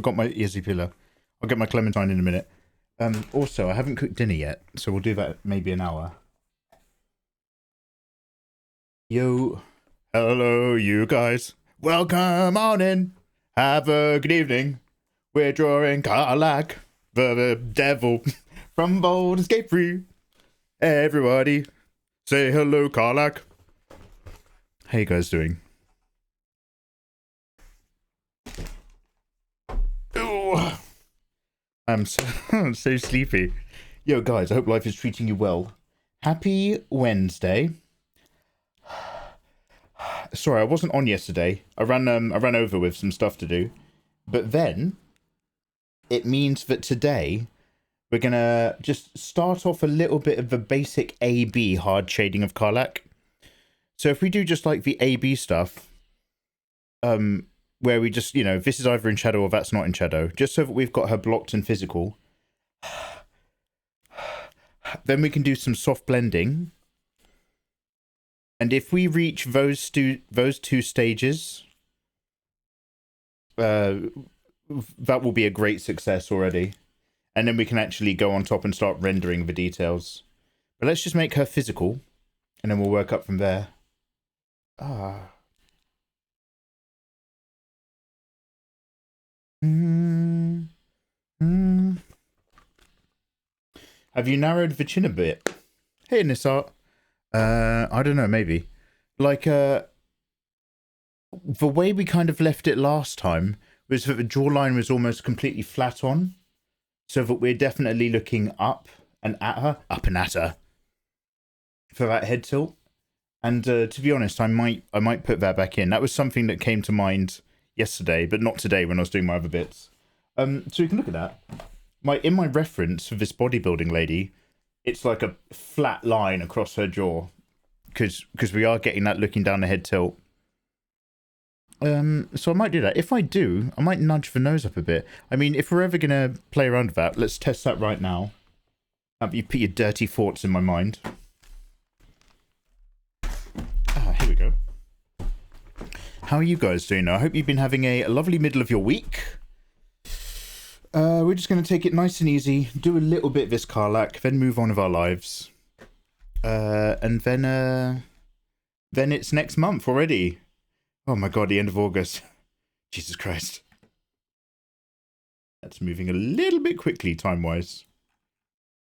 forgot my easy pillar. I'll get my clementine in a minute. Also, I haven't cooked dinner yet, so we'll do that maybe an hour. Yo. Hello, you guys. Welcome on in. Have a good evening. We're drawing Karlach, the devil from Baldur's Gate 3. Everybody, say hello, Karlach. How you guys doing? Ooh, I'm so sleepy. Yo, guys, I hope life is treating you well. Happy Wednesday. Sorry, I wasn't on yesterday. I ran over with some stuff to do. But then, it means that today, we're gonna just start off a little bit of the basic A-B hard shading of Karlach. So if we do just like the A-B stuff, where we just, you know, this is either in shadow or that's not in shadow, just so that we've got her blocked and physical. Then we can do some soft blending. And if we reach those two stages, that will be a great success already. And then we can actually go on top and start rendering the details. But let's just make her physical, and then we'll work up from there. Have you narrowed the chin a bit? Hey, Nisart. I don't know, maybe. Like, the way we kind of left it last time was that the jawline was almost completely flat on. So that we're definitely looking up and at her. Up and at her. For that head tilt. And to be honest, I might put that back in. That was something that came to mind yesterday, but not today when I was doing my other bits. So we can look at that. In my reference for this bodybuilding lady, it's like a flat line across her jaw, because we are getting that looking down the head tilt. So I might do that. If I do, I might nudge the nose up a bit. I mean, if we're ever gonna play around with that, let's test that right now. You put your dirty thoughts in my mind. Here we go. How are you guys doing now? I hope you've been having a lovely middle of your week. We're just going to take it nice and easy, do a little bit of this Karlach, then move on with our lives. And then it's next month already. Oh my god, the end of August. Jesus Christ. That's moving a little bit quickly time-wise.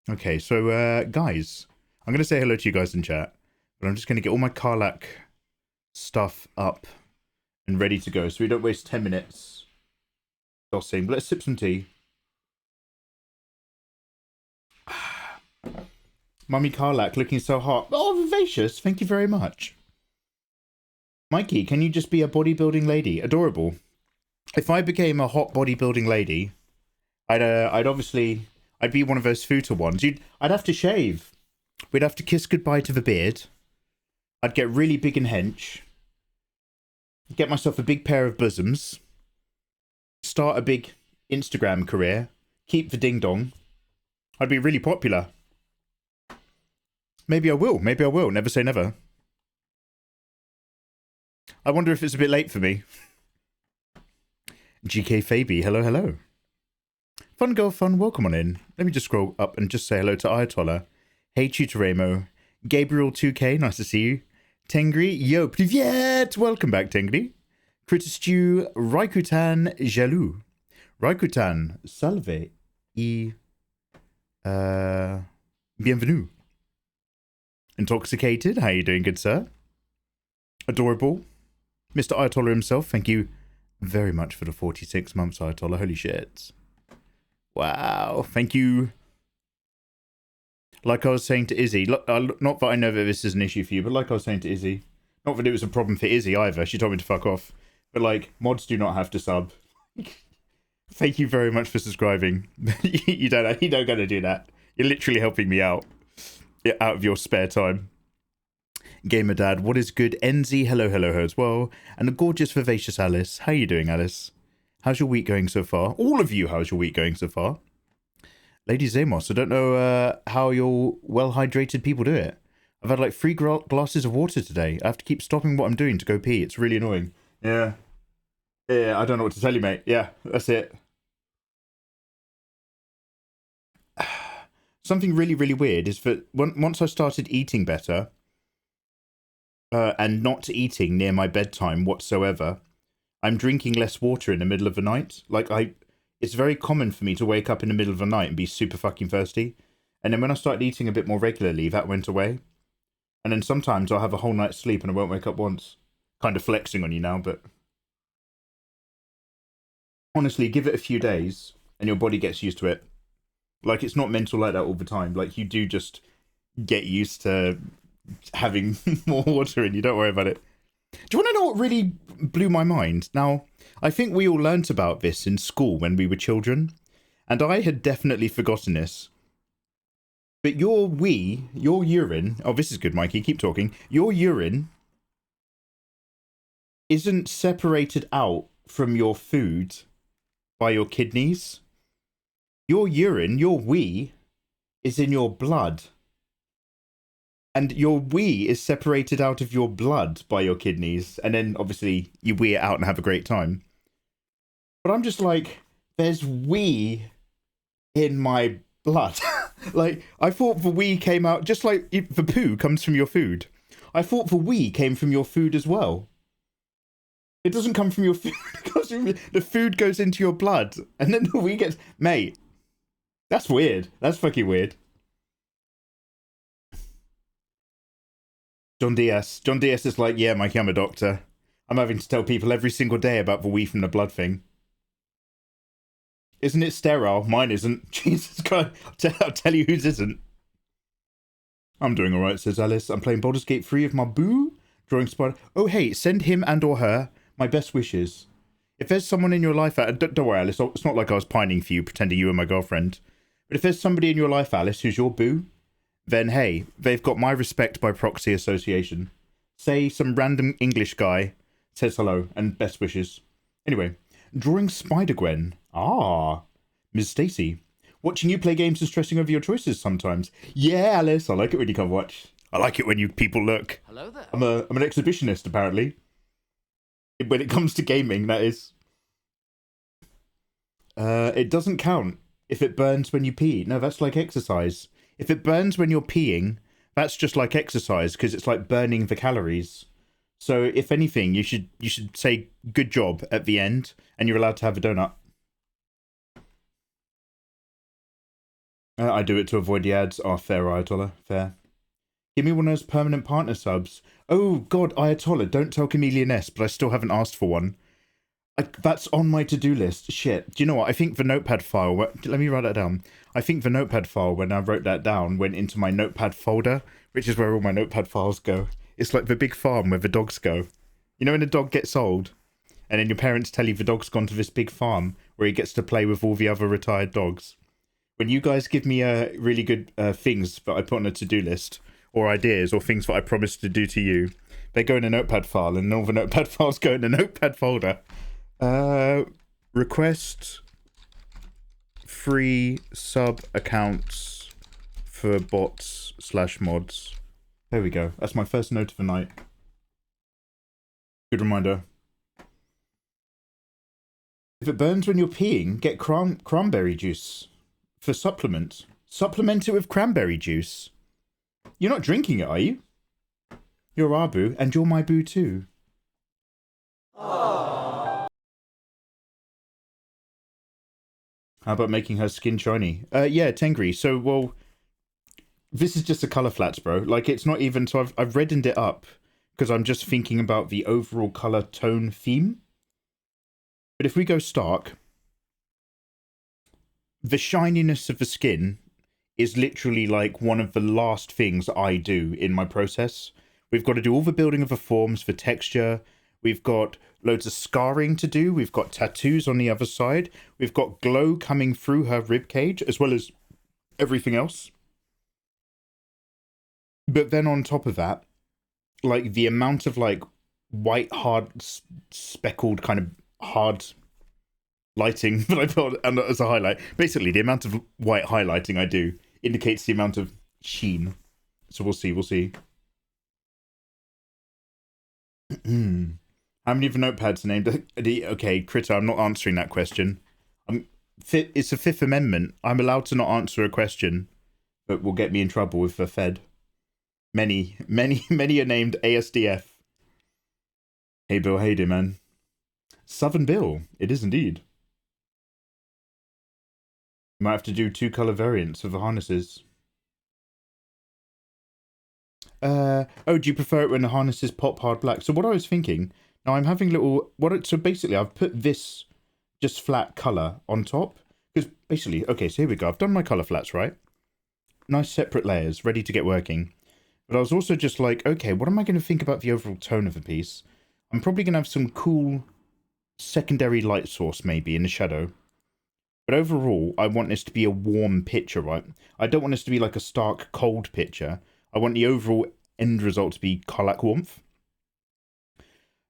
Okay, so, guys, I'm going to say hello to you guys in chat, but I'm just going to get all my Karlach stuff up and ready to go, so we don't waste 10 minutes dossing. But let's sip some tea. Mummy Karlach looking so hot. Oh, vivacious. Thank you very much. Mikey, can you just be a bodybuilding lady? Adorable. If I became a hot bodybuilding lady, I'd be one of those futa ones. I'd have to shave. We'd have to kiss goodbye to the beard. I'd get really big and hench. Get myself a big pair of bosoms. Start a big Instagram career. Keep the ding dong. I'd be really popular. Maybe I will. Maybe I will. Never say never. I wonder if it's a bit late for me. GK Fabi, hello, hello. Fun girl fun, welcome on in. Let me just scroll up and just say hello to Ayatollah. Hey Tutoremo. Gabriel 2K, nice to see you. Tengri, yo, privyet! Welcome back, Tengri. Critter Stew, Raikutan, Jaloux. Raikutan, salve et bienvenue. Intoxicated, how you doing, good sir? Adorable. Mr. Ayatollah himself, thank you very much for the 46 months, Ayatollah. Holy shit. Wow, thank you. Like I was saying to Izzy, not that I know that this is an issue for you, but like I was saying to Izzy, not that it was a problem for Izzy either, she told me to fuck off, but like, mods do not have to sub. Thank you very much for subscribing. you don't gotta do that. You're literally helping me out of your spare time. Gamer Dad, what is good? Enzy, hello as well. And a gorgeous, vivacious Alice. How are you doing, Alice? How's your week going so far? All of you, how's your week going so far? Lady Zamos, I don't know how your well-hydrated people do it. I've had like 3 glasses of water today. I have to keep stopping what I'm doing to go pee. It's really annoying. Yeah, I don't know what to tell you, mate. Yeah, that's it. something really, really weird is that once I started eating better, and not eating near my bedtime whatsoever, I'm drinking less water in the middle of the night. Like, it's very common for me to wake up in the middle of the night and be super fucking thirsty. And then when I started eating a bit more regularly, that went away. And then sometimes I'll have a whole night's sleep and I won't wake up once. Kind of flexing on you now, but... honestly, give it a few days and your body gets used to it. Like, it's not mental like that all the time. Like, you do just get used to having more water in you. Don't worry about it. Do you want to know what really blew my mind? Now, I think we all learnt about this in school when we were children, and I had definitely forgotten this. But your urine... oh, this is good, Mikey. Keep talking. Your urine isn't separated out from your food by your kidneys. Your urine, your wee, is in your blood. And your wee is separated out of your blood by your kidneys. And then, obviously, you wee it out and have a great time. But I'm just like, there's wee in my blood. Like, I thought the wee came out, just like the poo comes from your food. I thought the wee came from your food as well. It doesn't come from your food. The food goes into your blood. And then the wee gets... mate, that's weird. That's fucking weird. John Diaz is like, yeah, Mikey, I'm a doctor. I'm having to tell people every single day about the wee from the blood thing. Isn't it sterile? Mine isn't. Jesus Christ. I'll tell you whose isn't. I'm doing alright, says Alice. I'm playing Baldur's Gate 3 of my boo. Drawing spider. Oh, hey, send him and or her my best wishes. If there's someone in your life... don't worry, Alice. It's not like I was pining for you, pretending you were my girlfriend. But if there's somebody in your life, Alice, who's your boo... then, hey, they've got my respect by proxy association. Say some random English guy says hello and best wishes. Anyway, drawing Spider-Gwen. Ah, Ms. Stacy. Watching you play games and stressing over your choices sometimes. Yeah, Alice, I like it when you come watch. I like it when you people look. Hello there. I'm an exhibitionist, apparently. When it comes to gaming, that is. It doesn't count if it burns when you pee. No, that's like exercise. If it burns when you're peeing, that's just like exercise because it's like burning the calories. So if anything, you should say good job at the end and you're allowed to have a donut. I do it to avoid the ads. Oh, fair, Ayatollah. Fair. Give me one of those permanent partner subs. Oh, God, Ayatollah, don't tell Chameleon S, but I still haven't asked for one. That's on my to-do list. Shit. Do you know what? I think the notepad file... let me write that down. I think the notepad file, when I wrote that down, went into my notepad folder, which is where all my notepad files go. It's like the big farm where the dogs go. You know when a dog gets old, and then your parents tell you the dog's gone to this big farm where he gets to play with all the other retired dogs? When you guys give me really good things that I put on a to-do list, or ideas, or things that I promised to do to you, they go in a notepad file, and all the notepad files go in a notepad folder. Request free sub accounts for bots/mods. There we go. That's my first note of the night. Good reminder. If it burns when you're peeing, get cranberry juice for supplement. Supplement it with cranberry juice. You're not drinking it, are you? You're our boo, and you're my boo too. Aww. How about making her skin shiny? Yeah, Tengri. So, well, this is just a color flats, bro. Like, it's not even... so I've reddened it up because I'm just thinking about the overall color tone theme. But if we go stark, the shininess of the skin is literally like one of the last things I do in my process. We've got to do all the building of the forms for texture. We've got loads of scarring to do. We've got tattoos on the other side. We've got glow coming through her ribcage, as well as everything else. But then on top of that, like the amount of like white, hard, speckled kind of hard lighting that I put as a highlight. Basically, the amount of white highlighting I do indicates the amount of sheen. So we'll see. How many of the notepads are named? Okay, Critter, I'm not answering that question. It's a Fifth Amendment. I'm allowed to not answer a question that will get me in trouble with the Fed. Many are named ASDF. Hey Bill, hey dear man. Southern Bill, it is indeed. You might have to do 2 color variants of the harnesses. Oh, do you prefer it when the harnesses pop hard black? So what I was thinking, now I'm having little, so basically I've put this just flat color on top. Because basically, okay, so here we go. I've done my color flats, right? Nice separate layers, ready to get working. But I was also just like, okay, what am I going to think about the overall tone of the piece? I'm probably going to have some cool secondary light source maybe in the shadow. But overall, I want this to be a warm picture, right? I don't want this to be like a stark, cold picture. I want the overall end result to be Karlach warmth.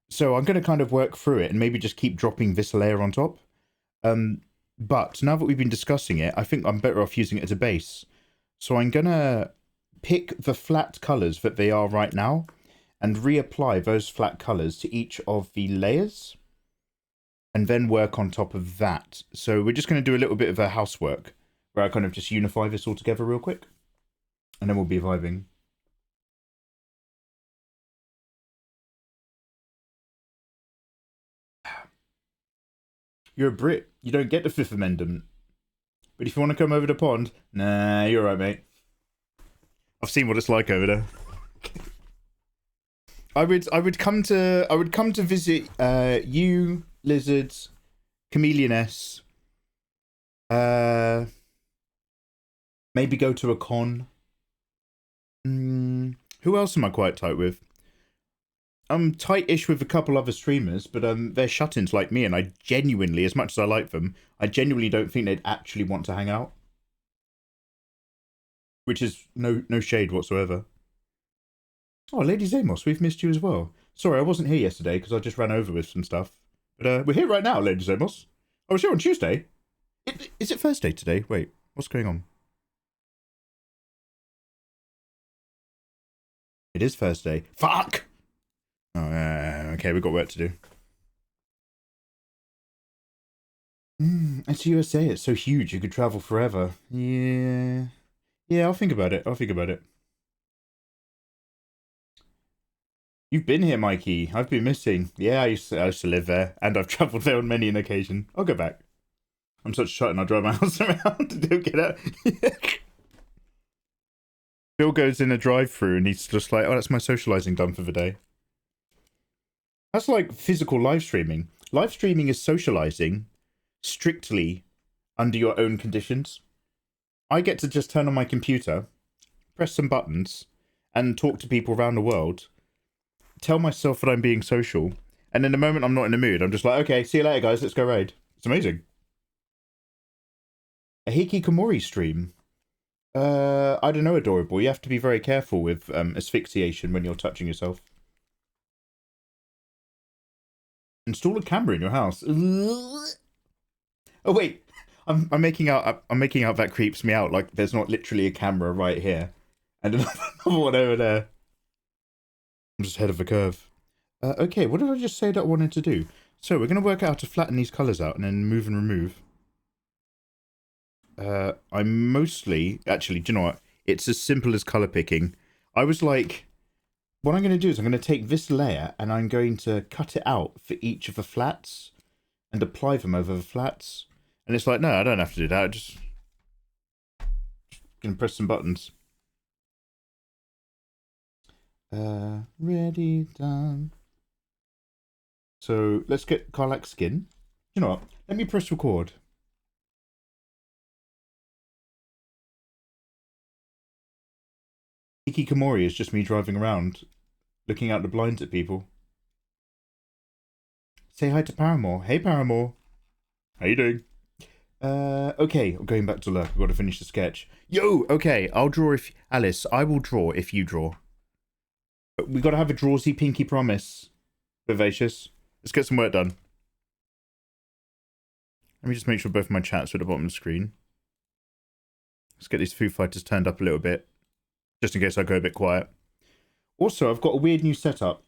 So I'm going to kind of work through it and maybe just keep dropping this layer on top. But now that we've been discussing it, I think I'm better off using it as a base. So I'm going to pick the flat colours that they are right now and reapply those flat colours to each of the layers. And then work on top of that. So we're just going to do a little bit of a housework where I kind of just unify this all together real quick. And then we'll be vibing. You're a Brit. You don't get the Fifth Amendment. But if you want to come over the pond, nah, you're right, mate. I've seen what it's like over there. I would come to visit you, lizards, chameleoness. Maybe go to a con. Who else am I quite tight with? I'm tight-ish with a couple other streamers, but they're shut-ins like me, and I genuinely, as much as I like them, I genuinely don't think they'd actually want to hang out. Which is no shade whatsoever. Oh, Lady Zamos, we've missed you as well. Sorry, I wasn't here yesterday because I just ran over with some stuff. But we're here right now, Lady Zamos. I was here on Tuesday. Is it Thursday today? Wait, what's going on? It is Thursday. Fuck! Oh, okay, we've got work to do. It's USA, it's so huge, you could travel forever. Yeah, I'll think about it, You've been here, Mikey. I've been missing. Yeah, I used to live there, and I've travelled there on many an occasion. I'll go back. I'm such a shut and I drive my house around. Don't get out. Bill goes in a drive-through and he's just like, oh, that's my socialising done for the day. That's like physical live streaming. Live streaming is socialising strictly under your own conditions. I get to just turn on my computer, press some buttons, and talk to people around the world, tell myself that I'm being social, and in the moment I'm not in the mood, I'm just like, okay, see you later, guys, let's go raid. It's amazing. A hikikomori stream. I don't know, adorable. You have to be very careful with asphyxiation when you're touching yourself. Install a camera in your house. Oh wait, I'm making out that creeps me out. Like there's not literally a camera right here, and another one over there. I'm just ahead of the curve. Okay, what did I just say that I wanted to do? So we're gonna work out how to flatten these colours out and then move and remove. I'm mostly actually. Do you know what? It's as simple as colour picking. I was like, what I'm going to do is I'm going to take this layer and I'm going to cut it out for each of the flats and apply them over the flats. And it's like, no, I don't have to do that. Just going to press some buttons. Ready, done. So let's get Karlach's skin. You know what? Let me press record. Hikikomori is just me driving around, looking out the blinds at people. Say hi to Paramore. Hey, Paramore. How you doing? Okay, I'm going back to lurk. I've got to finish the sketch. Yo, okay, I'll draw if... Alice, I will draw if you draw. But we got to have a drawsy pinky promise. Vivacious. Let's get some work done. Let me just make sure both my chats are at the bottom of the screen. Let's get these Foo Fighters turned up a little bit. Just in case I go a bit quiet. Also, I've got a weird new setup.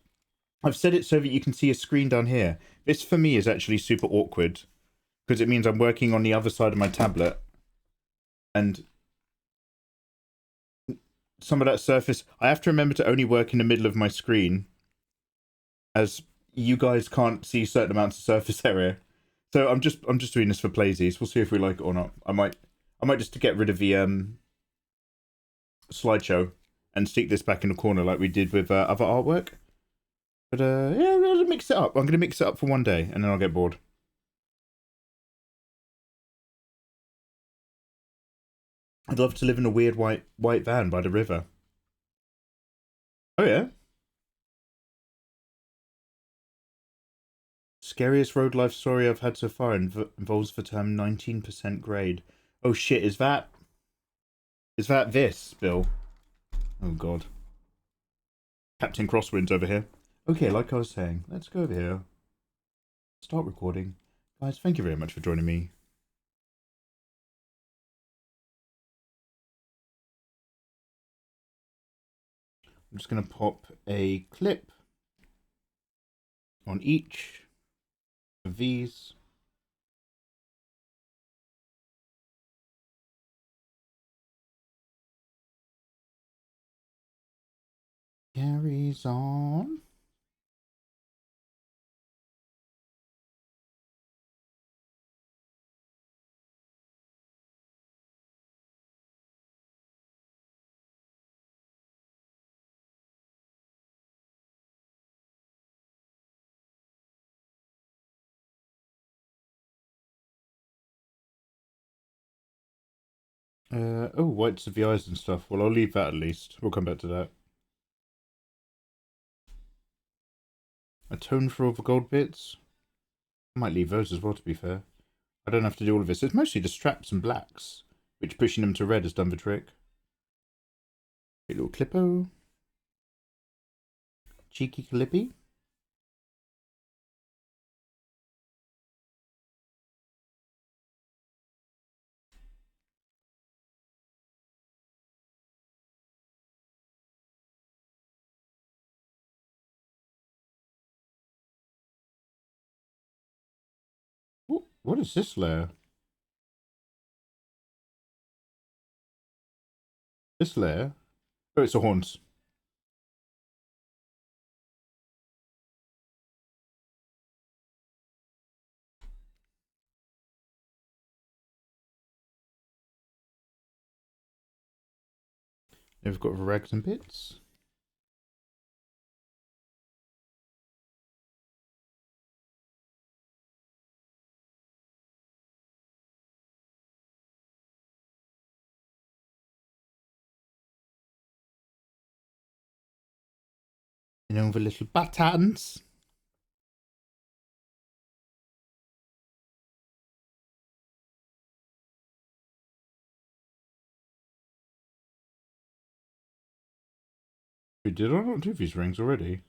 I've set it so that you can see a screen down here. This, for me, is actually super awkward. Because it means I'm working on the other side of my tablet. And some of that surface. I have to remember to only work in the middle of my screen, as you guys can't see certain amounts of surface area. So I'm just doing this for playsies. We'll see if we like it or not. I might just to get rid of the slideshow and stick this back in the corner like we did with other artwork. But yeah, I'll mix it up. I'm gonna mix it up for one day and then I'll get bored. I'd love to live in a weird white van by the river. Oh yeah. Scariest road life story I've had so far involves the term 19% grade. Oh shit, is that this, Bill? Oh god. Captain Crosswinds over here. Okay, like I was saying, let's go over here. Start recording. Guys, thank you very much for joining me. I'm just going to pop a clip on each of these. Carries on. Oh, whites of the eyes and stuff. Well, I'll leave that at least. We'll come back to that. A tone for all the gold bits. I might leave those as well, to be fair. I don't have to do all of this. It's mostly the straps and blacks, which pushing them to red has done the trick. A little clippo. Cheeky clippy. Ooh, what is this layer? This layer? Oh, it's the horns. Then we've got rags and bits. And all the little buttons. We did I not do these rings already?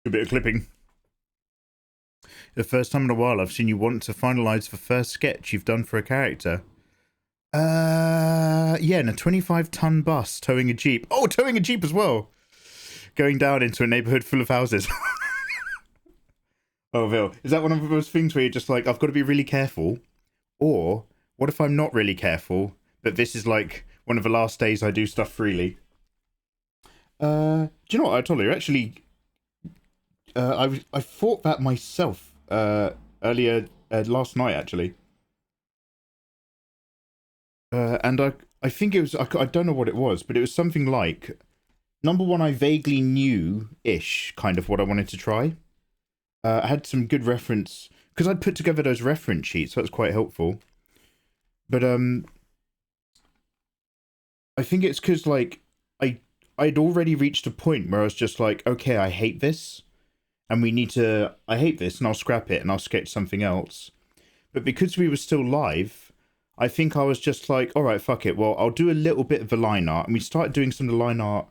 A bit of clipping. The first time in a while I've seen you want to finalise the first sketch you've done for a character. Yeah, in a 25-ton bus towing a jeep. Oh, towing a jeep as well. Going down into a neighbourhood full of houses. Oh, Vil, is that one of those things where you're just like, I've got to be really careful? Or, what if I'm not really careful, but this is like one of the last days I do stuff freely? Do you know what, I told you, actually, I thought that myself earlier last night, actually. And I think it was, I don't know what it was, but it was something like, number one, I vaguely knew-ish kind of what I wanted to try. I had some good reference, because I'd put together those reference sheets, so that's quite helpful. But I think it's because, like, I'd already reached a point where I was just like, okay, I hate this. and we need to, I hate this, and I'll scrap it and I'll sketch something else. But because we were still live, I think I was just like, all right, fuck it. Well, I'll do a little bit of the line art. And we started doing some of the line art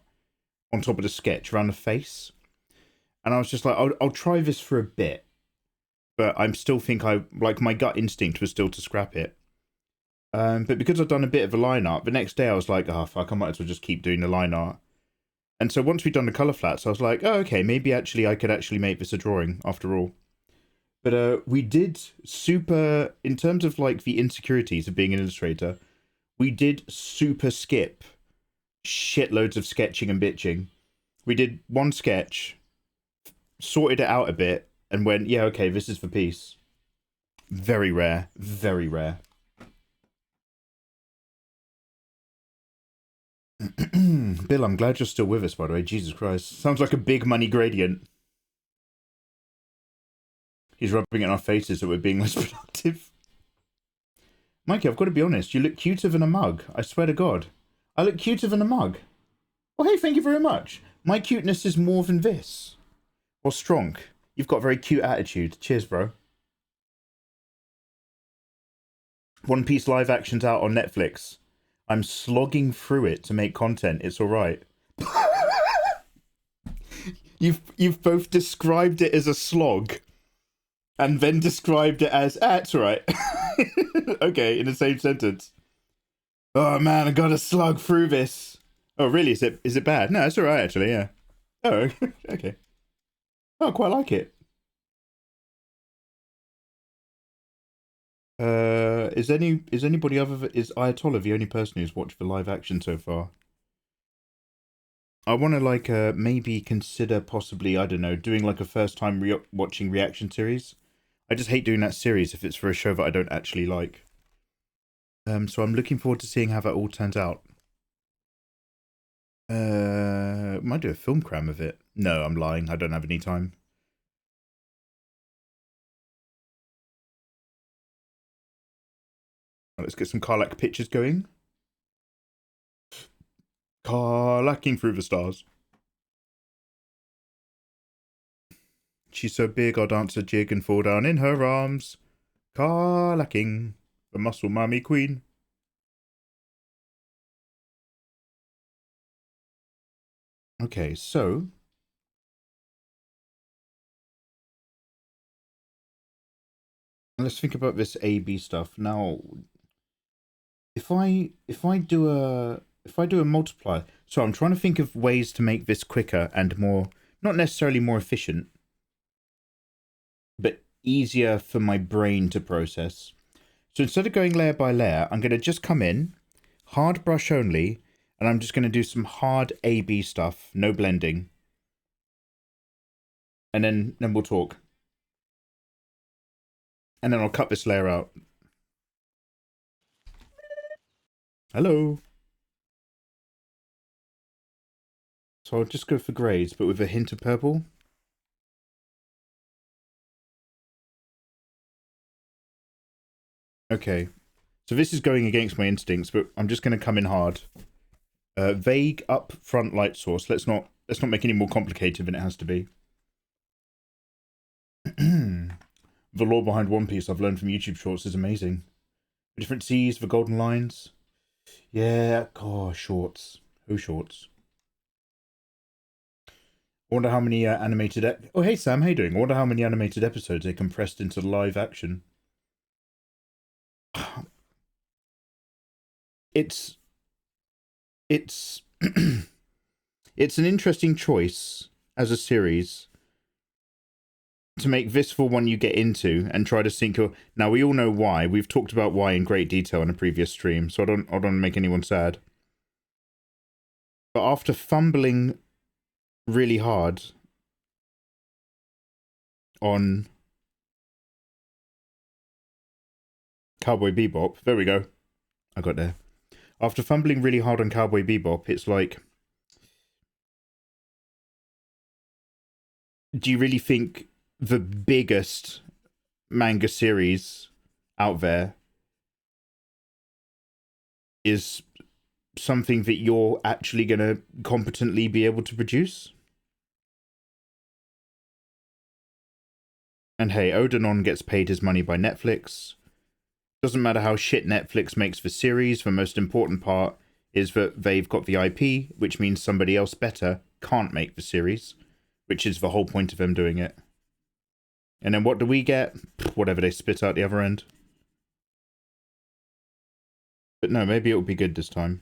on top of the sketch around the face. And I was just like, I'll try this for a bit. But I still think my gut instinct was still to scrap it. But because I'd done a bit of the line art, the next day I was like, oh, fuck, I might as well just keep doing the line art. And so once we'd done the colour flats, I was like, oh, okay, maybe actually I could actually make this a drawing after all. But we did super, in terms of like the insecurities of being an illustrator, we did super skip shitloads of sketching and bitching. We did one sketch, sorted it out a bit, and went, yeah, okay, this is the piece. Very rare, very rare. Bill, I'm glad you're still with us, by the way. Jesus Christ. Sounds like a big money gradient. He's rubbing it in our faces that we're being less productive. Mikey, I've got to be honest. You look cuter than a mug. I swear to God. I look cuter than a mug. Well, hey, thank you very much. My cuteness is more than this. Or strong. You've got a very cute attitude. Cheers, bro. One Piece live action's out on Netflix. I'm slogging through it to make content. It's all right. You've both described it as a slog, and then described it as it's all right. Okay, in the same sentence. Oh man, I gotta slog through this. Oh really? Is it bad? No, it's all right actually. Yeah. Oh, okay. Oh, I quite like it. Is anybody is Ayatollah the only person who's watched the live action so far? I want to like maybe consider possibly, I don't know, doing like a first time watching reaction series. I just hate doing that series if it's for a show that I don't actually like. So I'm looking forward to seeing how that all turns out. Might do a film cram of it. No, I'm lying. I don't have any time. Let's get some Karlach pictures going. Karlaching through the stars. She's so big, I'll dance a jig and fall down in her arms. Karlaching, the muscle mummy queen. Okay, so let's think about this A/B stuff now. If I do a multiplier, so I'm trying to think of ways to make this quicker and more, not necessarily more efficient, but easier for my brain to process. So instead of going layer by layer, I'm going to just come in, hard brush only, and I'm just going to do some hard A/B stuff, no blending. And then we'll talk. And then I'll cut this layer out. Hello. So I'll just go for grades, but with a hint of purple. Okay. So this is going against my instincts, but I'm just going to come in hard. Vague upfront light source. Let's not make any more complicated than it has to be. The lore behind One Piece I've learned from YouTube shorts is amazing. The different seas, the golden lines. Yeah, shorts. Who shorts? I wonder how many animated... Oh, hey Sam, how you doing? I wonder how many animated episodes they compressed into live action. It's it's an interesting choice as a series to make this for one you get into and try to sink your... Now, we all know why. We've talked about why in great detail in a previous stream, so I don't want to make anyone sad. But after fumbling really hard on Cowboy Bebop, there we go. I got there. After fumbling really hard on Cowboy Bebop, it's like, do you really think the biggest manga series out there is something that you're actually going to competently be able to produce? And hey, Odanon gets paid his money by Netflix. Doesn't matter how shit Netflix makes for series, the most important part is that they've got the IP, which means somebody else better can't make the series, which is the whole point of them doing it. And then what do we get? Whatever they spit out the other end. But no, maybe it'll be good this time.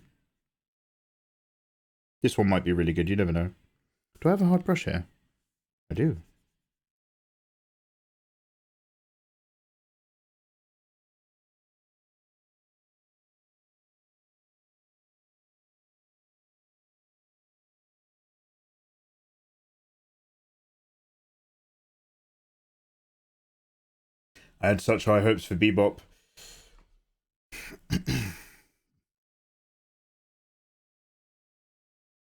This one might be really good, you never know. Do I have a hard brush here? I do. I had such high hopes for Bebop.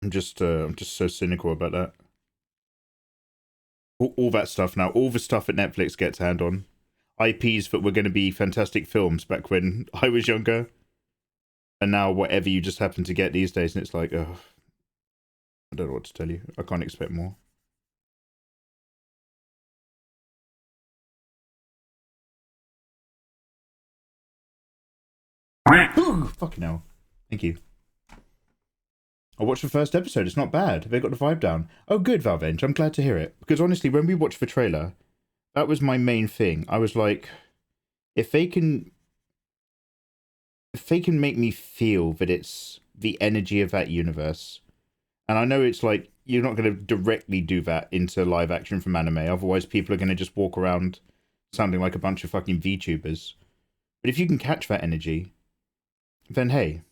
I'm just so cynical about that. All that stuff now, all the stuff that Netflix gets hand on, IPs that were going to be fantastic films back when I was younger, and now whatever you just happen to get these days, and it's like, ugh, I don't know what to tell you. I can't expect more. Ooh, fucking hell. Thank you. I watched the first episode. It's not bad. They got the vibe down. Oh, good, Valvenge. I'm glad to hear it. Because honestly, when we watched the trailer, that was my main thing. I was like, if they can make me feel that it's the energy of that universe, and I know it's like, you're not going to directly do that into live action from anime. Otherwise, people are going to just walk around sounding like a bunch of fucking VTubers. But if you can catch that energy, then hey,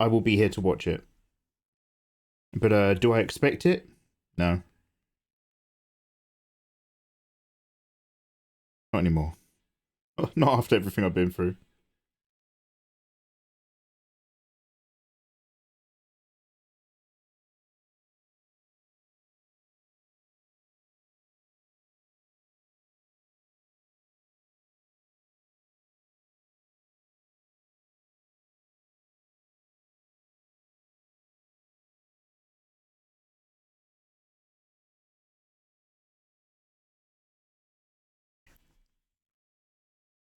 I will be here to watch it. But do I expect it? No. Not anymore. Not after everything I've been through.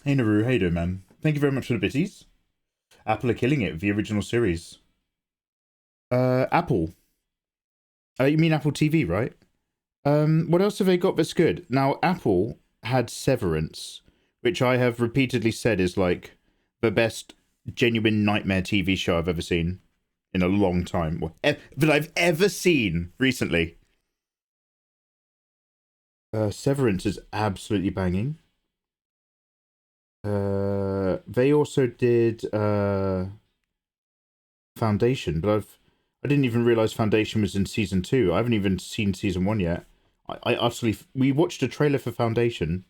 Hey Naru, how you doing, man? Thank you very much for the bitties. Apple are killing it with the original series. Apple. You mean Apple TV, right? What else have they got that's good? Now, Apple had Severance, which I have repeatedly said is like the best genuine nightmare TV show I've ever seen in a long time. That I've ever seen recently. Severance is absolutely banging. They also did Foundation, but I didn't even realize Foundation was in season 2. I haven't even seen season 1 yet. I utterly... We watched a trailer for Foundation,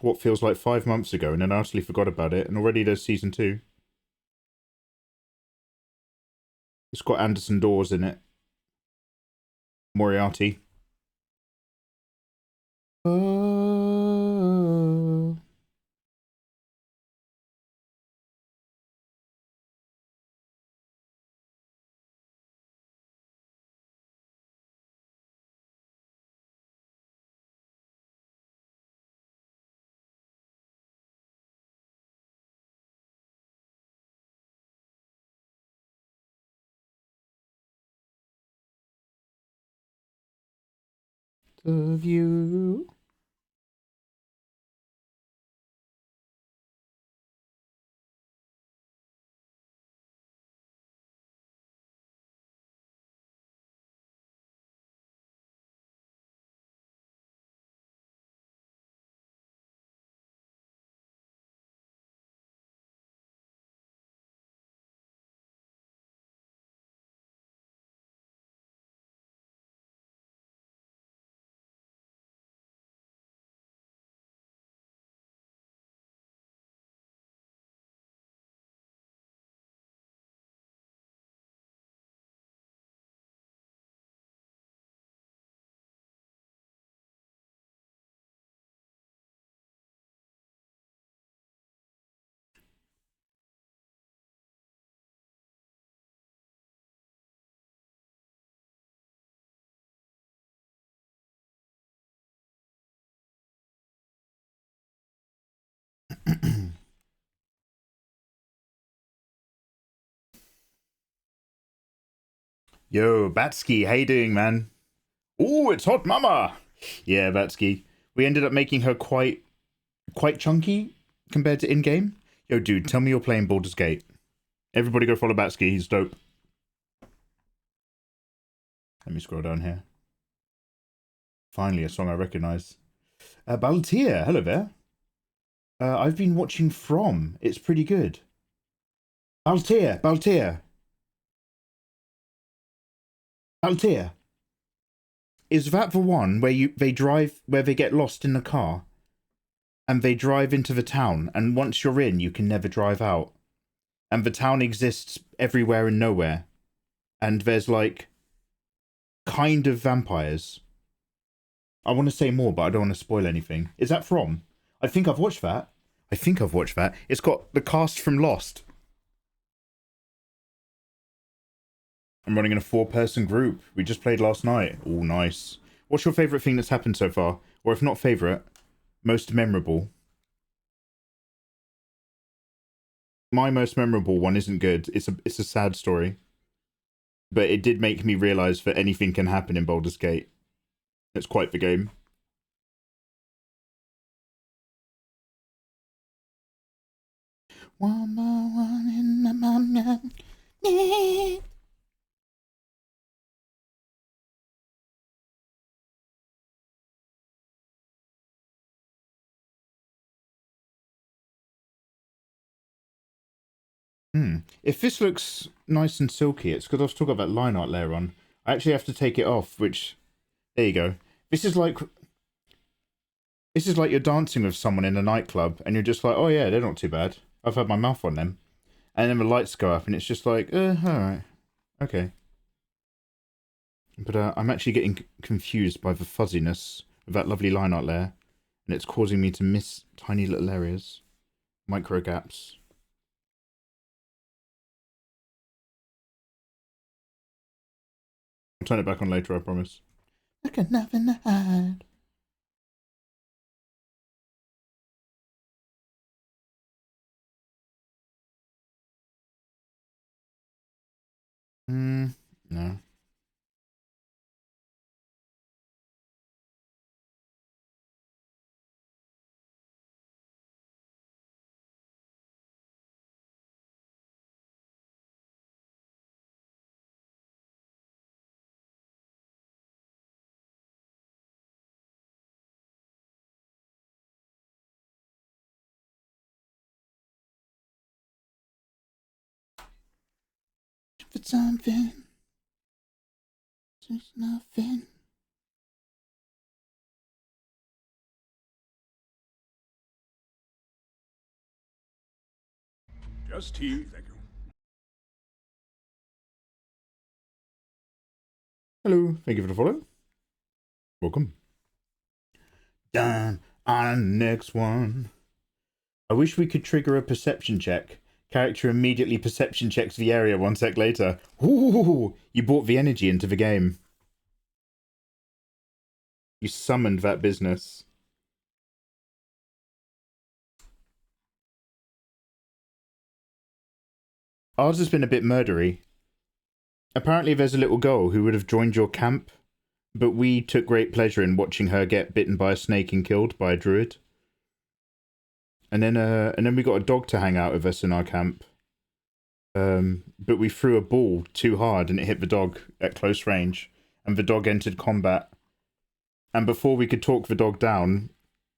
what feels like 5 months ago, and then I utterly forgot about it, and already there's season 2. It's got Anderson Dawes in it. Moriarty. Oh. The view. Yo, Batsky, how you doing, man? Ooh, it's hot mama! Yeah, Batsky. We ended up making her quite chunky compared to in-game. Yo, dude, tell me you're playing Baldur's Gate. Everybody go follow Batsky, he's dope. Let me scroll down here. Finally, a song I recognize. Baldur, hello there. I've been watching From. It's pretty good. Baldur. Is that the one where they get lost in the car and they drive into the town, and once you're in you can never drive out, and the town exists everywhere and nowhere, and there's like kind of vampires? I want to say more, but I don't want to spoil anything. Is that From? I think I've watched that. It's got the cast from Lost. I'm running in a 4-person group. We just played last night. Oh, nice. What's your favourite thing that's happened so far? Or if not favourite, most memorable? My most memorable one isn't good. It's a sad story. But it did make me realise that anything can happen in Baldur's Gate. It's quite the game. One more one in my mind. If this looks nice and silky, it's because I was talking about line art layer on. I actually have to take it off, which... There you go. This is like you're dancing with someone in a nightclub, and you're just like, oh yeah, they're not too bad. I've had my mouth on them. And then the lights go up, and it's just like, alright. Okay. But I'm actually getting confused by the fuzziness of that lovely line art layer, and it's causing me to miss tiny little areas. Micro gaps. I'll turn it back on later, I promise. I got nothing to hide. No. For something, there's nothing. Just tea, thank you. Hello, thank you for the follow. Welcome. Done on the next one. I wish we could trigger a perception check. Character immediately perception checks the area 1 sec later. Ooh, you brought the energy into the game. You summoned that business. Ours has been a bit murdery. Apparently there's a little girl who would have joined your camp, but we took great pleasure in watching her get bitten by a snake and killed by a druid. And then we got a dog to hang out with us in our camp. But we threw a ball too hard and it hit the dog at close range, and the dog entered combat. And before we could talk the dog down,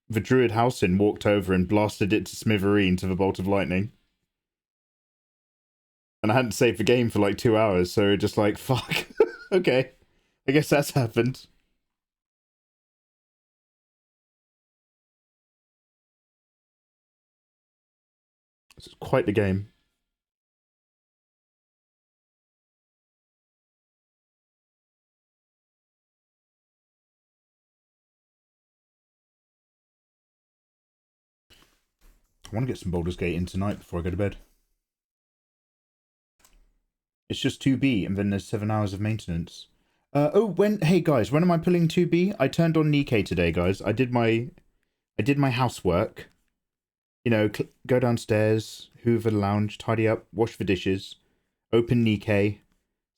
the druid Halsin walked over and blasted it to smithereens with a bolt of lightning. And I hadn't saved the game for like 2 hours, so just like, fuck. Okay. I guess that's happened. It's quite the game. I want to get some Baldur's Gate in tonight before I go to bed. It's just 2B, and then there's 7 hours of maintenance. Hey guys, when am I pulling 2B? I turned on Nikkei today, guys. I did my housework. you know, go downstairs, hoover the lounge, tidy up, wash the dishes, open Nikkei,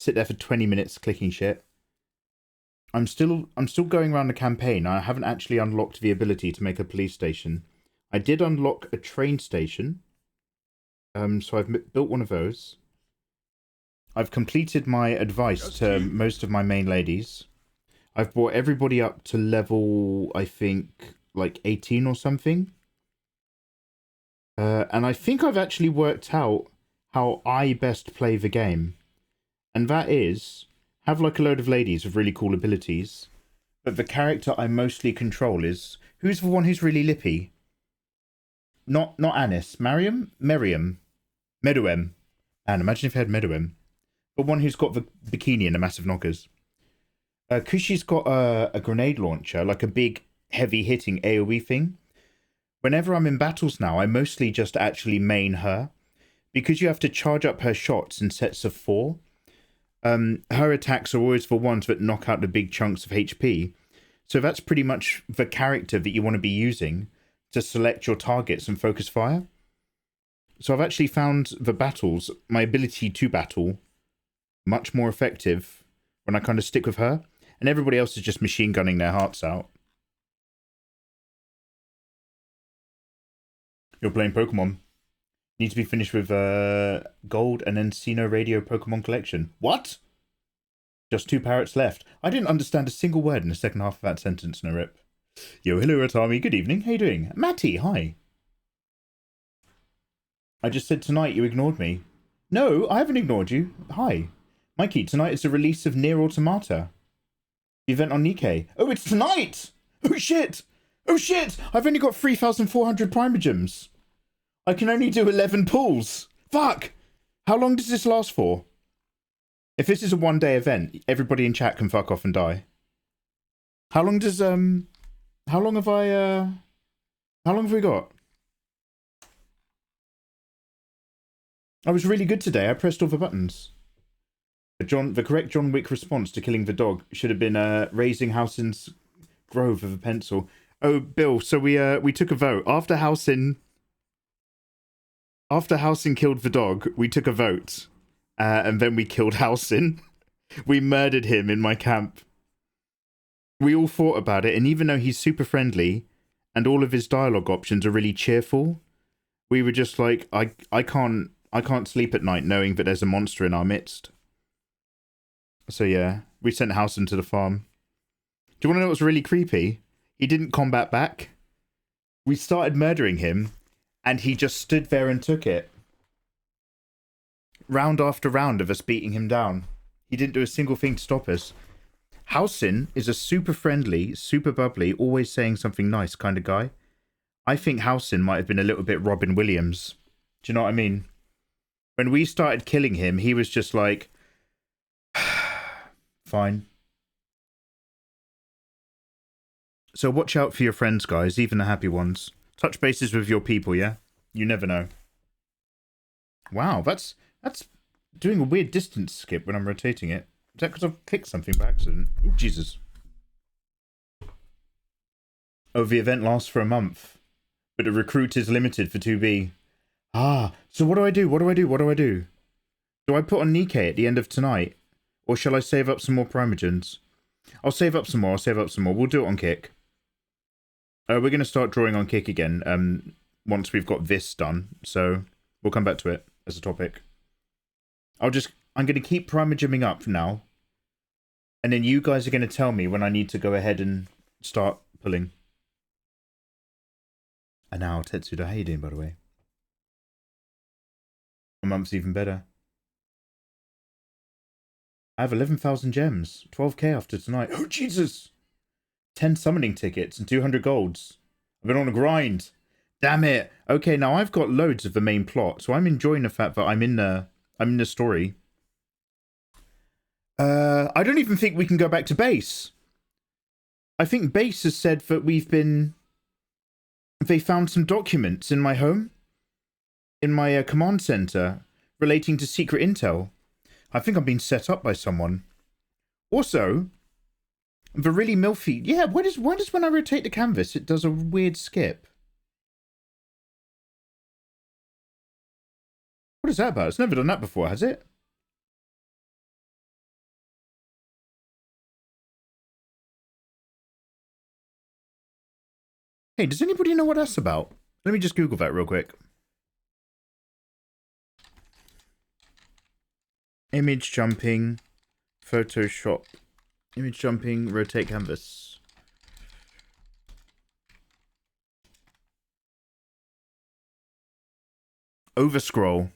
sit there for 20 minutes clicking shit. I'm still going around the campaign. I haven't actually unlocked the ability to make a police station. I did unlock a train station. So I've built one of those. I've completed my advice to most of my main ladies. I've brought everybody up to level, I think, like 18 or something. And I think I've actually worked out how I best play the game. And that is, have like a load of ladies with really cool abilities. But the character I mostly control is, who's the one who's really lippy? Not Anis. Merriam? Meduem. And imagine if I had Meduem. The one who's got the bikini and the massive knockers. Because she's got a grenade launcher, like a big, heavy-hitting AoE thing. Whenever I'm in battles now, I mostly just actually main her. Because you have to charge up her shots in sets of 4. Her attacks are always the ones that knock out the big chunks of HP. So that's pretty much the character that you want to be using to select your targets and focus fire. So I've actually found the battles, my ability to battle, much more effective when I kind of stick with her. And everybody else is just machine gunning their hearts out. You're playing Pokemon. Need to be finished with Gold and Encino Radio Pokemon Collection. What? Just 2 parrots left. I didn't understand a single word in the second half of that sentence, no rip. Yo, hello, Atami. Good evening. How you doing? Matty, hi. I just said tonight you ignored me. No, I haven't ignored you. Hi. Mikey, tonight is the release of Nier Automata. The event on Nikkei. Oh, it's tonight! Oh, shit! Oh, shit! I've only got 3,400 Primogems. I can only do 11 pulls. Fuck! How long does this last for? If this is a one-day event, everybody in chat can fuck off and die. How long does, how long have we got? I was really good today. I pressed all the buttons. The correct John Wick response to killing the dog should have been raising Housen's grove with a pencil. Oh, Bill, so we took a vote. After Housen killed the dog, we took a vote. And then we killed Housen. We murdered him in my camp. We all thought about it, and even though he's super friendly, and all of his dialogue options are really cheerful, we were just like, I can't sleep at night knowing that there's a monster in our midst. So yeah, we sent Housen to the farm. Do you want to know what's really creepy? He didn't combat back. We started murdering him, and he just stood there and took it. Round after round of us beating him down. He didn't do a single thing to stop us. Housen is a super friendly, super bubbly, always saying something nice kind of guy. I think Housen might have been a little bit Robin Williams. Do you know what I mean? When we started killing him, he was just like, fine. So watch out for your friends, guys, even the happy ones. Touch bases with your people, yeah? You never know. Wow, that's doing a weird distance skip when I'm rotating it. Is that because I've clicked something by accident? Oh, Jesus. Oh, the event lasts for a month. But the recruit is limited for 2B. Ah, so what do I do? What do I do? Do I put on Nikkei at the end of tonight? Or shall I save up some more Primogens? I'll save up some more. We'll do it on Kick. We're going to start drawing on Kick again once we've got this done. So we'll come back to it as a topic. I'm going to keep Primogemming up for now. And then you guys are going to tell me when I need to go ahead and start pulling. And now, Tetsuda, how you doing, by the way? A month's even better. I have 11,000 gems. 12k after tonight. Oh, Jesus! 10 summoning tickets and 200 golds. I've been on a grind. Damn it. Okay, now I've got loads of the main plot, so I'm enjoying the fact that I'm in the story. I don't even think we can go back to base. I think base has said that they found some documents in my home. In my command center relating to secret intel. I think I'm being set up by someone. Also, the really milfy... Yeah, why does when I rotate the canvas, it does a weird skip? What is that about? It's never done that before, has it? Hey, does anybody know what that's about? Let me just Google that real quick. Image jumping, Photoshop. Image jumping, rotate canvas. Overscroll.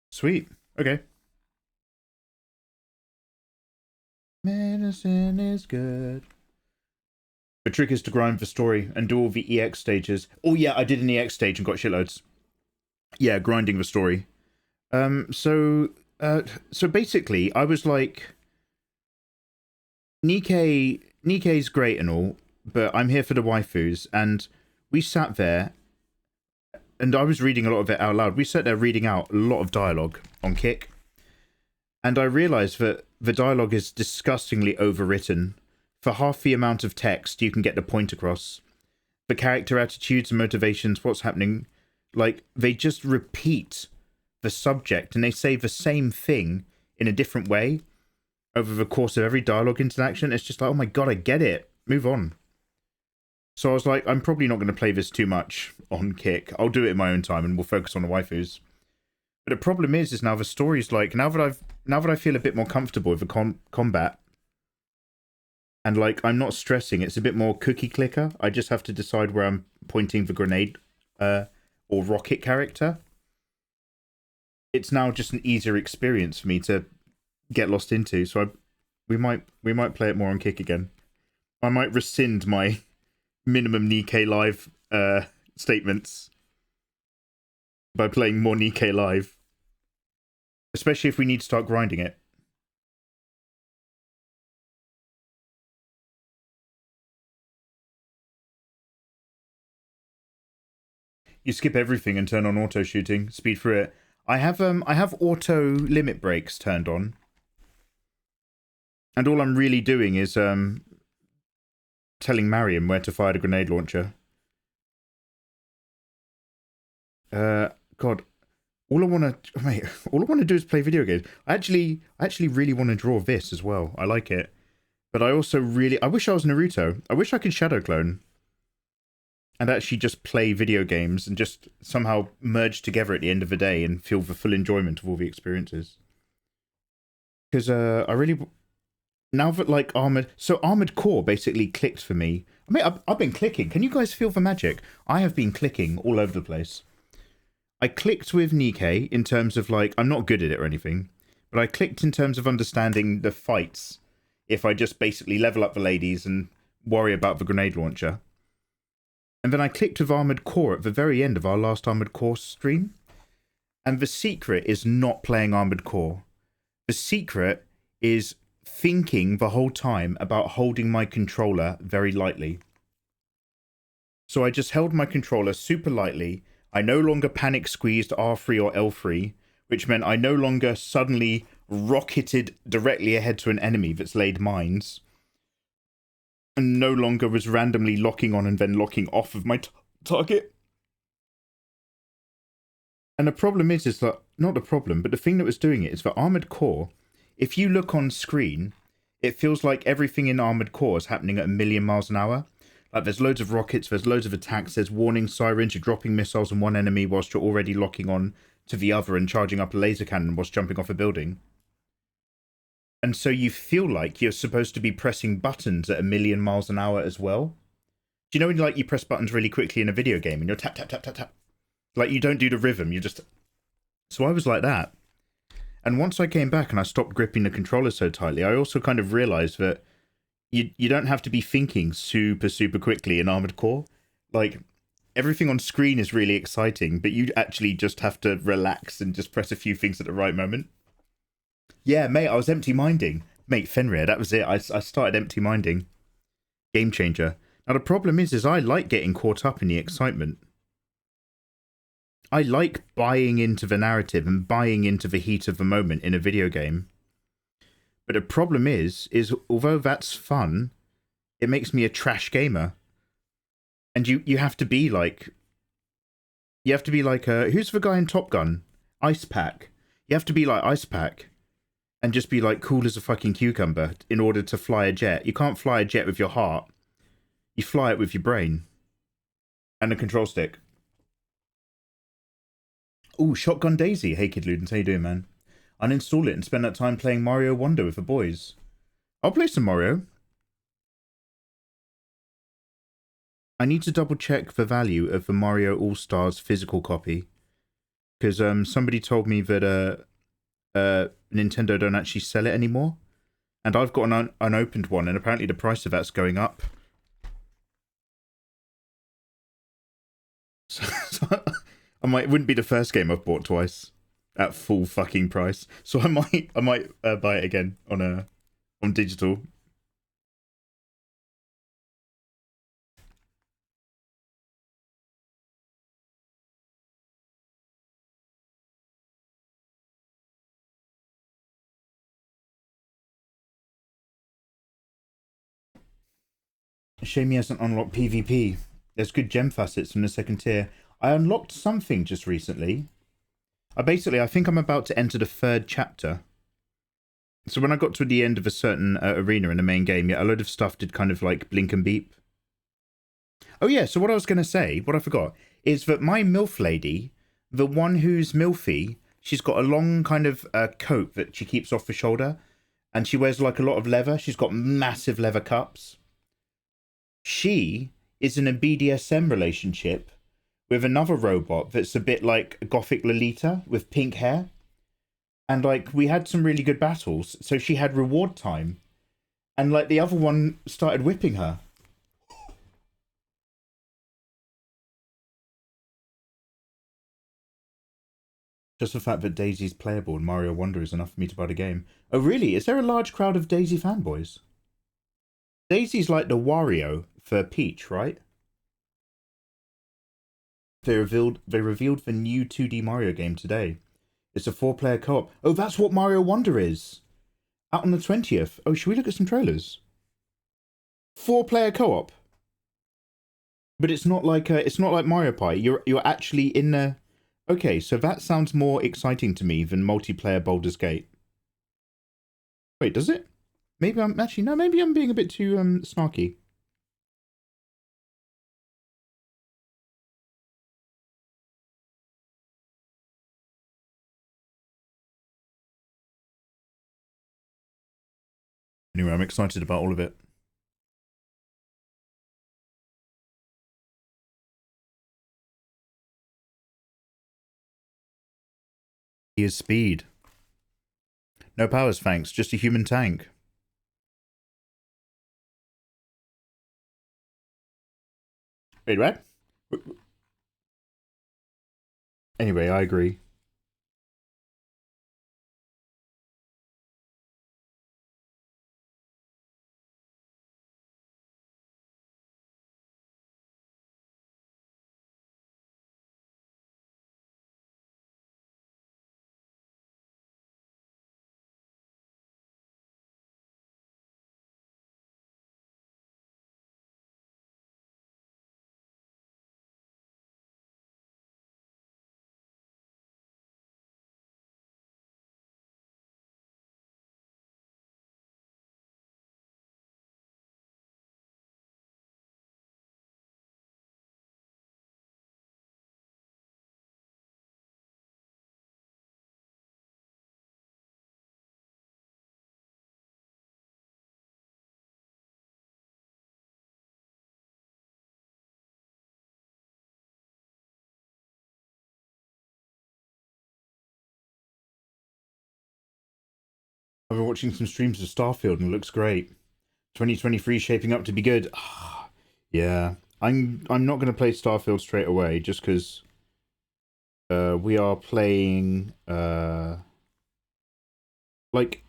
Sweet. Okay. Medicine is good. The trick is to grind the story and do all the EX stages. Oh yeah, I did an EX stage and got shitloads. Yeah, grinding the story. So basically, I was like, Nikkei's great and all, but I'm here for the waifus, and we sat there, and I was reading a lot of it out loud. We sat there reading out a lot of dialogue on Kick, and I realised that the dialogue is disgustingly overwritten. For half the amount of text, you can get the point across. The character attitudes and motivations, what's happening, like, they just repeat the subject, and they say the same thing in a different way over the course of every dialogue interaction. It's just like, oh my god, I get it. Move on. So I was like, I'm probably not going to play this too much on Kick. I'll do it in my own time, and we'll focus on the waifus. But the problem is now the story's like, now that I feel a bit more comfortable with the combat, and like I'm not stressing, it's a bit more cookie clicker. I just have to decide where I'm pointing the grenade or rocket character. It's now just an easier experience for me to get lost into. So we might play it more on Kick again. I might rescind my minimum Nikkei live statements by playing more Nikkei live, especially if we need to start grinding it. You skip everything and turn on auto shooting, speed through it. I have auto limit breaks turned on, and all I'm really doing is telling Mariam where to fire the grenade launcher. God, all I want to do is play video games. I actually really want to draw this as well. I like it, but I also I wish I was Naruto. I wish I could shadow clone and actually just play video games and just somehow merge together at the end of the day and feel the full enjoyment of all the experiences. Because I really, now that like Armored Core basically clicked for me. I mean, I've been clicking. Can you guys feel the magic? I have been clicking all over the place. I clicked with Nikkei in terms of like, I'm not good at it or anything, but I clicked in terms of understanding the fights. If I just basically level up the ladies and worry about the grenade launcher. And then I clicked with Armored Core at the very end of our last Armored Core stream. And the secret is not playing Armored Core. The secret is thinking the whole time about holding my controller very lightly. So I just held my controller super lightly. I no longer panic squeezed R3 or L3, which meant I no longer suddenly rocketed directly ahead to an enemy that's laid mines. And no longer was randomly locking on and then locking off of my target. And the problem is that, not the problem, but the thing that was doing it is that Armored Core, if you look on screen, it feels like everything in Armored Core is happening at 1,000,000 miles an hour. Like there's loads of rockets, there's loads of attacks, there's warning sirens, you're dropping missiles on one enemy whilst you're already locking on to the other and charging up a laser cannon whilst jumping off a building. And so you feel like you're supposed to be pressing buttons at 1,000,000 miles an hour as well. Do you know when like you press buttons really quickly in a video game and you're tap, tap, tap, tap, tap? Like you don't do the rhythm, you just... So I was like that. And once I came back and I stopped gripping the controller so tightly, I also kind of realised that you don't have to be thinking super, super quickly in Armored Core. Like, everything on screen is really exciting, but you actually just have to relax and just press a few things at the right moment. Yeah, mate, I was empty-minding. Mate, Fenrir, that was it. I started empty-minding. Game changer. Now, the problem is I like getting caught up in the excitement. I like buying into the narrative and buying into the heat of the moment in a video game. But the problem is although that's fun, it makes me a trash gamer. And you have to be like... You have to be like... who's the guy in Top Gun? Ice Pack. You have to be like Ice Pack. And just be like cool as a fucking cucumber in order to fly a jet. You can't fly a jet with your heart. You fly it with your brain. And a control stick. Ooh, Shotgun Daisy. Hey Kid Ludens, how you doing, man? Uninstall it and spend that time playing Mario Wonder with the boys. I'll play some Mario. I need to double check the value of the Mario All-Stars physical copy. Because somebody told me that Nintendo don't actually sell it anymore. And I've got an unopened one, and apparently the price of that's going up. So it wouldn't be the first game I've bought twice at full fucking price. So I might buy it again on digital. Shame he hasn't unlocked PvP. There's good gem facets from the second tier. I unlocked something just recently. I think I'm about to enter the 3rd chapter. So when I got to the end of a certain arena in the main game, yeah, a load of stuff did kind of like blink and beep. Oh yeah, so what I was going to say, what I forgot, is that my MILF lady, the one who's MILFy, she's got a long kind of coat that she keeps off the shoulder, and she wears like a lot of leather. She's got massive leather cups. She is in a BDSM relationship with another robot that's a bit like Gothic Lolita with pink hair. And like we had some really good battles, so she had reward time. And like the other one started whipping her. Just the fact that Daisy's playable and Mario Wonder is enough for me to buy the game. Oh really? Is there a large crowd of Daisy fanboys? Daisy's like the Wario for Peach, right? They revealed the new 2D Mario game today. It's a 4-player co-op. Oh, that's what Mario Wonder is. Out on the 20th. Oh, should we look at some trailers? 4-player co-op. But it's not like Mario Party. You're actually in the... Okay, so that sounds more exciting to me than multiplayer Baldur's Gate. Wait, does it? Maybe I'm actually... No, maybe I'm being a bit too snarky. Anyway, I'm excited about all of it. He is speed. No powers, thanks. Just a human tank. Wait, what? Anyway, I agree. I've been watching some streams of Starfield and it looks great. 2023 shaping up to be good. Yeah, I'm not going to play Starfield straight away just because we are playing like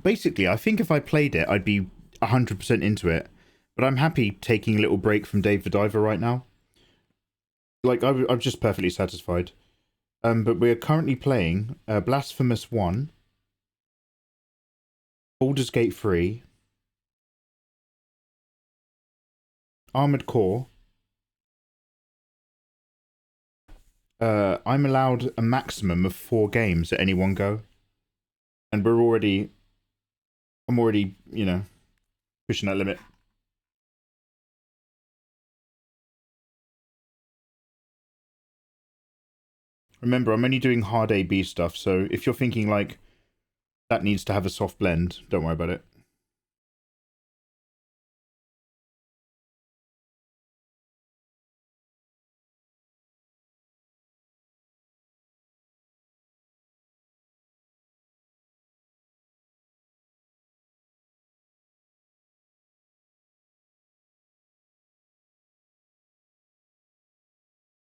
basically I think if I played it I'd be 100% into it, but I'm happy taking a little break from Dave the Diver right now. Like, I'm just perfectly satisfied. But we're currently playing Blasphemous 1, Baldur's Gate 3, Armored Core. I'm allowed a maximum of 4 games at any one go. And I'm already, you know, pushing that limit. Remember, I'm only doing hard A/B stuff, so if you're thinking, like, that needs to have a soft blend, don't worry about it.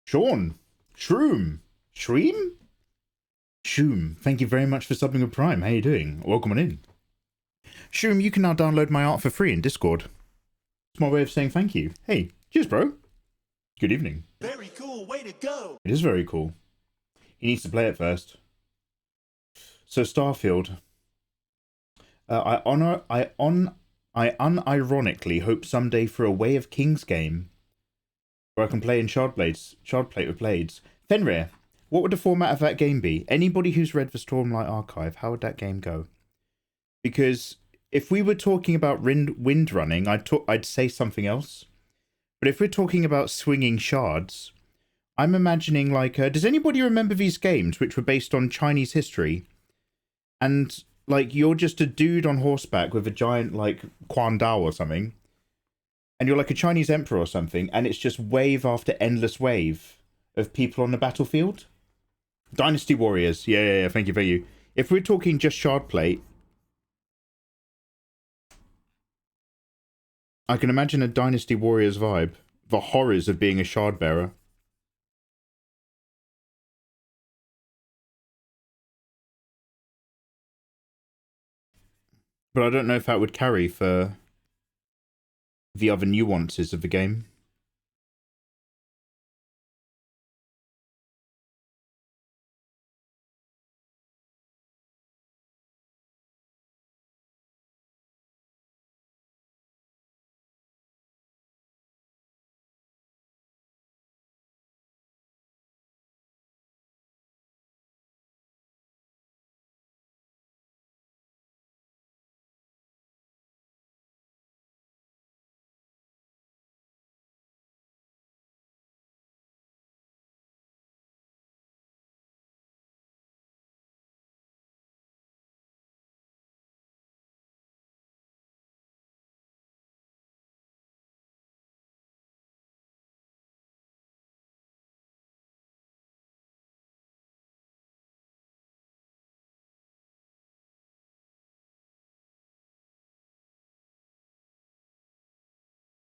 Sean! Shroom! Shreem? Shoom, thank you very much for subbing with Prime. How you doing? Welcome on in. Shoom, you can now download my art for free in Discord. It's my way of saying thank you. Hey, cheers, bro. Good evening. Very cool, way to go. It is very cool. He needs to play it first. So Starfield. I unironically hope someday for a Way of Kings game where I can play in Shardplate with blades. Fenrir, what would the format of that game be? Anybody who's read the Stormlight Archive, how would that game go? Because if we were talking about wind running, I'd say something else. But if we're talking about swinging shards, I'm imagining like, does anybody remember these games which were based on Chinese history? And like, you're just a dude on horseback with a giant like Quan Dao or something, and you're like a Chinese emperor or something, and it's just wave after endless wave of people on the battlefield. Dynasty Warriors, yeah. Thank you. If we're talking just Shardplate, I can imagine a Dynasty Warriors vibe. The horrors of being a shard bearer. But I don't know if that would carry for the other nuances of the game.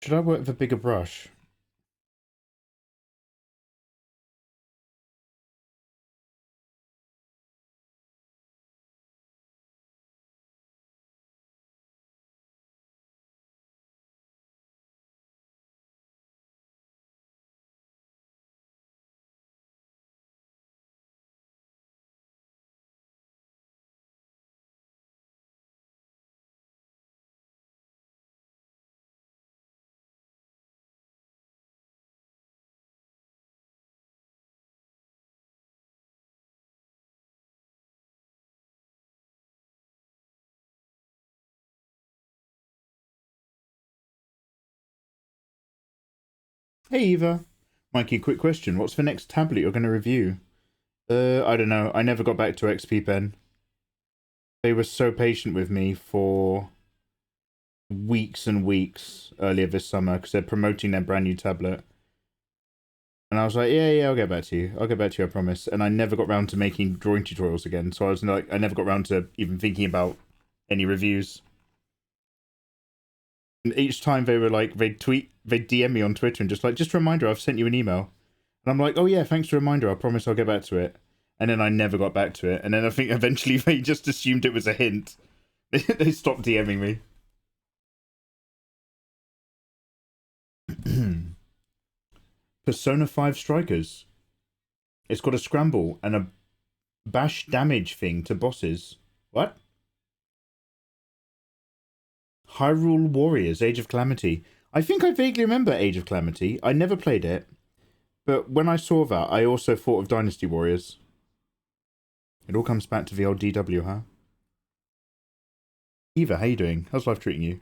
Should I work with a bigger brush? Hey Eva. Mikey, quick question. What's the next tablet you're going to review? I don't know. I never got back to XP Pen. They were so patient with me for weeks and weeks earlier this summer because they're promoting their brand new tablet. And I was like, yeah, I'll get back to you. I promise. And I never got round to making drawing tutorials again. So I was like, I never got round to even thinking about any reviews. And each time they were like, they'd DM me on Twitter and just like, just a reminder, I've sent you an email. And I'm like, oh yeah, thanks for the reminder. I promise I'll get back to it. And then I never got back to it. And then I think eventually they just assumed it was a hint. They stopped DMing me. Persona 5 Strikers. It's got a scramble and a bash damage thing to bosses. What? Hyrule Warriors, Age of Calamity. I think I vaguely remember Age of Calamity. I never played it. But when I saw that, I also thought of Dynasty Warriors. It all comes back to the old DW, huh? Eva, how you doing? How's life treating you?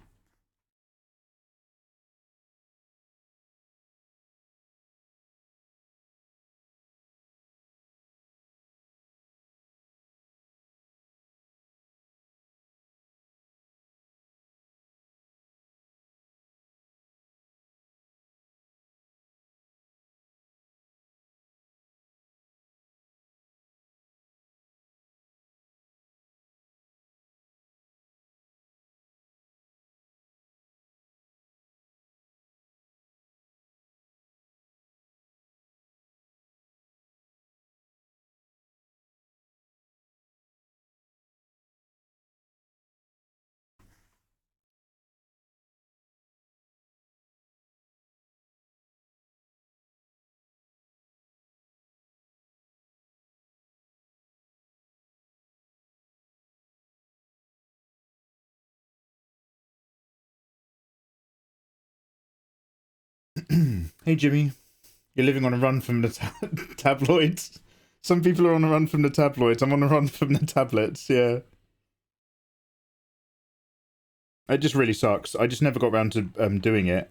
Hey Jimmy, you're living on a run from the tabloids. Some people are on a run from the tabloids. I'm on a run from the tablets, yeah. It just really sucks. I just never got around to doing it.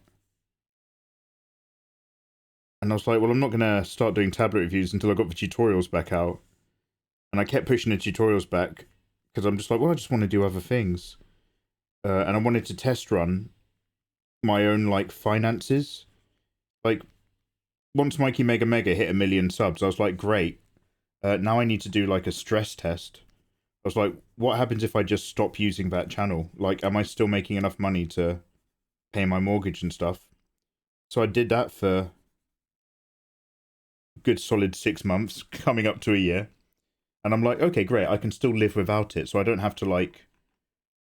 And I was like, well, I'm not going to start doing tablet reviews until I got the tutorials back out. And I kept pushing the tutorials back because I'm just like, well, I just want to do other things. And I wanted to test run my own, like, finances. Like, once mikeymegamega hit 1 million subs, I was like, great. Now I need to do, like, a stress test. I was like, what happens if I just stop using that channel? Like, am I still making enough money to pay my mortgage and stuff? So I did that for a good solid 6 months, coming up to a year. And I'm like, okay, great. I can still live without it. So I don't have to, like,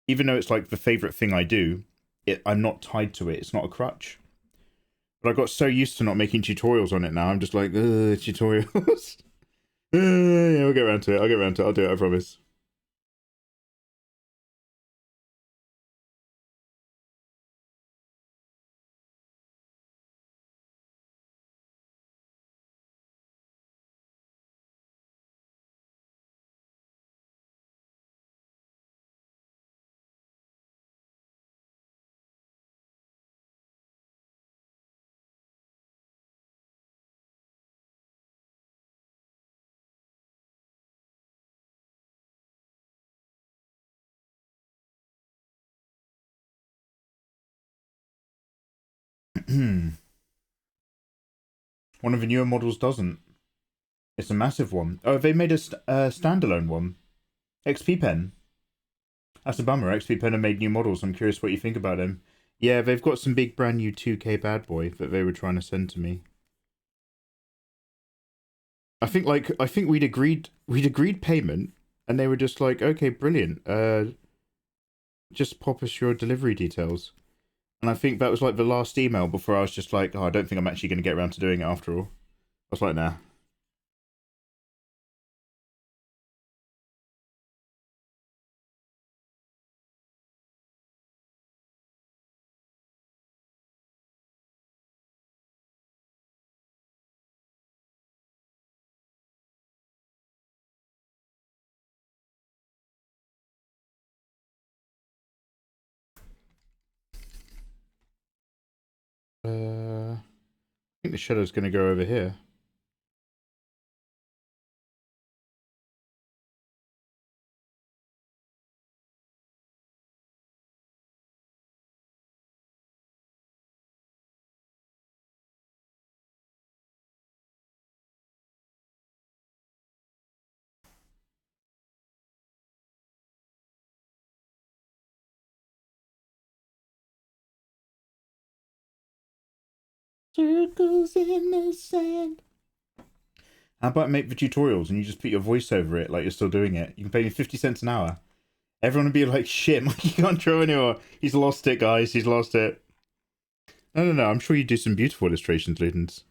even though it's, like, the favorite thing I do, I'm not tied to it. It's not a crutch. But I got so used to not making tutorials on it now. I'm just like, tutorials. Yeah, we'll get around to it. I'll get around to it. I'll do it, I promise. One of the newer models doesn't. It's a massive one. Oh, they made a standalone one. XP Pen. That's a bummer. XP Pen have made new models. I'm curious what you think about them. Yeah, they've got some big brand new 2K bad boy that they were trying to send to me. I think we'd agreed payment, and they were just like, okay, brilliant. Just pop us your delivery details. And I think that was like the last email before I was just like, oh, I don't think I'm actually going to get around to doing it after all. I was like, nah. I think the shadow's going to go over here. Circles in the sand. How about make the tutorials and you just put your voice over it like you're still doing it? You can pay me 50 cents an hour. Everyone would be like, shit, Mikey can't draw anymore. He's lost it, guys. He's lost it. No. I'm sure you do some beautiful illustrations, Ludens.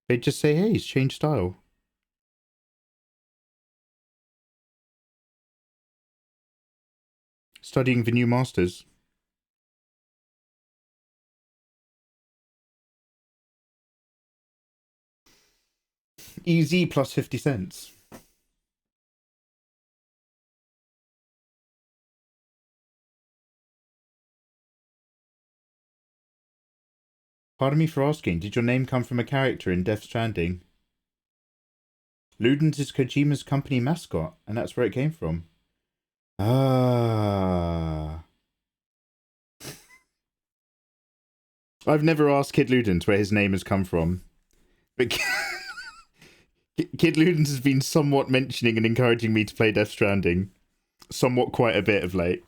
They just say, hey, he's changed style. Studying the new masters. Easy plus 50 cents. Pardon me for asking, did your name come from a character in Death Stranding? Ludens is Kojima's company mascot, and that's where it came from. Ah. I've never asked Kid Ludens where his name has come from. But Kid Ludens has been somewhat mentioning and encouraging me to play Death Stranding. Somewhat quite a bit of late.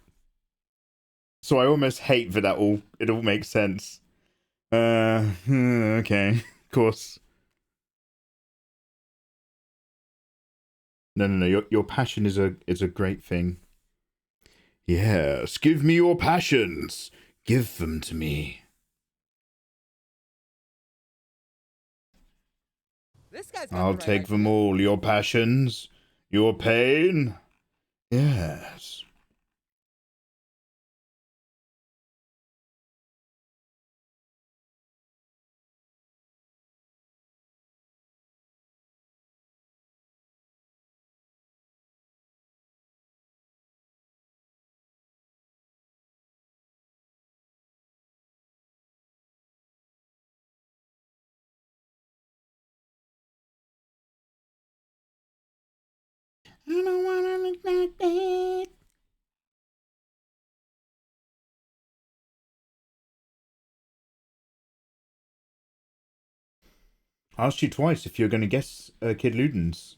So I almost hate that it all makes sense. Okay, of course. No. Your passion is a great thing. Yes, give me your passions. Give them to me. This guy's got I'll the right take them idea. all. Your passions, your pain. Yes. I don't wanna look like that. I asked you twice if you were going to guess Kid Ludens.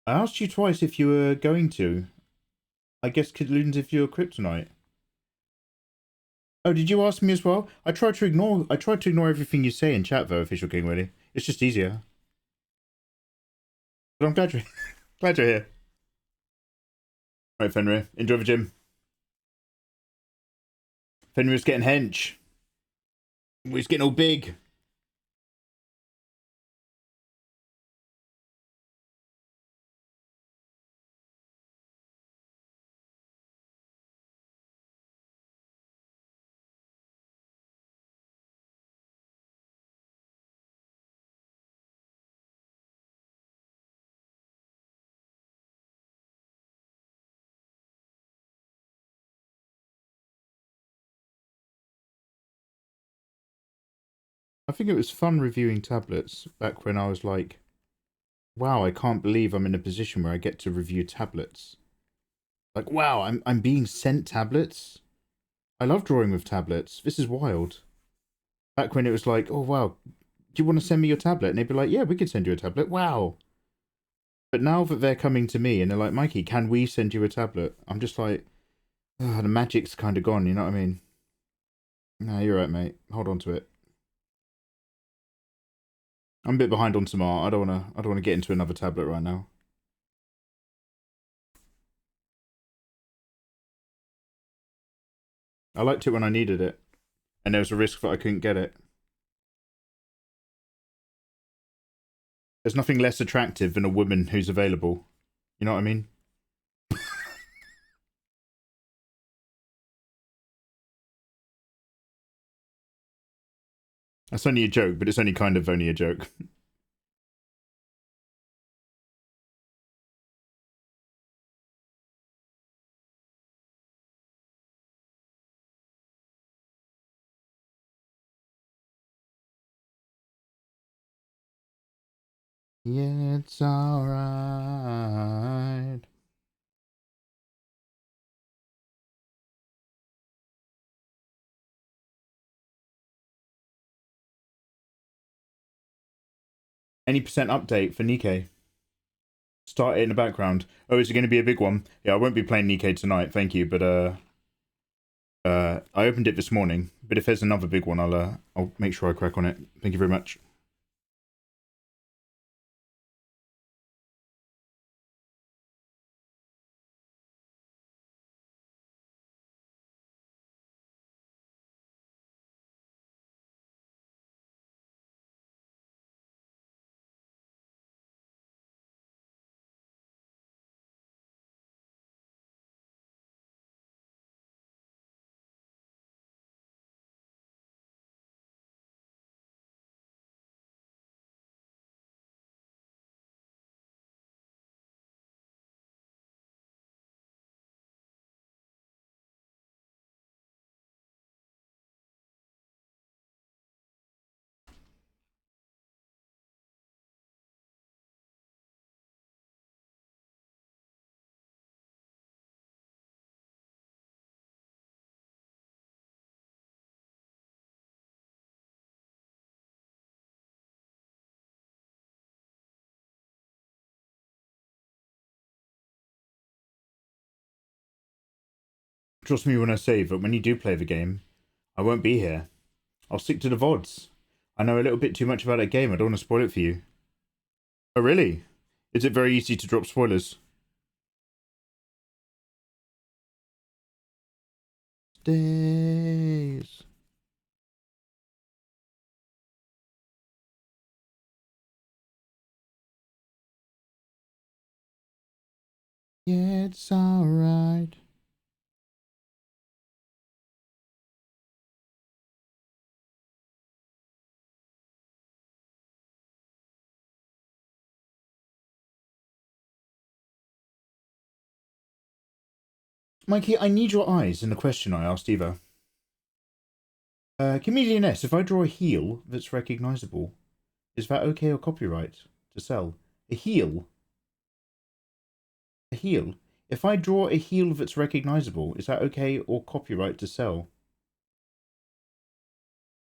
I asked you twice if you were going to. I guess Kid Ludens if you were Kryptonite. Oh, did you ask me as well? I tried to ignore everything you say in chat though, Official King Willy. It's just easier. But I'm glad glad you're here. Right, Fenrir, enjoy the gym. Fenrir's getting hench. He's getting all big. I think it was fun reviewing tablets back when I was like, wow, I can't believe I'm in a position where I get to review tablets. Like, wow, I'm being sent tablets. I love drawing with tablets. This is wild. Back when it was like, oh wow, do you want to send me your tablet? And they'd be like, yeah, we could send you a tablet. Wow. But now that they're coming to me and they're like, Mikey, can we send you a tablet? I'm just like, the magic's kind of gone, you know what I mean? Nah, you're right, mate. Hold on to it. I'm a bit behind on some art. I don't wanna get into another tablet right now. I liked it when I needed it. And there was a risk that I couldn't get it. There's nothing less attractive than a woman who's available. You know what I mean? That's only a joke, but it's only kind of only a joke. Yeah, it's alright. Any percent update for Nikkei? Start it in the background. Oh, is it going to be a big one? Yeah, I won't be playing Nikkei tonight, thank you. But I opened it this morning. But if there's another big one, I'll make sure I crack on it. Thank you very much. Trust me when I say that when you do play the game, I won't be here. I'll stick to the VODs. I know a little bit too much about that game. I don't want to spoil it for you. Oh, really? Is it very easy to drop spoilers? Days. Yeah, it's alright. Mikey, I need your eyes in the question I asked Eva. Comedian S, if I draw a heel that's recognizable, is that okay or copyright to sell? A heel? A heel? If I draw a heel that's recognizable, is that okay or copyright to sell?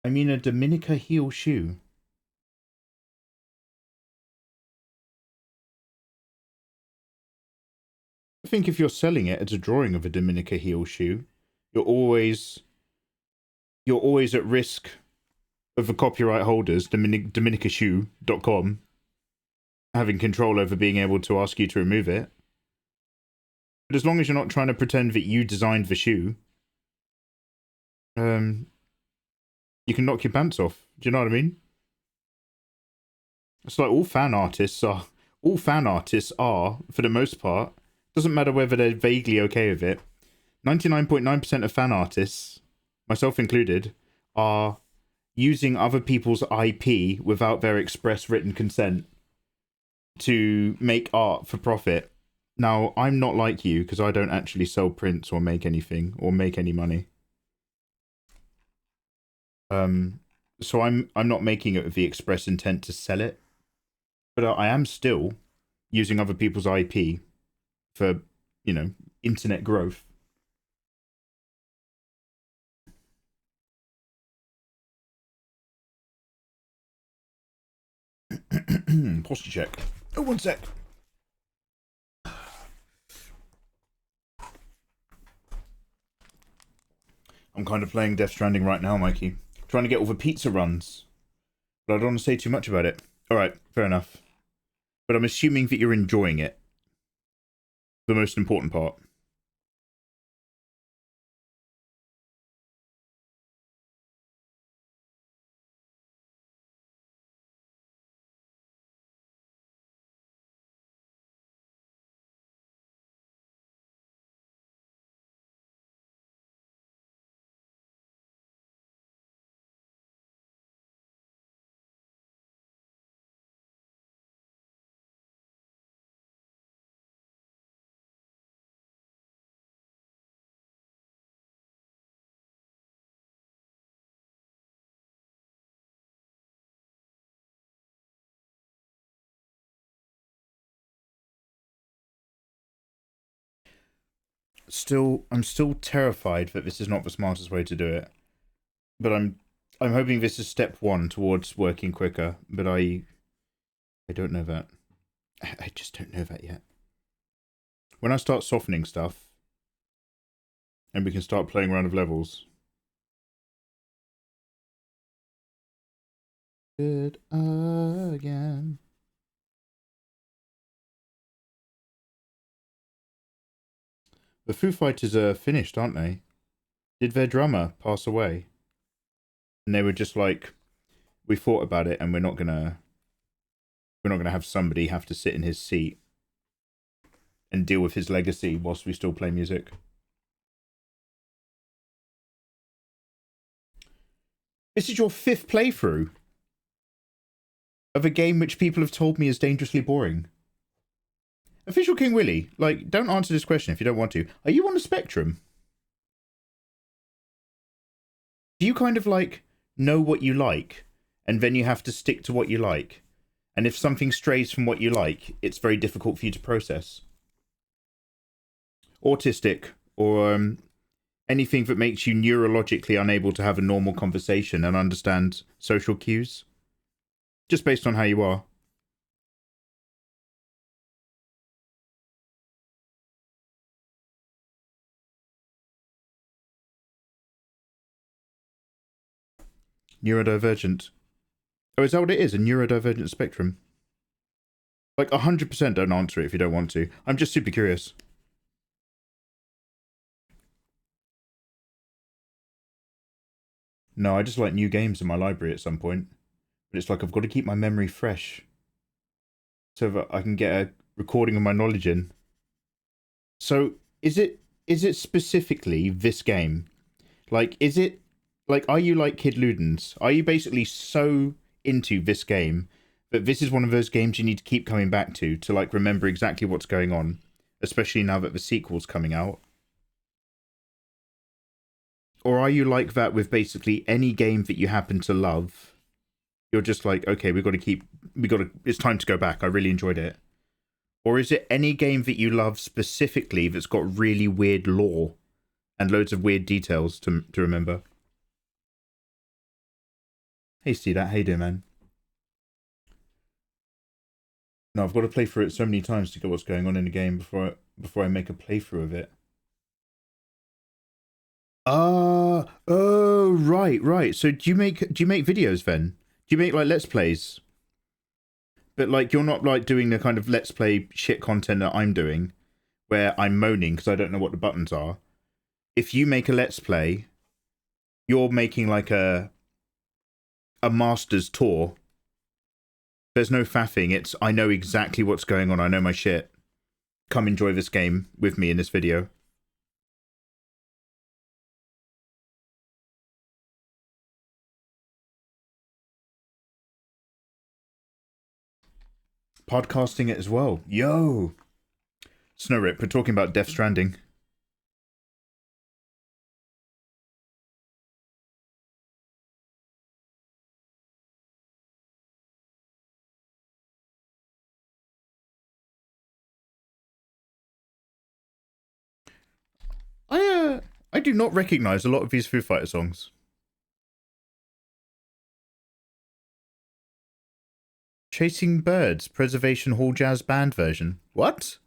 I mean a Dominica heel shoe. I think if you're selling it as a drawing of a Dominica heel shoe, you're always at risk of the copyright holders, dominicashoe.com, having control over being able to ask you to remove it. But as long as you're not trying to pretend that you designed the shoe, you can knock your pants off. Do you know what I mean? It's like all fan artists are, for the most part. Doesn't matter whether they're vaguely okay with it. 99.9% of fan artists, myself included, are using other people's IP without their express written consent to make art for profit. Now, I'm not like you because I don't actually sell prints or make anything or make any money. So I'm not making it with the express intent to sell it, but I am still using other people's IP for, you know, internet growth. Posture check. Oh, one sec. I'm kind of playing Death Stranding right now, Mikey. Trying to get all the pizza runs. But I don't want to say too much about it. Alright, fair enough. But I'm assuming that you're enjoying it. The most important part. I'm still terrified that this is not the smartest way to do it. But I'm hoping this is step one towards working quicker, but I don't know that. I just don't know that yet. When I start softening stuff, and we can start playing around with levels. It again. The Foo Fighters are finished, aren't they? Did their drummer pass away? And they were just like, we thought about it, and we're not gonna have somebody have to sit in his seat and deal with his legacy whilst we still play music. This is your 5th playthrough of a game which people have told me is dangerously boring. Official King Willy, like, don't answer this question if you don't want to. Are you on the spectrum? Do you kind of, like, know what you like, and then you have to stick to what you like? And if something strays from what you like, it's very difficult for you to process? Autistic, or anything that makes you neurologically unable to have a normal conversation and understand social cues? Just based on how you are. Neurodivergent. Oh, is that what it is? A neurodivergent spectrum? Like 100% don't answer it if you don't want to. I'm just super curious. No, I just like new games in my library at some point. But it's like I've got to keep my memory fresh. So that I can get a recording of my knowledge in. So, is it specifically this game? Like, is it... Like, are you like Kid Ludens? Are you basically so into this game that this is one of those games you need to keep coming back to like, remember exactly what's going on? Especially now that the sequel's coming out. Or are you like that with basically any game that you happen to love? You're just like, okay, it's time to go back. I really enjoyed it. Or is it any game that you love specifically that's got really weird lore and loads of weird details to remember? Hey, see that? How you doing, man? No, I've got to play through it so many times to get what's going on in the game before I make a playthrough of it. Oh, right. So do you make videos then? Do you make like Let's Plays? But like you're not like doing the kind of Let's Play shit content that I'm doing, where I'm moaning because I don't know what the buttons are. If you make a Let's Play, you're making like a master's tour. There's no faffing. It's I know exactly what's going on. I know my shit. Come enjoy this game with me in this video. Podcasting it as well. Yo! Snow Rip, we're talking about Death Stranding. I do not recognize a lot of these Foo Fighter songs. Chasing Birds, Preservation Hall Jazz Band version. What?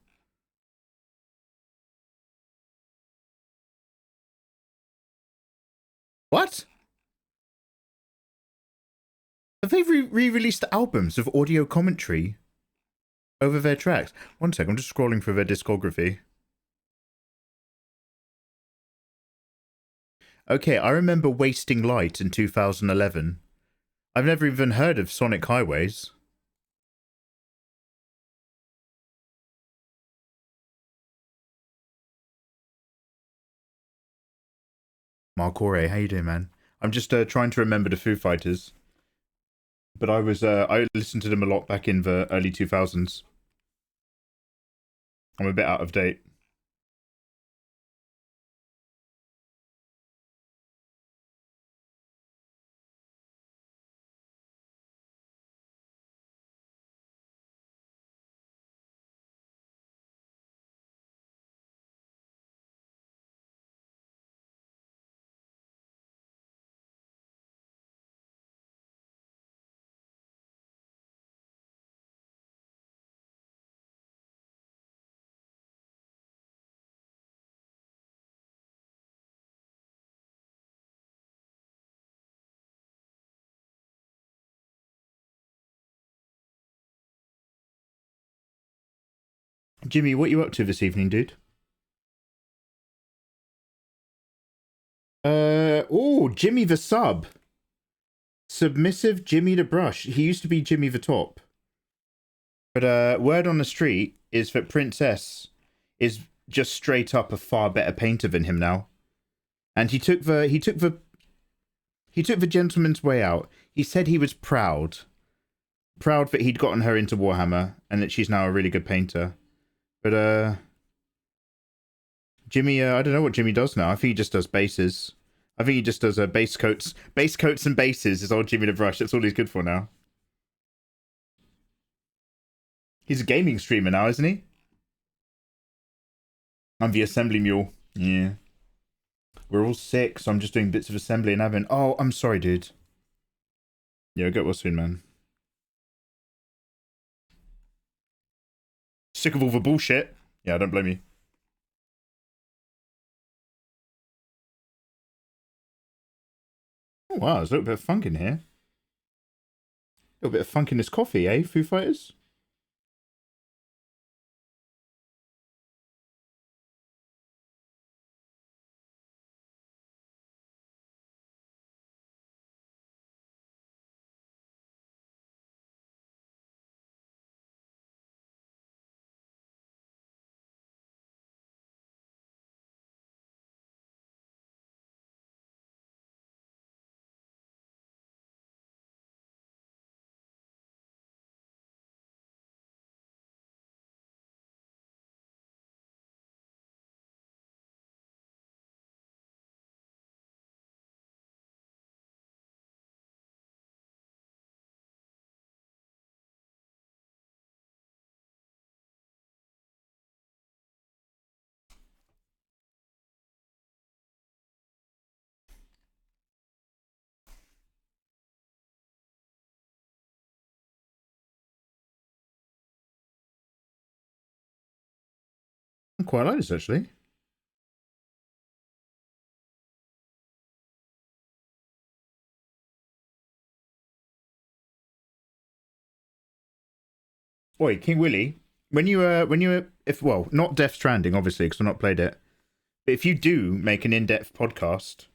What? Have they re-released albums of audio commentary over their tracks? One sec, I'm just scrolling through their discography. Okay, I remember Wasting Light in 2011. I've never even heard of Sonic Highways. Marcore, how you doing, man? I'm just trying to remember the Foo Fighters. But I listened to them a lot back in the early 2000s. I'm a bit out of date. Jimmy, what you up to this evening, dude? Oh, Jimmy the Sub. Submissive Jimmy the Brush. He used to be Jimmy the Top. But word on the street is that Princess is just straight up a far better painter than him now. And he took the gentleman's way out. He said he was proud that he'd gotten her into Warhammer and that she's now a really good painter. But Jimmy, I don't know what Jimmy does now. I think he just does bases. I think he just does base coats and bases is old Jimmy the Brush. That's all he's good for now. He's a gaming streamer now, isn't he? I'm the assembly mule. Yeah. We're all sick, so I'm just doing bits of assembly and admin. Oh, I'm sorry, dude. Yeah, get well soon, man. Sick of all the bullshit. Yeah, don't blame you. Oh, wow, there's a little bit of funk in here. A little bit of funk in this coffee, eh, Foo Fighters? I quite like this, actually. Oi, King Willie, when you if well, not Death Stranding, obviously, because I've not played it. But if you do make an in-depth podcast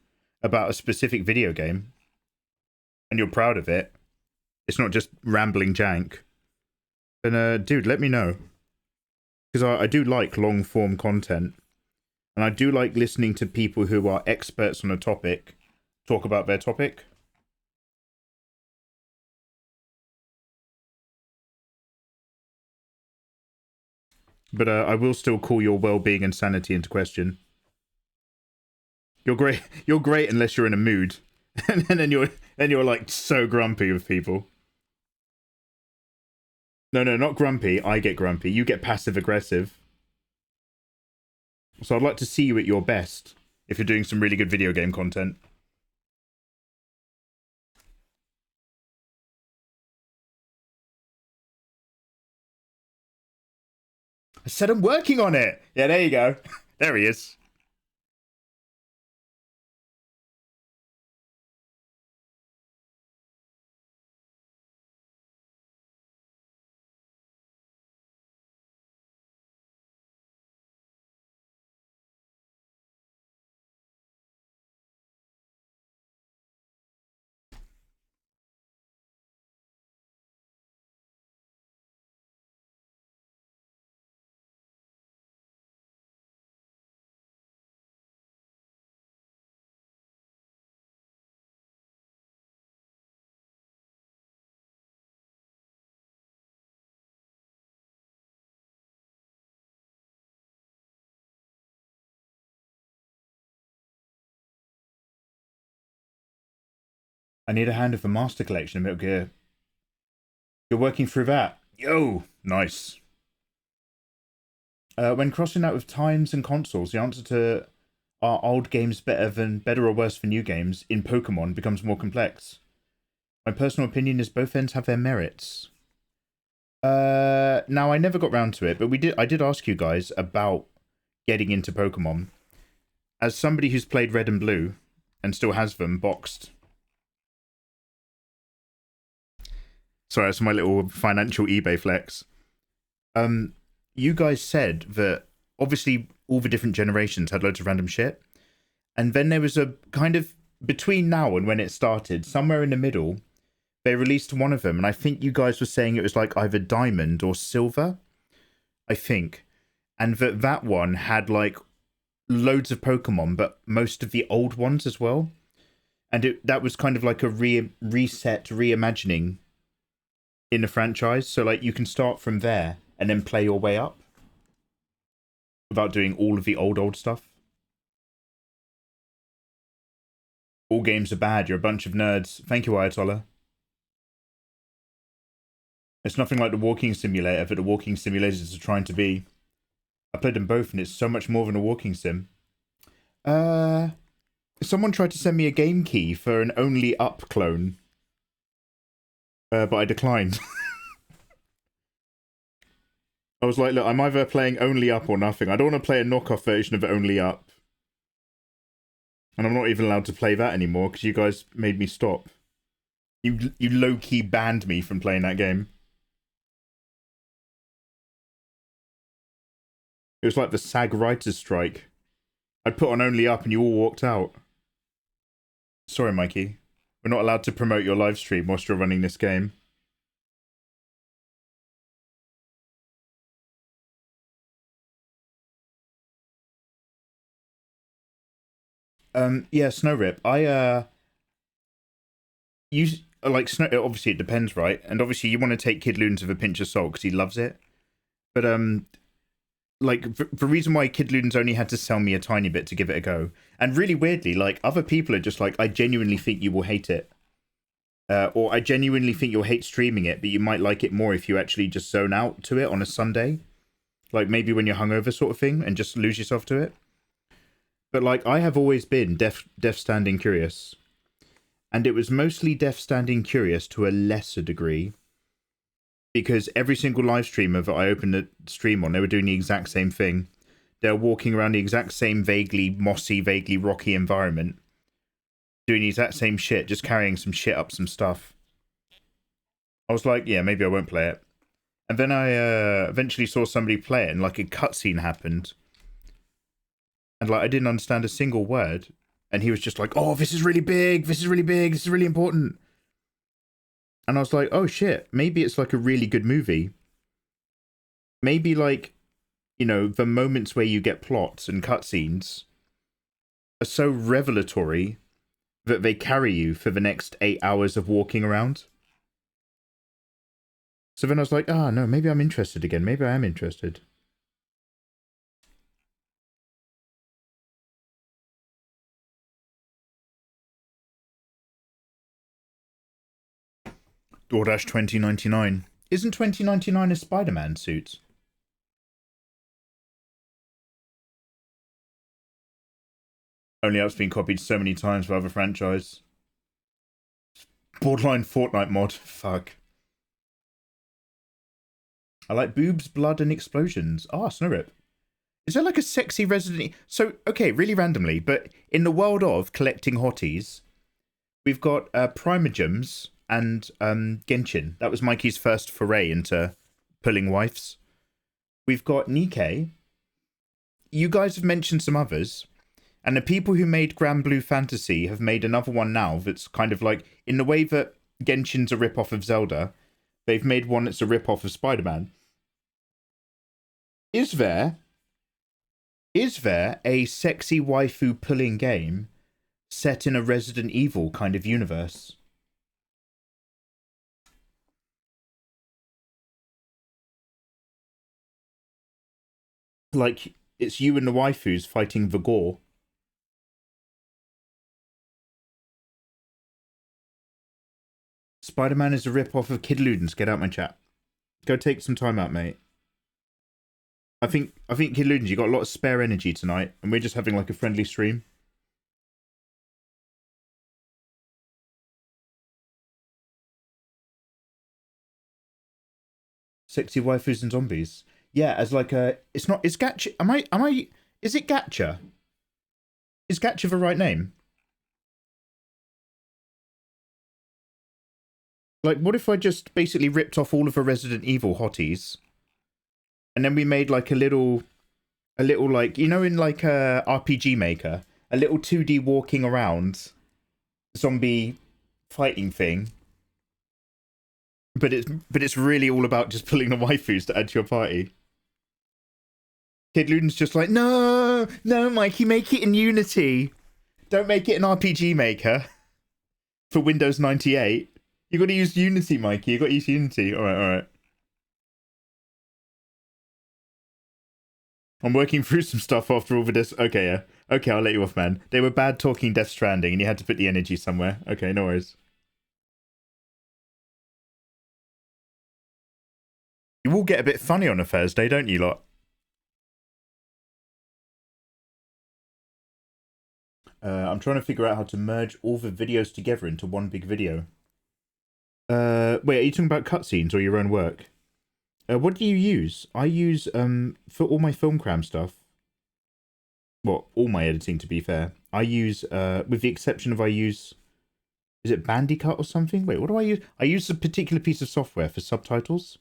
about a specific video game, and you're proud of it, it's not just rambling jank. Then, dude, let me know, because I do like long-form content, and I do like listening to people who are experts on a topic talk about their topic. But I will still call your well-being and sanity into question. You're great. You're great unless you're in a mood, and then you're like so grumpy with people. No, not grumpy. I get grumpy. You get passive aggressive. So I'd like to see you at your best if you're doing some really good video game content. I said I'm working on it. Yeah, there you go. There he is. I need a hand of the Master Collection of Metal Gear. You're working through that. Yo, nice. When crossing out with times and consoles, the answer to are old games better or worse for new games in Pokemon becomes more complex. My personal opinion is both ends have their merits. Now I never got round to it, but I did ask you guys about getting into Pokemon. As somebody who's played Red and Blue and still has them boxed. Sorry, that's my little financial eBay flex. You guys said that obviously all the different generations had loads of random shit. And then there was a kind of, between now and when it started, somewhere in the middle, they released one of them. And I think you guys were saying it was like either diamond or silver, I think. And that one had like loads of Pokemon, but most of the old ones as well. And that was kind of like a reset, reimagining in the franchise. So like you can start from there and then play your way up without doing all of the old stuff. All games are bad. You're a bunch of nerds. Thank you, Ayatollah. It's nothing like the walking simulator that the walking simulators are trying to be. I played them both and it's so much more than a walking sim. Someone tried to send me a game key for an Only Up clone. But I declined. I was like, look, I'm either playing Only Up or nothing. I don't want to play a knockoff version of Only Up. And I'm not even allowed to play that anymore because you guys made me stop. You low-key banned me from playing that game. It was like the SAG writers' strike. I'd put on Only Up and you all walked out. Sorry, Mikey. We're not allowed to promote your live stream whilst you're running this game. Yeah, Snow Rip. You like Snow. Obviously, it depends, right? And obviously, you want to take Kid Loons with a pinch of salt because he loves it. But like the reason why Kid Loons only had to sell me a tiny bit to give it a go, and really weirdly, like other people are just like, I genuinely think you will hate it, or I genuinely think you'll hate streaming it, but you might like it more if you actually just zone out to it on a Sunday, like maybe when you're hungover, sort of thing, and just lose yourself to it. But like, I have always been Death Standing curious. And it was mostly Death Standing curious to a lesser degree. Because every single live streamer that I opened the stream on, they were doing the exact same thing. They were walking around the exact same vaguely mossy, vaguely rocky environment. Doing the exact same shit, just carrying some shit up some stuff. I was like, yeah, maybe I won't play it. And then I eventually saw somebody play it and like a cutscene happened. And like I didn't understand a single word, and he was just like, "Oh, this is really big. This is really big. This is really important." And I was like, "Oh shit, maybe it's like a really good movie. Maybe like, you know, the moments where you get plots and cutscenes are so revelatory that they carry you for the next 8 hours of walking around." So then I was like, "Ah, no, maybe I'm interested again. Maybe I am interested." DoorDash 2099. Isn't 2099 a Spider-Man suit? Only Up's been copied so many times by other franchise. Borderline Fortnite mod. Fuck. I like boobs, blood, and explosions. Ah, Snowrip. Is there like a sexy Resident... So, okay, really randomly, but in the world of collecting hotties, we've got Primogems and Genshin. That was Mikey's first foray into pulling wives. We've got Nikkei. You guys have mentioned some others. And the people who made Grand Blue Fantasy have made another one now that's kind of like... In the way that Genshin's a rip-off of Zelda, they've made one that's a rip-off of Spider-Man. Is there a sexy waifu pulling game set in a Resident Evil kind of universe? Like, it's you and the waifus fighting the gore. Spider-Man is a rip-off of Kid Ludens. Get out my chat. Go take some time out, mate. I think Kid Ludens, you got a lot of spare energy tonight, and we're just having like a friendly stream. Sexy waifus and zombies. Yeah, as like a... It's not... Is Gacha... Am I... Is it Gacha? Is Gacha the right name? Like, what if I just basically ripped off all of the Resident Evil hotties, and then we made like a little like, you know, in like a RPG Maker, a little 2D walking around zombie fighting thing, but it's really all about just pulling the waifus to add to your party. Kid Luden's just like, no, Mikey, make it in Unity. Don't make it an RPG Maker for Windows 98. You got to use Unity, Mikey. You got to use Unity. All right. I'm working through some stuff after all of this. Okay, yeah. Okay, I'll let you off, man. They were bad talking Death Stranding, and you had to put the energy somewhere. Okay, no worries. You all get a bit funny on a Thursday, don't you lot? I'm trying to figure out how to merge all the videos together into one big video. Wait, are you talking about cutscenes or your own work? What do you use? I use, for all my film cram stuff, Well, all my editing, to be fair. I use, with the exception of is it Bandicut or something? Wait, what do I use? I use a particular piece of software for subtitles.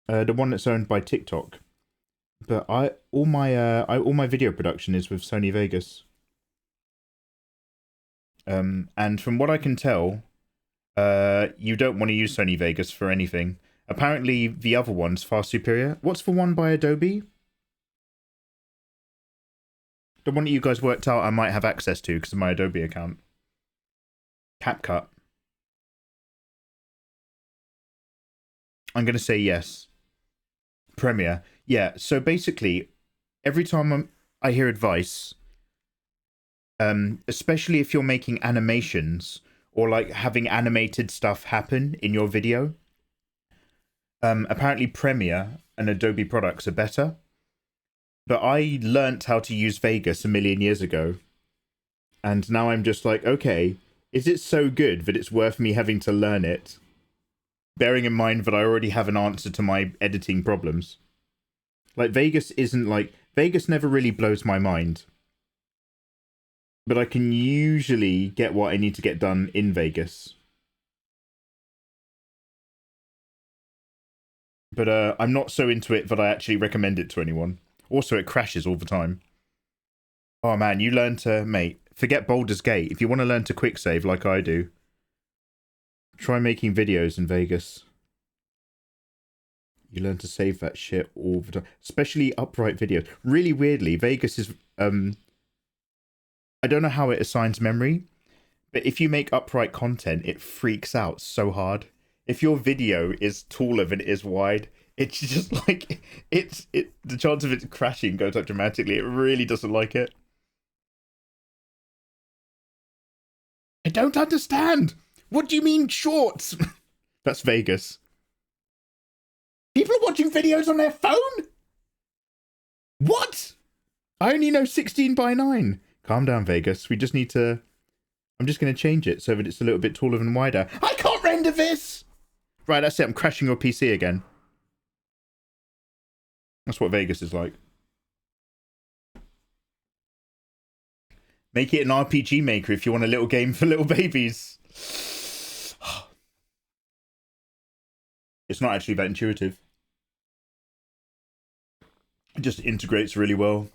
The one that's owned by TikTok. But all my video production is with Sony Vegas. And from what I can tell, you don't want to use Sony Vegas for anything. Apparently, the other one's far superior. What's the one by Adobe? The one that you guys worked out I might have access to because of my Adobe account. CapCut. I'm going to say yes. Premiere. Yeah, so basically, every time I hear advice, especially if you're making animations or like having animated stuff happen in your video, apparently Premiere and Adobe products are better. But I learnt how to use Vegas a million years ago. And now I'm just like, okay, is it so good that it's worth me having to learn it? Bearing in mind that I already have an answer to my editing problems. Like, Vegas never really blows my mind. But I can usually get what I need to get done in Vegas. But I'm not so into it that I actually recommend it to anyone. Also, it crashes all the time. Oh man, you learn to... Mate, forget Baldur's Gate. If you want to learn to quick save like I do, try making videos in Vegas. You learn to save that shit all the time. Especially upright videos. Really weirdly, Vegas is... I don't know how it assigns memory, but if you make upright content, it freaks out so hard. If your video is taller than it is wide, it's just like... the chance of it crashing goes up dramatically. It really doesn't like it. I don't understand. What do you mean shorts? That's Vegas. People are watching videos on their phone? What? I only know 16:9. Calm down, Vegas. We just need to... I'm just going to change it so that it's a little bit taller and wider. I can't render this! Right, that's it. I'm crashing your PC again. That's what Vegas is like. Make it an RPG maker if you want a little game for little babies. It's not actually that intuitive. It just integrates really well.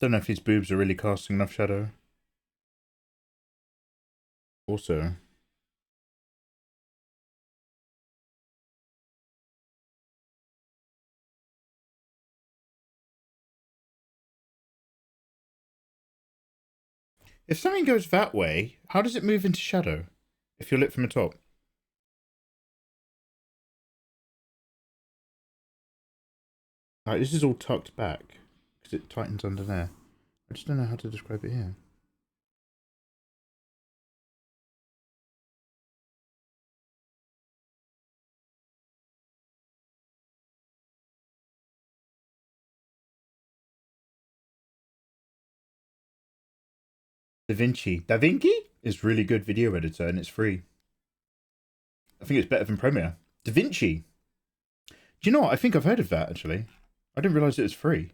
Don't know if his boobs are really casting enough shadow. Also... If something goes that way, how does it move into shadow? If you're lit from the top. Alright, this is all tucked back. Because it tightens under there. I just don't know how to describe it here. DaVinci is really good video editor and it's free. I think it's better than Premiere. DaVinci. Do you know what? I think I've heard of that actually. I didn't realise it was free.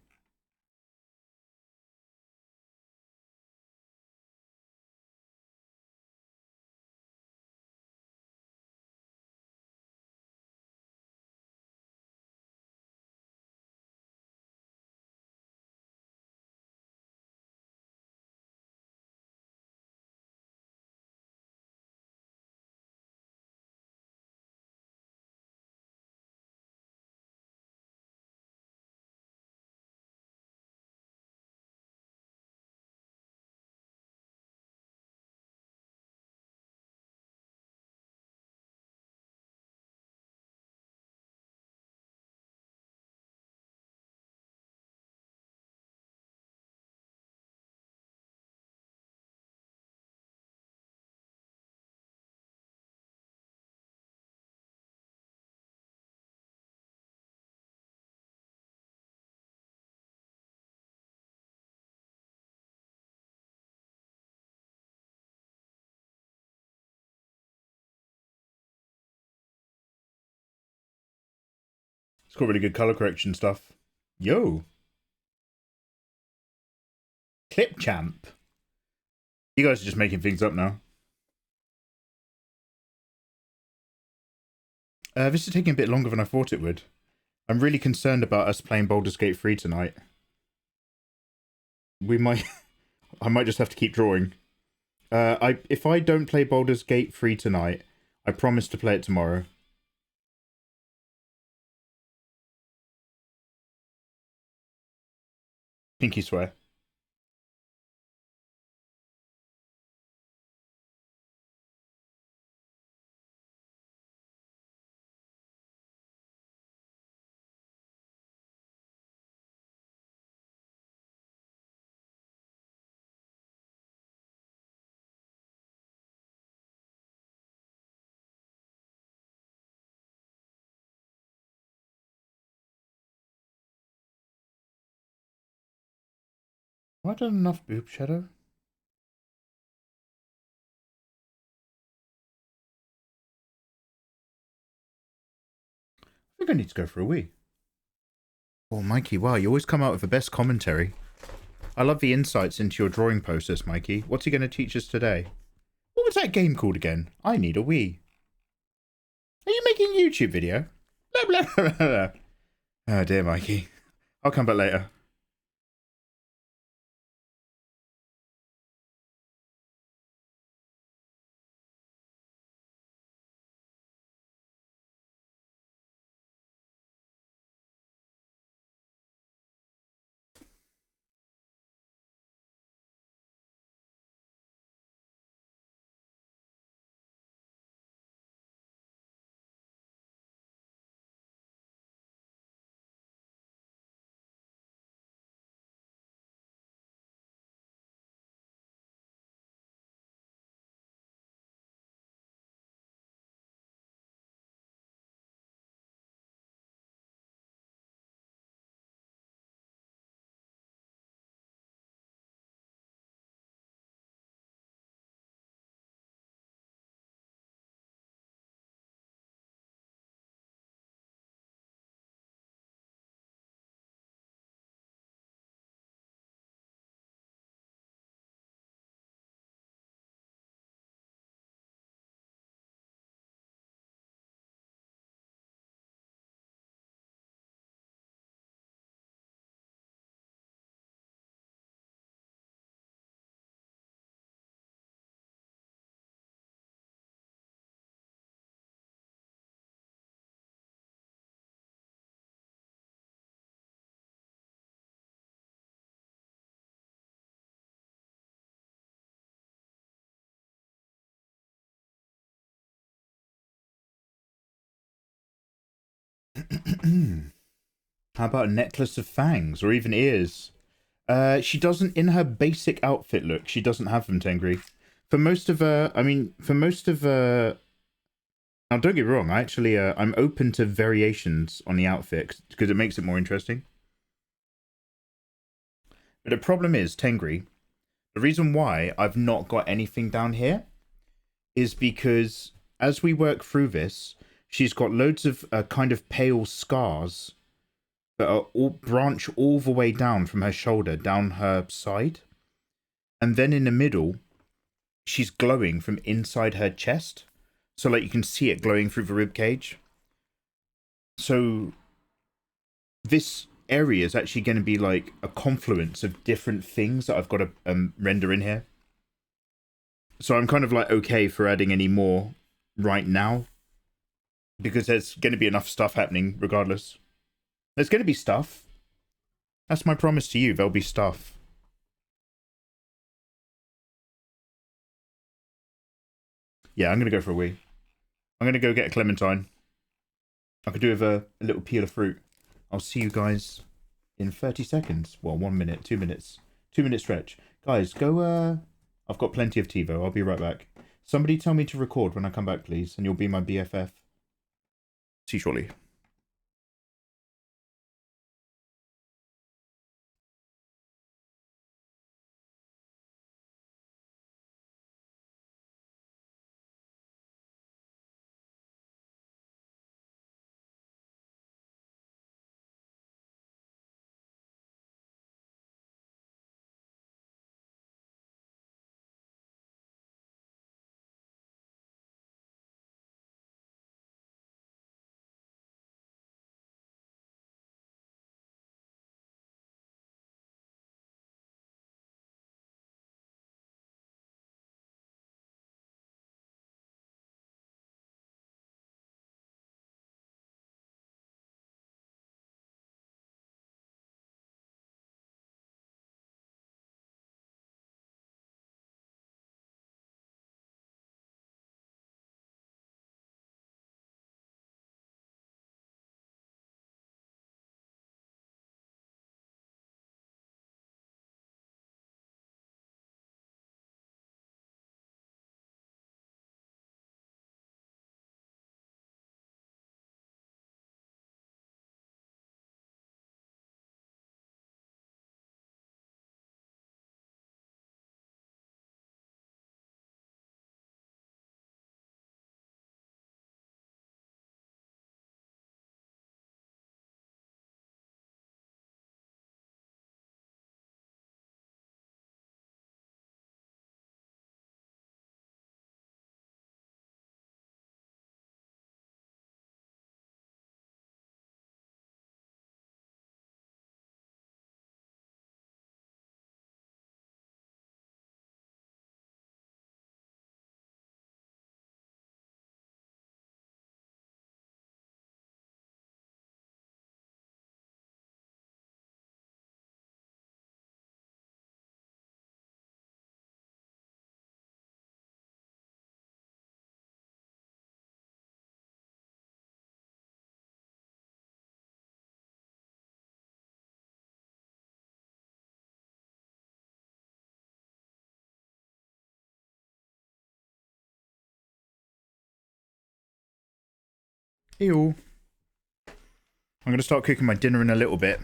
It's got really good color correction stuff. Yo. Clip champ. You guys are just making things up now. This is taking a bit longer than I thought it would. I'm really concerned about us playing Baldur's Gate 3 tonight. We might... I might just have to keep drawing. If I don't play Baldur's Gate 3 tonight, I promise to play it tomorrow. Pinky swear. Have I done enough boob shadow? I think I need to go for a wee. Oh, Mikey, wow, you always come out with the best commentary. I love the insights into your drawing process, Mikey. What's he going to teach us today? What was that game called again? I need a wee. Are you making a YouTube video? Blah, blah, blah, blah. Oh, dear, Mikey. I'll come back later. How about a necklace of fangs or even ears? She doesn't, in her basic outfit look, she doesn't have them, Tengri. For most of her, now don't get me wrong, I'm open to variations on the outfit because it makes it more interesting. But the problem is, Tengri, the reason why I've not got anything down here is because as we work through this, she's got loads of kind of pale scars that are all branch all the way down from her shoulder, down her side. And then in the middle, she's glowing from inside her chest. So like you can see it glowing through the rib cage. So this area is actually going to be like a confluence of different things that I've got to render in here. So I'm kind of like okay for adding any more right now, because there's going to be enough stuff happening regardless. There's going to be stuff. That's my promise to you. There'll be stuff. Yeah, I'm going to go for a wee. I'm going to go get a clementine. I could do with a little peel of fruit. I'll see you guys in 30 seconds. Well, 1 minute, 2 minutes. 2-minute stretch. Guys, go... I've got plenty of TiVo. I'll be right back. Somebody tell me to record when I come back, please. And you'll be my BFF. See you shortly. Ew. I'm going to start cooking my dinner in a little bit.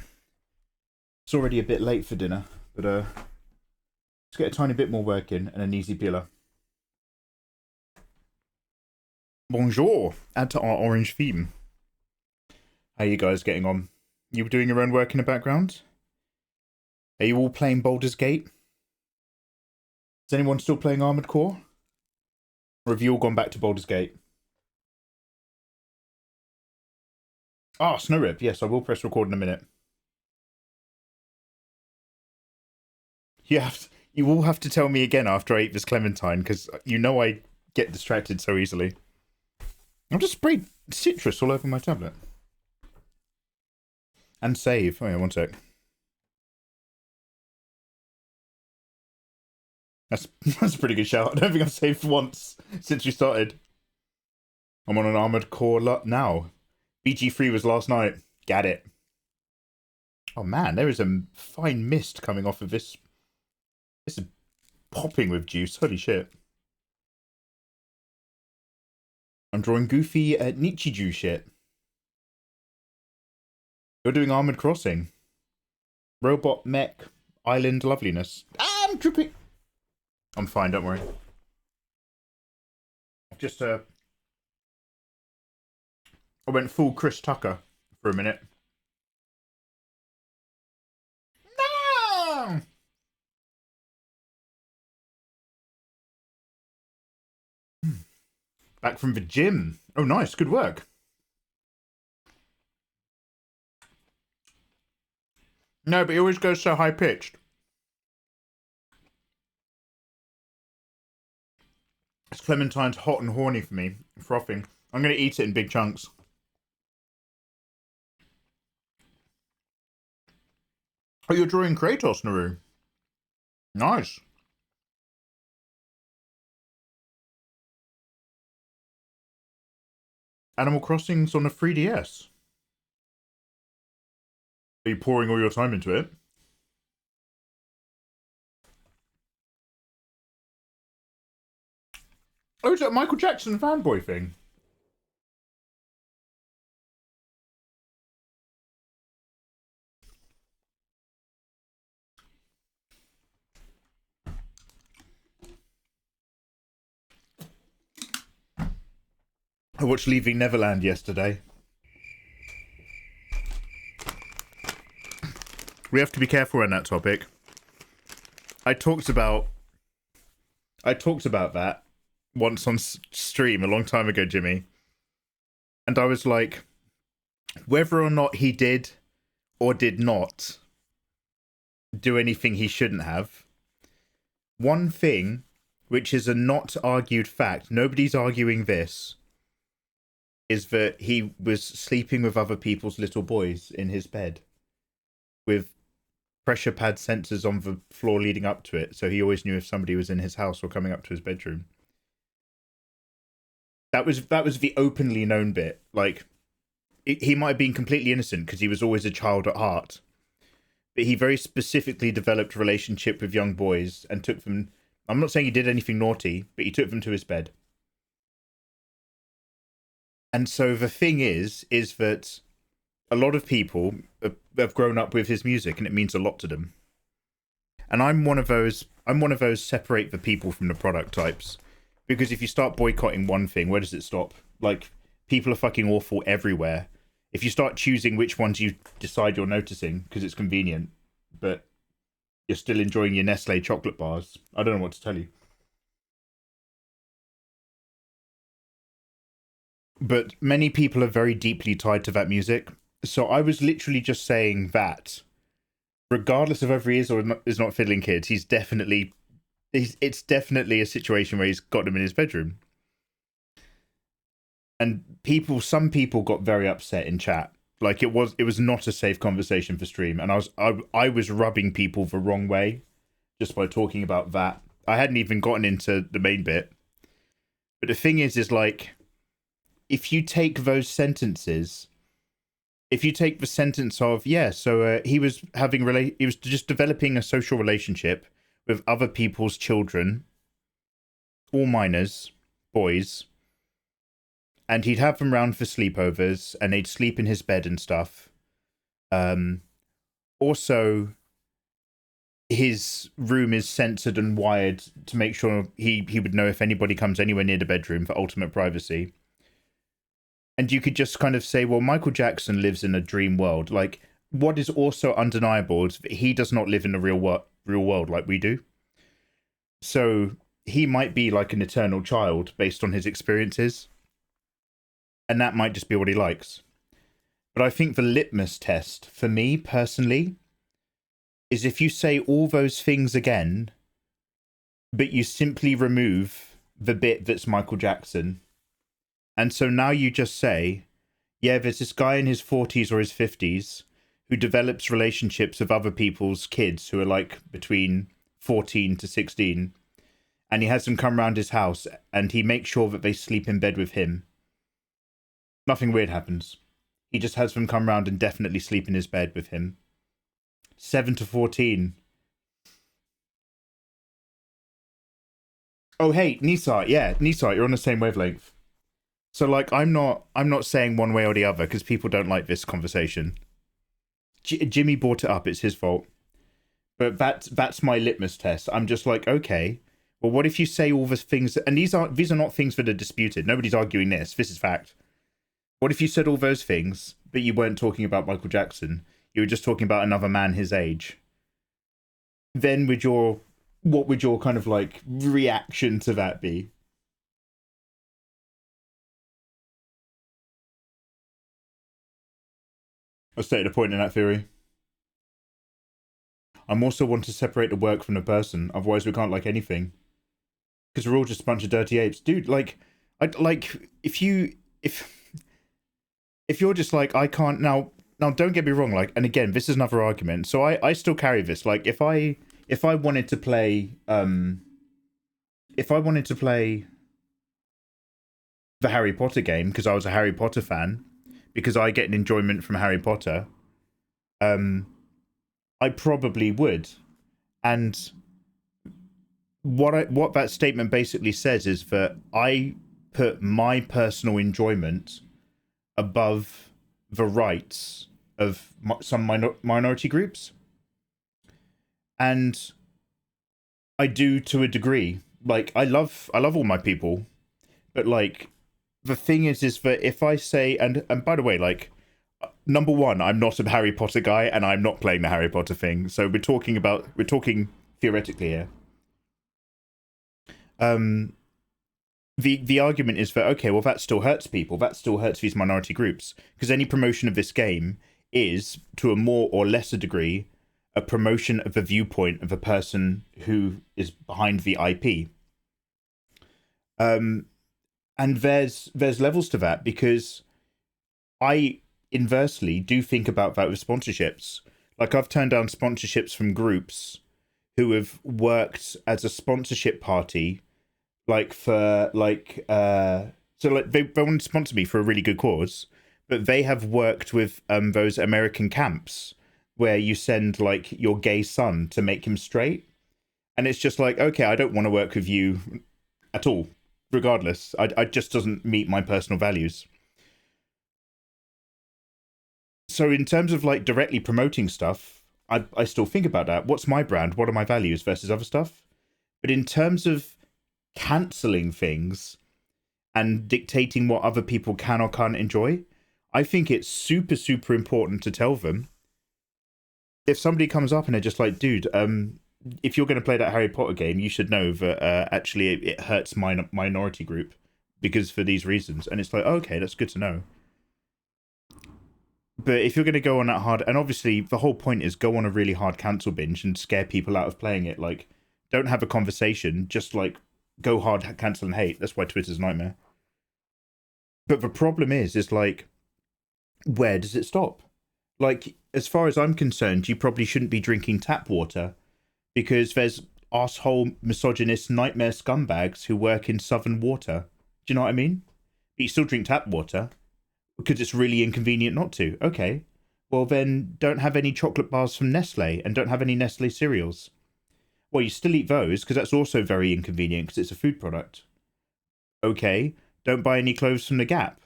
It's already a bit late for dinner, but let's get a tiny bit more work in and an easy peeler. Bonjour. Add to our orange theme. How are you guys getting on? You doing your own work in the background? Are you all playing Baldur's Gate? Is anyone still playing Armored Core? Or have you all gone back to Baldur's Gate? Ah, Snow Rip. Yes, I will press record in a minute. You will have to tell me again after I eat this clementine, because you know I get distracted so easily. I've just sprayed citrus all over my tablet. And save. Oh yeah, one sec. That's a pretty good shout. I don't think I've saved once since we started. I'm on an Armored Core now. BG3 was last night. Got it. Oh man, there is a fine mist coming off of this. This is popping with juice. Holy shit. I'm drawing goofy Nichiju shit. You're doing Armored Crossing. Robot mech island loveliness. Ah, I'm dripping. I'm fine, don't worry. Just I went full Chris Tucker for a minute. No! Back from the gym. Oh, nice. Good work. No, but he always goes so high-pitched. This clementine's hot and horny for me. Frothing. I'm going to eat it in big chunks. Oh, you're drawing Kratos, Naru. Nice. Animal Crossing's on a 3DS. Are you pouring all your time into it? Oh, is that a Michael Jackson fanboy thing? I watched Leaving Neverland yesterday. We have to be careful on that topic. I talked about that once on stream a long time ago, Jimmy. And I was like, whether or not he did or did not do anything he shouldn't have, one thing, which is a not argued fact, nobody's arguing this, is that he was sleeping with other people's little boys in his bed with pressure pad sensors on the floor leading up to it, so he always knew if somebody was in his house or coming up to his bedroom. That was the openly known bit. Like, he might have been completely innocent because he was always a child at heart, but he very specifically developed a relationship with young boys and took them. I'm not saying he did anything naughty, but he took them to his bed. And so the thing is that a lot of people have grown up with his music, and it means a lot to them. And I'm one of those separate the people from the product types. Because if you start boycotting one thing, where does it stop? Like, people are fucking awful everywhere. If you start choosing which ones you decide you're noticing, because it's convenient, but you're still enjoying your Nestle chocolate bars, I don't know what to tell you. But many people are very deeply tied to that music. So I was literally just saying that, regardless of whether he is or is not fiddling kids, it's definitely a situation where he's got them in his bedroom. And some people got very upset in chat. Like, it was not a safe conversation for stream, and I was rubbing people the wrong way just by talking about that. I hadn't even gotten into the main bit. But the thing is like, if you take those sentences, if you take the sentence of, he was he was just developing a social relationship with other people's children, all minors, boys, and he'd have them round for sleepovers, and they'd sleep in his bed and stuff. Also, his room is censored and wired to make sure he would know if anybody comes anywhere near the bedroom for ultimate privacy. And you could just kind of say, well, Michael Jackson lives in a dream world. Like, what is also undeniable is that he does not live in the real world like we do. So he might be like an eternal child based on his experiences. And that might just be what he likes. But I think the litmus test, for me personally, is if you say all those things again, but you simply remove the bit that's Michael Jackson. And so now you just say, yeah, there's this guy in his 40s or his 50s who develops relationships with other people's kids who are like between 14 to 16. And he has them come around his house and he makes sure that they sleep in bed with him. Nothing weird happens. He just has them come round and definitely sleep in his bed with him. 7 to 14. Oh, hey, Nisar. Yeah, Nisar, you're on the same wavelength. So, like, I'm not saying one way or the other because people don't like this conversation. Jimmy brought it up. It's his fault. But that's my litmus test. I'm just like, okay, well, what if you say all the things, and these are not things that are disputed. Nobody's arguing this. This is fact. What if you said all those things, but you weren't talking about Michael Jackson? You were just talking about another man his age. Then what would your kind of like reaction to that be? I'll state a point in that theory. I'm also want to separate the work from the person, otherwise we can't like anything. Because we're all just a bunch of dirty apes. Dude, like, if you're just like, I can't now don't get me wrong, like, and again, this is another argument. So I still carry this. Like, if I wanted to play the Harry Potter game, because I was a Harry Potter fan, because I get an enjoyment from Harry Potter, I probably would. And what that statement basically says is that I put my personal enjoyment above the rights of some minority groups. And I do to a degree. Like, I love all my people, but like, the thing is that if I say, and by the way, like, number one, I'm not a Harry Potter guy, and I'm not playing the Harry Potter thing. So we're talking theoretically here. The argument is that, okay, well, that still hurts people. That still hurts these minority groups, because any promotion of this game is, to a more or lesser degree, a promotion of the viewpoint of a person who is behind the IP. And there's levels to that, because I inversely do think about that with sponsorships. Like, I've turned down sponsorships from groups who have worked as a sponsorship party, like, for like so like they want to sponsor me for a really good cause, but they have worked with those American camps where you send like your gay son to make him straight, and it's just like, okay, I don't want to work with you at all, regardless. I just doesn't meet my personal values. So in terms of like directly promoting stuff, I still think about that. What's my brand? What are my values versus other stuff? But in terms of cancelling things and dictating what other people can or can't enjoy, I think it's super, super important to tell them. If somebody comes up and they're just like, dude, if you're going to play that Harry Potter game, you should know that actually it hurts my minority group because for these reasons. And it's like, okay, that's good to know. But if you're going to go on that hard, and obviously the whole point is go on a really hard cancel binge and scare people out of playing it. Like, don't have a conversation, just like go hard, cancel and hate. That's why Twitter's a nightmare. But the problem is like, where does it stop? Like, as far as I'm concerned, you probably shouldn't be drinking tap water because there's asshole, misogynist, nightmare scumbags who work in Southern water. Do you know what I mean? But you still drink tap water because it's really inconvenient not to. Okay, well then don't have any chocolate bars from Nestle and don't have any Nestle cereals. Well, you still eat those because that's also very inconvenient because it's a food product. Okay, Don't buy any clothes from the Gap.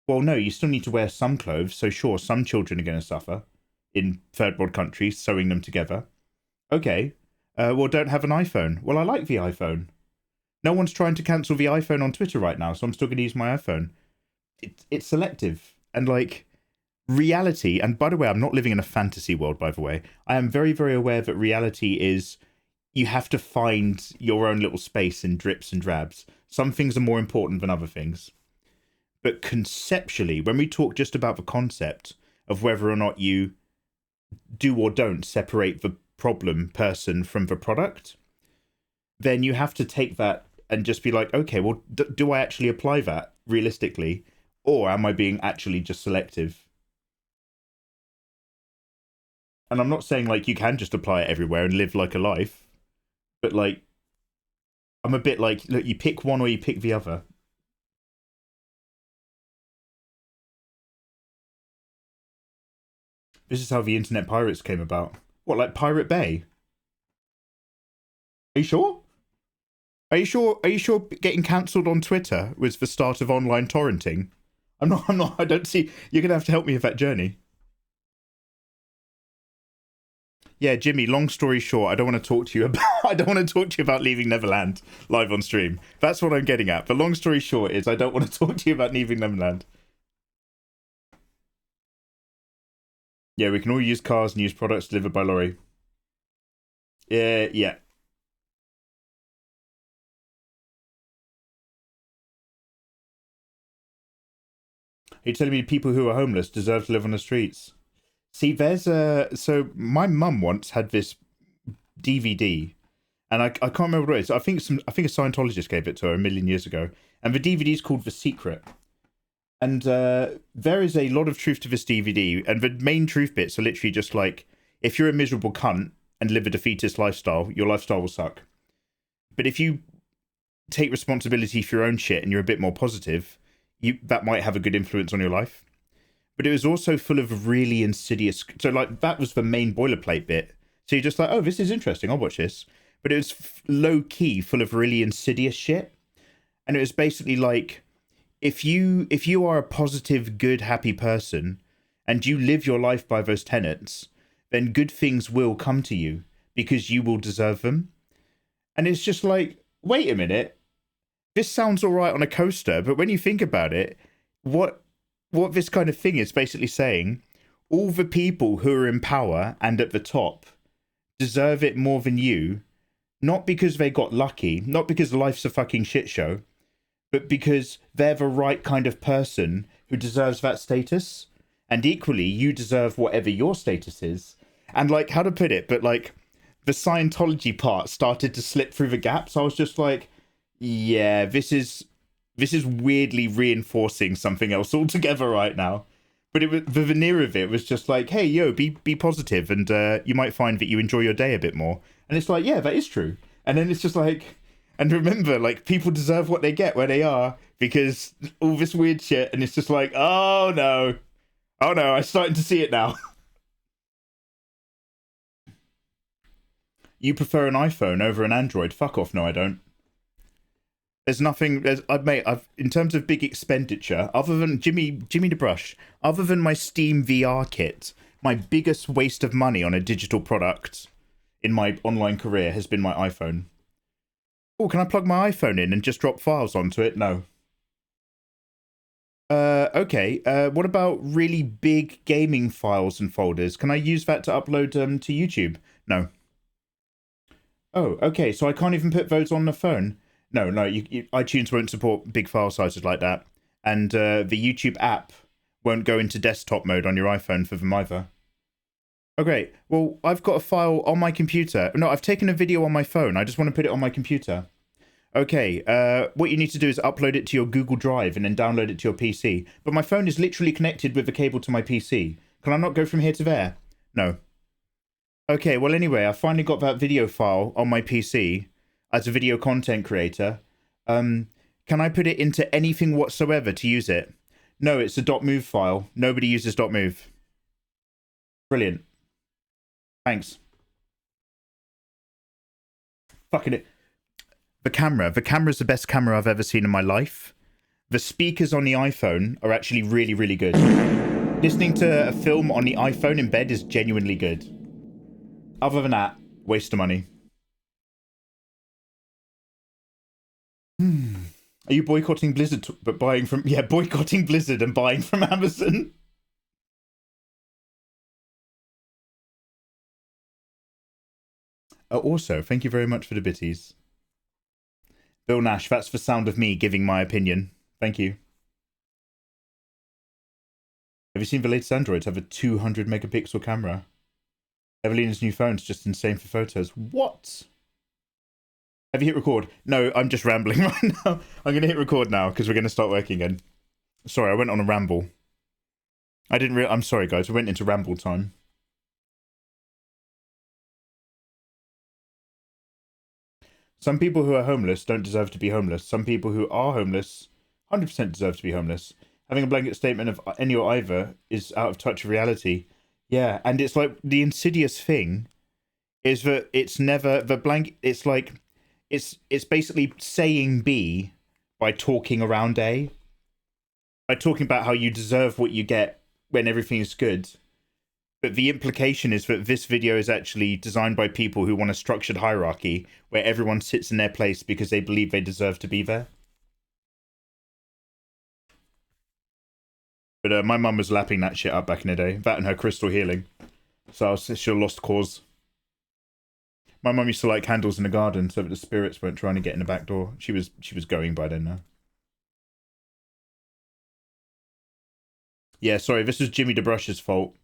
Well, no, you still need to wear some clothes, so sure, some children are going to suffer in third world countries, sewing them together. Okay, well, don't have an iPhone. Well, I like the iPhone. No one's trying to cancel the iPhone on Twitter right now, so I'm still going to use my iPhone. It's selective. And, like, reality, and by the way, I'm not living in a fantasy world, by the way. I am very, very aware that reality is you have to find your own little space in drips and drabs. Some things are more important than other things. But conceptually, when we talk just about the concept of whether or not you do or don't separate the problem person from the product, then you have to take that and just be like, okay, well, do I actually apply that realistically? Or am I being actually just selective? And I'm not saying, like, you can just apply it everywhere and live like a life. But, like, I'm a bit like, look, you pick one or you pick the other. This is how the internet pirates came about. What, like Pirate Bay? Are you sure? Are you sure getting cancelled on Twitter was the start of online torrenting? I'm not, I don't see, you're going to have to help me with that journey. Yeah, Jimmy, long story short, I don't want to talk to you about leaving Neverland live on stream. That's what I'm getting at. But long story short is I don't want to talk to you about leaving Neverland. Yeah, we can all use cars and use products delivered by lorry. Yeah. Are you telling me people who are homeless deserve to live on the streets? See, there's a... So, my mum once had this DVD, and I can't remember what it is. I think a Scientologist gave it to her a million years ago, and the DVD is called The Secret. And there is a lot of truth to this DVD, and the main truth bits are literally just like, if you're a miserable cunt and live a defeatist lifestyle, your lifestyle will suck. But if you take responsibility for your own shit and you're a bit more positive, that might have a good influence on your life. But it was also full of really insidious... So, like, that was the main boilerplate bit. So you're just like, oh, this is interesting, I'll watch this. But it was low-key full of really insidious shit. And it was basically like, if you are a positive, good, happy person, and you live your life by those tenets, then good things will come to you, because you will deserve them. And it's just like, wait a minute. This sounds all right on a coaster, but when you think about it, what this kind of thing is basically saying, all the people who are in power and at the top deserve it more than you, not because they got lucky, not because life's a fucking shit show, but because they're the right kind of person who deserves that status. And equally, you deserve whatever your status is. And, like, how to put it, but, like, the Scientology part started to slip through the gaps. I was just like, yeah, this is weirdly reinforcing something else altogether right now. But the veneer of it was just like, hey, yo, be positive, and you might find that you enjoy your day a bit more. And it's like, yeah, that is true. And then it's just like, and remember, like, people deserve what they get where they are, because all this weird shit, and it's just like, oh no, I'm starting to see it now. You prefer an iPhone over an Android? Fuck off, no, I don't. There's nothing. I've in terms of big expenditure, other than Jimmy the Brush, other than my Steam VR kit, my biggest waste of money on a digital product in my online career has been my iPhone. Oh, can I plug my iPhone in and just drop files onto it? No. Okay. What about really big gaming files and folders? Can I use that to upload to YouTube? No. Oh, okay. So I can't even put those on the phone. No, iTunes won't support big file sizes like that. And the YouTube app won't go into desktop mode on your iPhone for them either. Oh, great. Well, I've got a file on my computer. No, I've taken a video on my phone. I just want to put it on my computer. Okay, what you need to do is upload it to your Google Drive and then download it to your PC. But my phone is literally connected with the cable to my PC. Can I not go from here to there? No. Okay, well, anyway, I finally got that video file on my PC. As a video content creator, can I put it into anything whatsoever to use it? No, it's a .move file. Nobody uses .move. Brilliant. Thanks. Fucking it. The camera's the best camera I've ever seen in my life. The speakers on the iPhone are actually really, really good. Listening to a film on the iPhone in bed is genuinely good. Other than that, waste of money. Are you boycotting Blizzard but buying from... Yeah, boycotting Blizzard and buying from Amazon. Also, thank you very much for the bitties. Bill Nash, that's the sound of me giving my opinion. Thank you. Have you seen the latest Androids have a 200 megapixel camera? Evelina's new phone's just insane for photos. What? Have you hit record? No, I'm just rambling right now. I'm going to hit record now because we're going to start working again. Sorry, I went on a ramble. I'm sorry, guys. We went into ramble time. Some people who are homeless don't deserve to be homeless. Some people who are homeless 100% deserve to be homeless. Having a blanket statement of any or either is out of touch with reality. Yeah, and it's like the insidious thing is that it's never the blank. It's like it's basically saying B by talking around A. By talking about how you deserve what you get when everything is good. But the implication is that this video is actually designed by people who want a structured hierarchy where everyone sits in their place because they believe they deserve to be there. But my mum was lapping that shit up back in the day. That and her crystal healing. So she lost cause. My mum used to light candles in the garden so that the spirits weren't trying to get in the back door. She was going by then now. Yeah, sorry, this was Jimmy DeBrush's fault.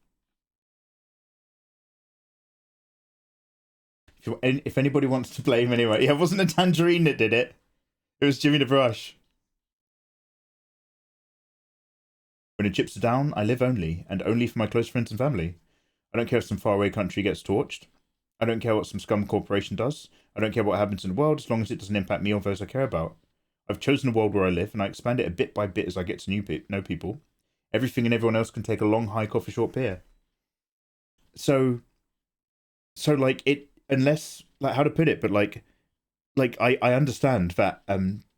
If anybody wants to blame anyway. Yeah, it wasn't a Tangerine that did it. It was Jimmy DeBrush. When the chips are down, I live only, and only for my close friends and family. I don't care if some faraway country gets torched. I don't care what some scum corporation does. I don't care what happens in the world, as long as it doesn't impact me or those I care about. I've chosen a world where I live, and I expand it a bit by bit as I get to know people. Everything and everyone else can take a long hike off a short pier. So like, it, unless, like, how to put it, but like I understand that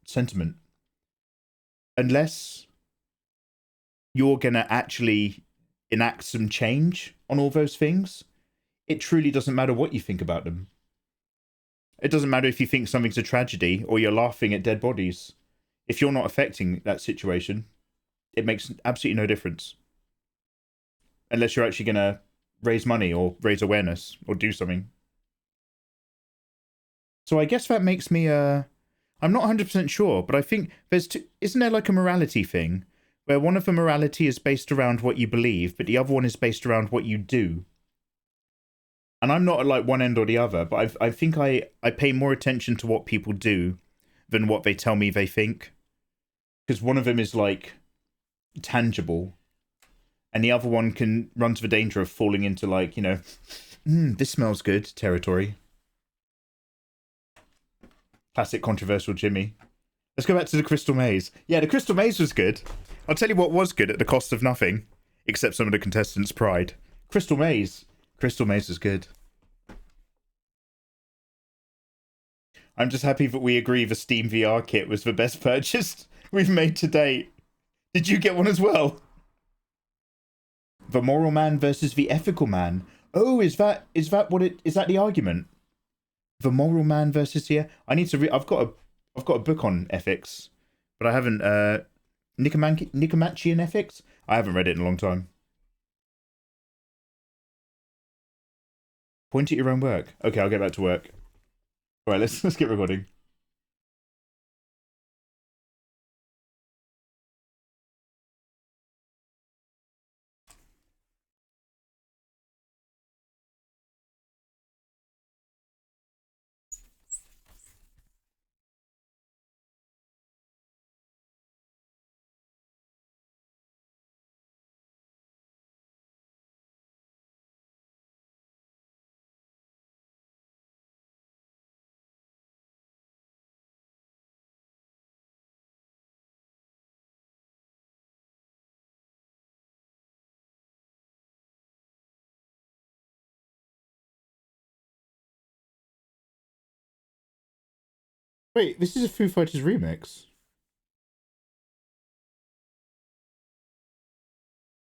sentiment. Unless you're gonna actually enact some change on all those things, it truly doesn't matter what you think about them. It doesn't matter if you think something's a tragedy or you're laughing at dead bodies. If you're not affecting that situation, it makes absolutely no difference. Unless you're actually gonna raise money or raise awareness or do something. So I guess that makes me I'm not 100% sure, but I think there's isn't there like a morality thing where one of the morality is based around what you believe, but the other one is based around what you do. And I'm not at like one end or the other, but I think I pay more attention to what people do than what they tell me they think. Because one of them is like tangible, and the other one can run to the danger of falling into like, you know, this smells good territory. Classic controversial Jimmy. Let's go back to the Crystal Maze. Yeah, the Crystal Maze was good. I'll tell you what was good at the cost of nothing, except some of the contestants' pride. Crystal Maze. Crystal Maze is good. I'm just happy that we agree the Steam VR kit was the best purchase we've made to date. Did you get one as well? The moral man versus the ethical man. Oh, is that what it is? That the argument? The moral man versus I need to I've got a book on ethics, but I haven't Nicomachean ethics. I haven't read it in a long time. Point at your own work. Okay, I'll get back to work. All right, let's get recording. Wait, this is a Foo Fighters remix.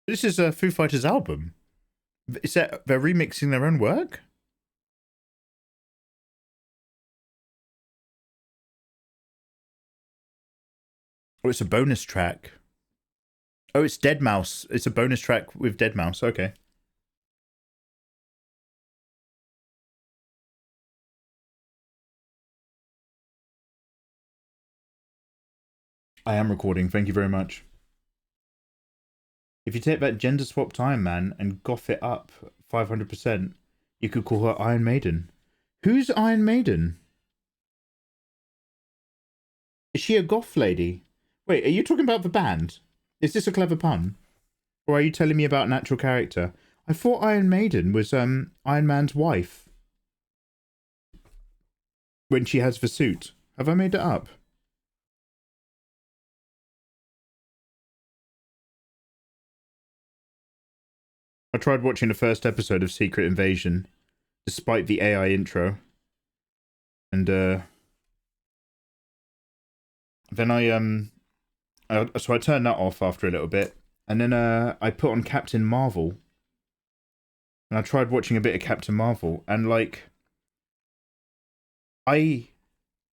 This is a Foo Fighters album. Is that they're remixing their own work? Oh, it's a bonus track. Oh, it's Dead Mouse. It's a bonus track with Dead Mouse. Okay. I am recording. Thank you very much. If you take that gender swapped Iron Man and goth it up 500%, you could call her Iron Maiden. Who's Iron Maiden? Is she a goth lady? Wait, are you talking about the band? Is this a clever pun? Or are you telling me about an actual character? I thought Iron Maiden was Iron Man's wife. When she has the suit. Have I made it up? I tried watching the first episode of Secret Invasion, despite the AI intro. And then so I turned that off after a little bit. And then I put on Captain Marvel. And I tried watching a bit of Captain Marvel. And like, I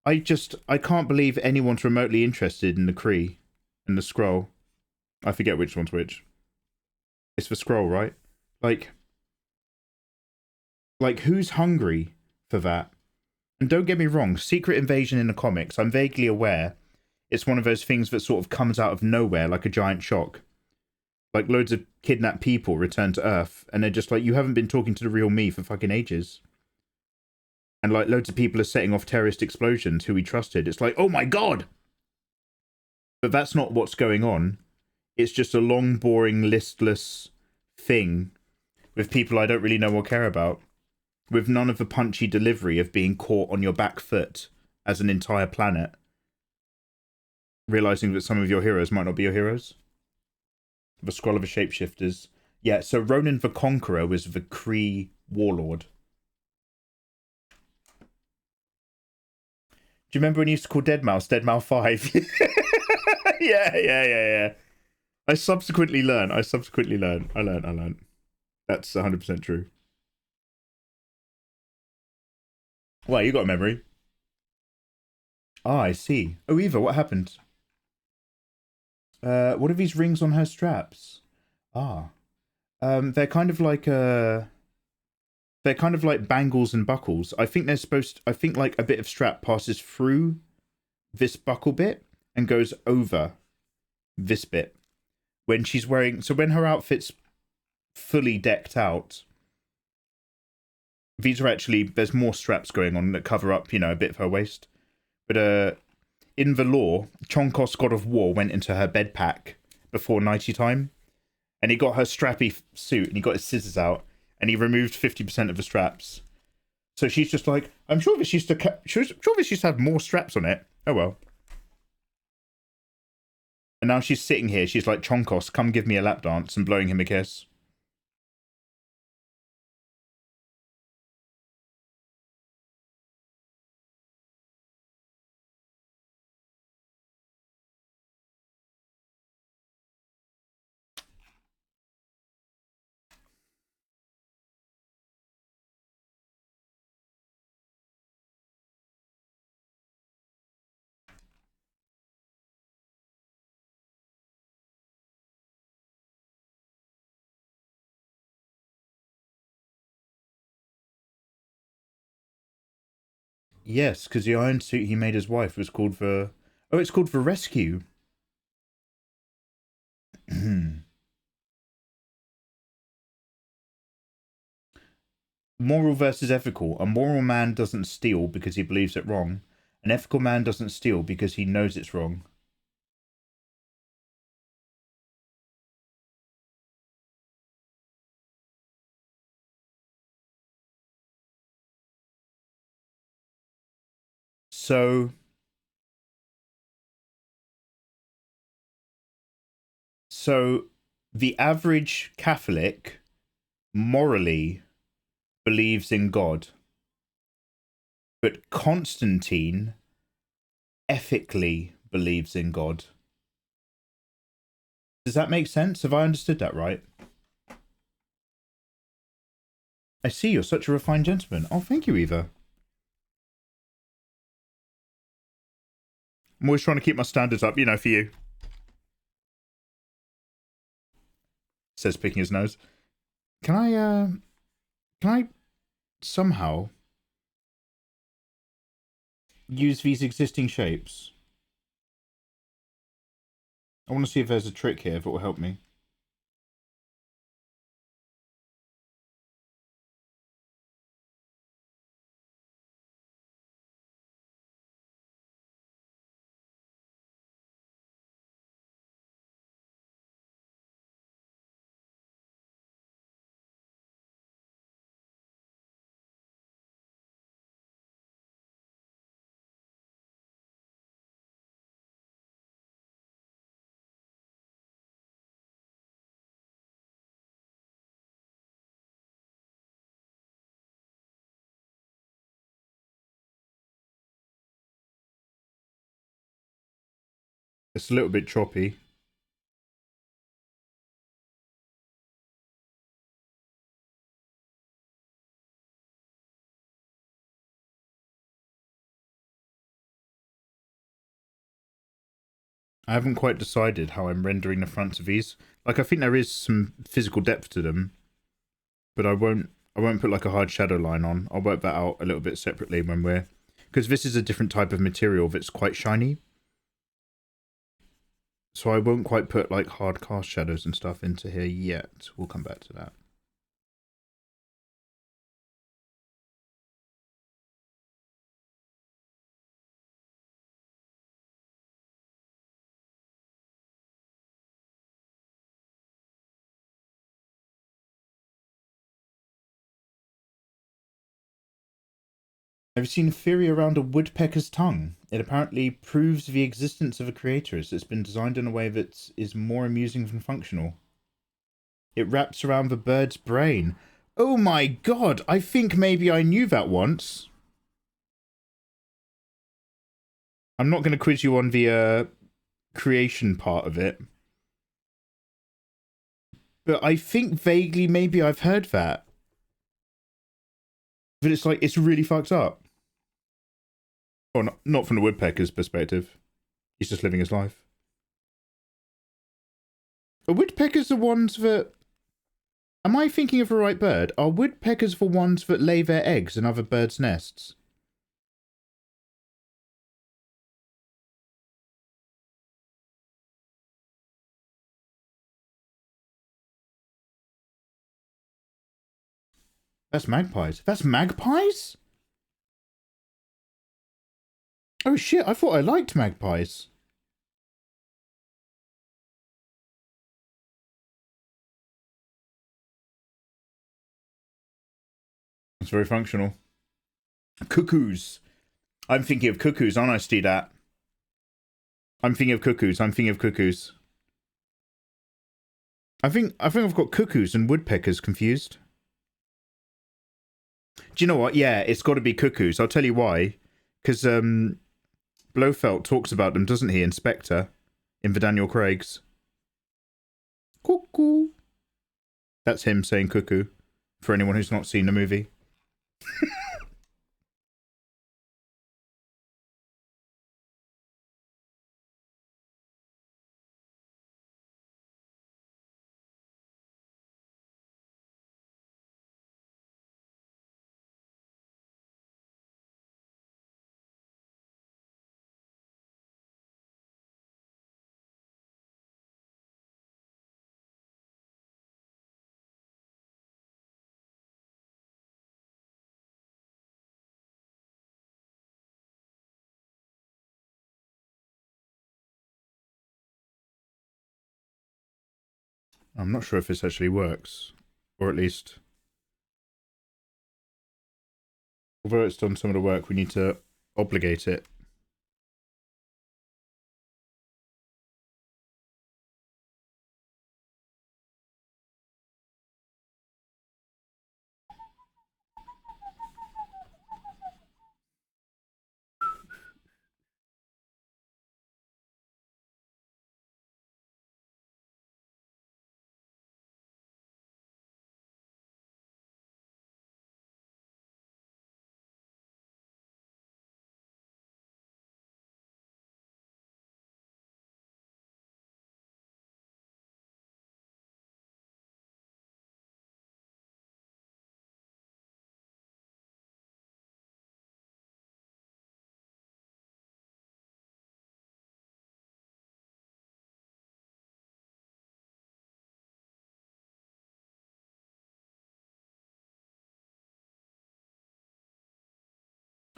can't believe anyone's remotely interested in the Kree and the Skrull. I forget which one's which. It's the Skrull, right? Like who's hungry for that? And don't get me wrong, Secret Invasion in the comics, I'm vaguely aware it's one of those things that sort of comes out of nowhere like a giant shock. Like loads of kidnapped people return to Earth and they're just like, you haven't been talking to the real me for fucking ages. And like loads of people are setting off terrorist explosions who we trusted. It's like, oh my god! But that's not what's going on. It's just a long, boring, listless thing with people I don't really know or care about. With none of the punchy delivery of being caught on your back foot as an entire planet. Realizing that some of your heroes might not be your heroes. The Scroll of the Shapeshifters. Yeah, so Ronan the Conqueror was the Kree warlord. Do you remember when you used to call Deadmau5 5? Yeah. I subsequently learned. I learned. That's 100% true. Well, you got a memory. Ah, I see. Oh, Eva, what happened? What are these rings on her straps? Ah. They're kind of like bangles and buckles. I think they're I think like a bit of strap passes through this buckle bit and goes over this bit. When she's wearing, so when her outfit's fully decked out, these are actually, there's more straps going on that cover up, you know, a bit of her waist. But in the lore, Chonkos, God of War, went into her bed pack before nighty time, and he got her strappy suit, and he got his scissors out, and he removed 50% of the straps. So she's just like, I'm sure this used to have more straps on it. Oh well. And now she's sitting here, she's like, Chonkos, come give me a lap dance, and blowing him a kiss. Yes, because the iron suit he made his wife was called the... Oh, it's called the Rescue. Moral versus ethical. A moral man doesn't steal because he believes it wrong. An ethical man doesn't steal because he knows it's wrong. So the average Catholic morally believes in God, but Constantine ethically believes in God. Does that make sense? Have I understood that right? I see you're such a refined gentleman. Oh, thank you, Eva. I'm always trying to keep my standards up, you know, for you. Says picking his nose. Can I somehow use these existing shapes? I want to see if there's a trick here that will help me. It's a little bit choppy. I haven't quite decided how I'm rendering the fronts of these. Like, I think there is some physical depth to them, but I won't put like a hard shadow line on. I'll work that out a little bit separately when we're, because this is a different type of material that's quite shiny. So I won't quite put like hard cast shadows and stuff into here yet. We'll come back to that. Have you seen a theory around a woodpecker's tongue? It apparently proves the existence of a creator as it's been designed in a way that is more amusing than functional. It wraps around the bird's brain. Oh my god, I think maybe I knew that once. I'm not going to quiz you on the creation part of it. But I think vaguely maybe I've heard that. But it's like, it's really fucked up. Or not from the woodpecker's perspective. He's just living his life. Are woodpeckers the ones that... Am I thinking of the right bird? Are woodpeckers the ones that lay their eggs in other birds' nests? That's magpies. That's magpies? Oh shit, I thought I liked magpies. It's very functional. Cuckoos. I'm thinking of cuckoos, aren't I, Steve? I'm thinking of cuckoos. I'm thinking of cuckoos. I think I've got cuckoos and woodpeckers confused. Do you know what? Yeah, it's got to be cuckoos. I'll tell you why. Because Blofeld talks about them, doesn't he, in Spectre, in the Daniel Craig's. Cuckoo. That's him saying cuckoo, for anyone who's not seen the movie. I'm not sure if this actually works, or at least, although it's done some of the work, we need to obligate it.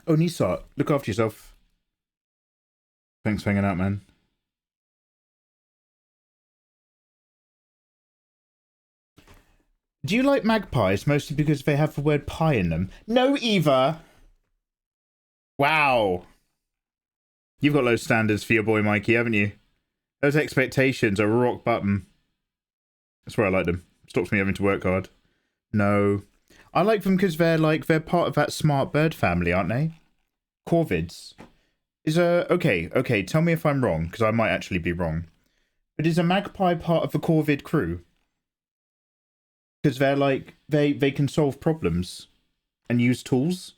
Oh, Nisat, look after yourself. Thanks for hanging out, man. Do you like magpies mostly because they have the word pie in them? No, Eva! Wow. You've got low standards for your boy Mikey, haven't you? Those expectations are rock bottom. That's where I like them. Stops me having to work hard. No. I like them because they're part of that smart bird family, aren't they? Corvids. Is okay, tell me if I'm wrong, because I might actually be wrong. But is a magpie part of the corvid crew? Because they're like, they can solve problems and use tools.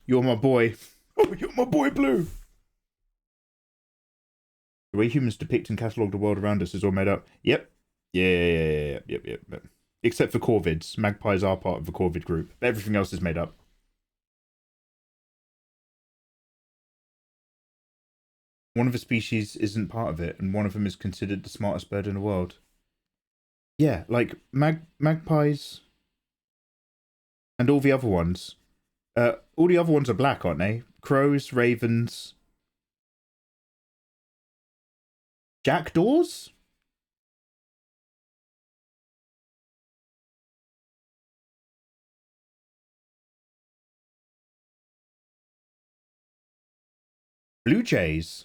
You're my boy. Oh, you're my boy Blue. The way humans depict and catalogue the world around us is all made up. Yep. Yeah. Yep. Except for corvids. Magpies are part of the corvid group. Everything else is made up. One of the species isn't part of it, and one of them is considered the smartest bird in the world. Yeah, like magpies and all the other ones. All the other ones are black, aren't they? Crows, ravens, jackdaws? Blue jays?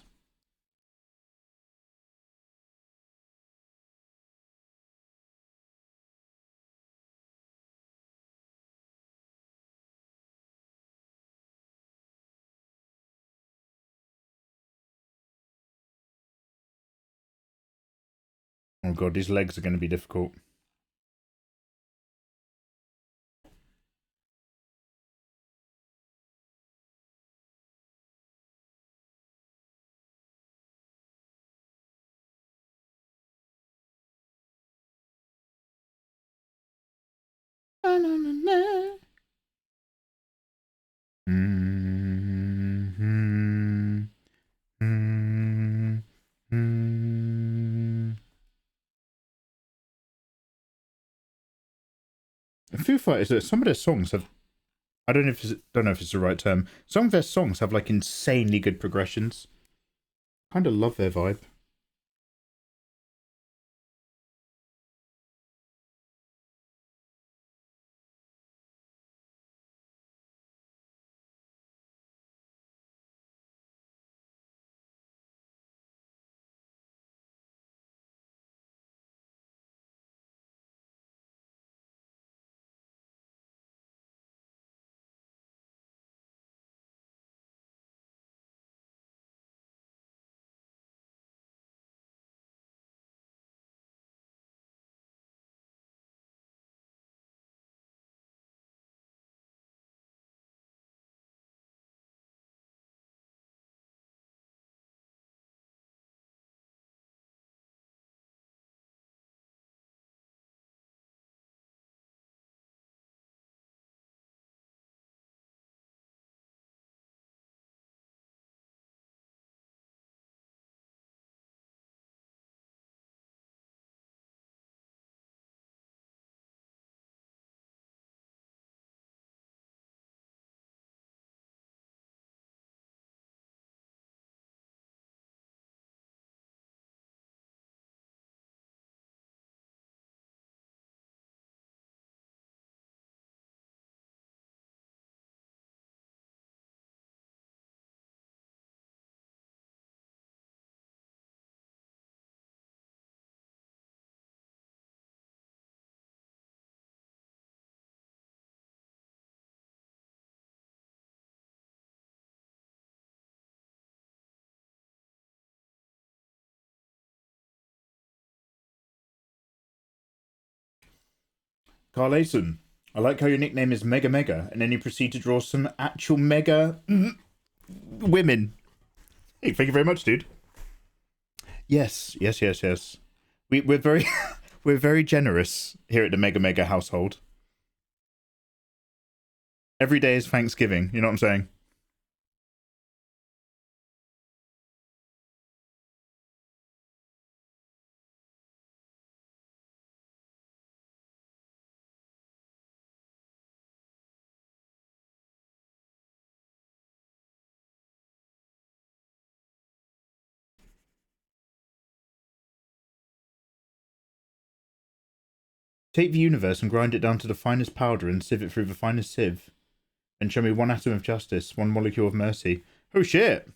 Oh god, these legs are going to be difficult. Foo Fighters, some of their songs have, I don't know if it's the right term. Some of their songs have like insanely good progressions. Kind of love their vibe. Carlason, I like how your nickname is Mega Mega, and then you proceed to draw some actual mega women. Hey, thank you very much, dude. Yes. We're very we're very generous here at the Mega Mega household. Every day is Thanksgiving. You know what I'm saying? Take the universe and grind it down to the finest powder and sieve it through the finest sieve. And show me one atom of justice, one molecule of mercy. Oh shit!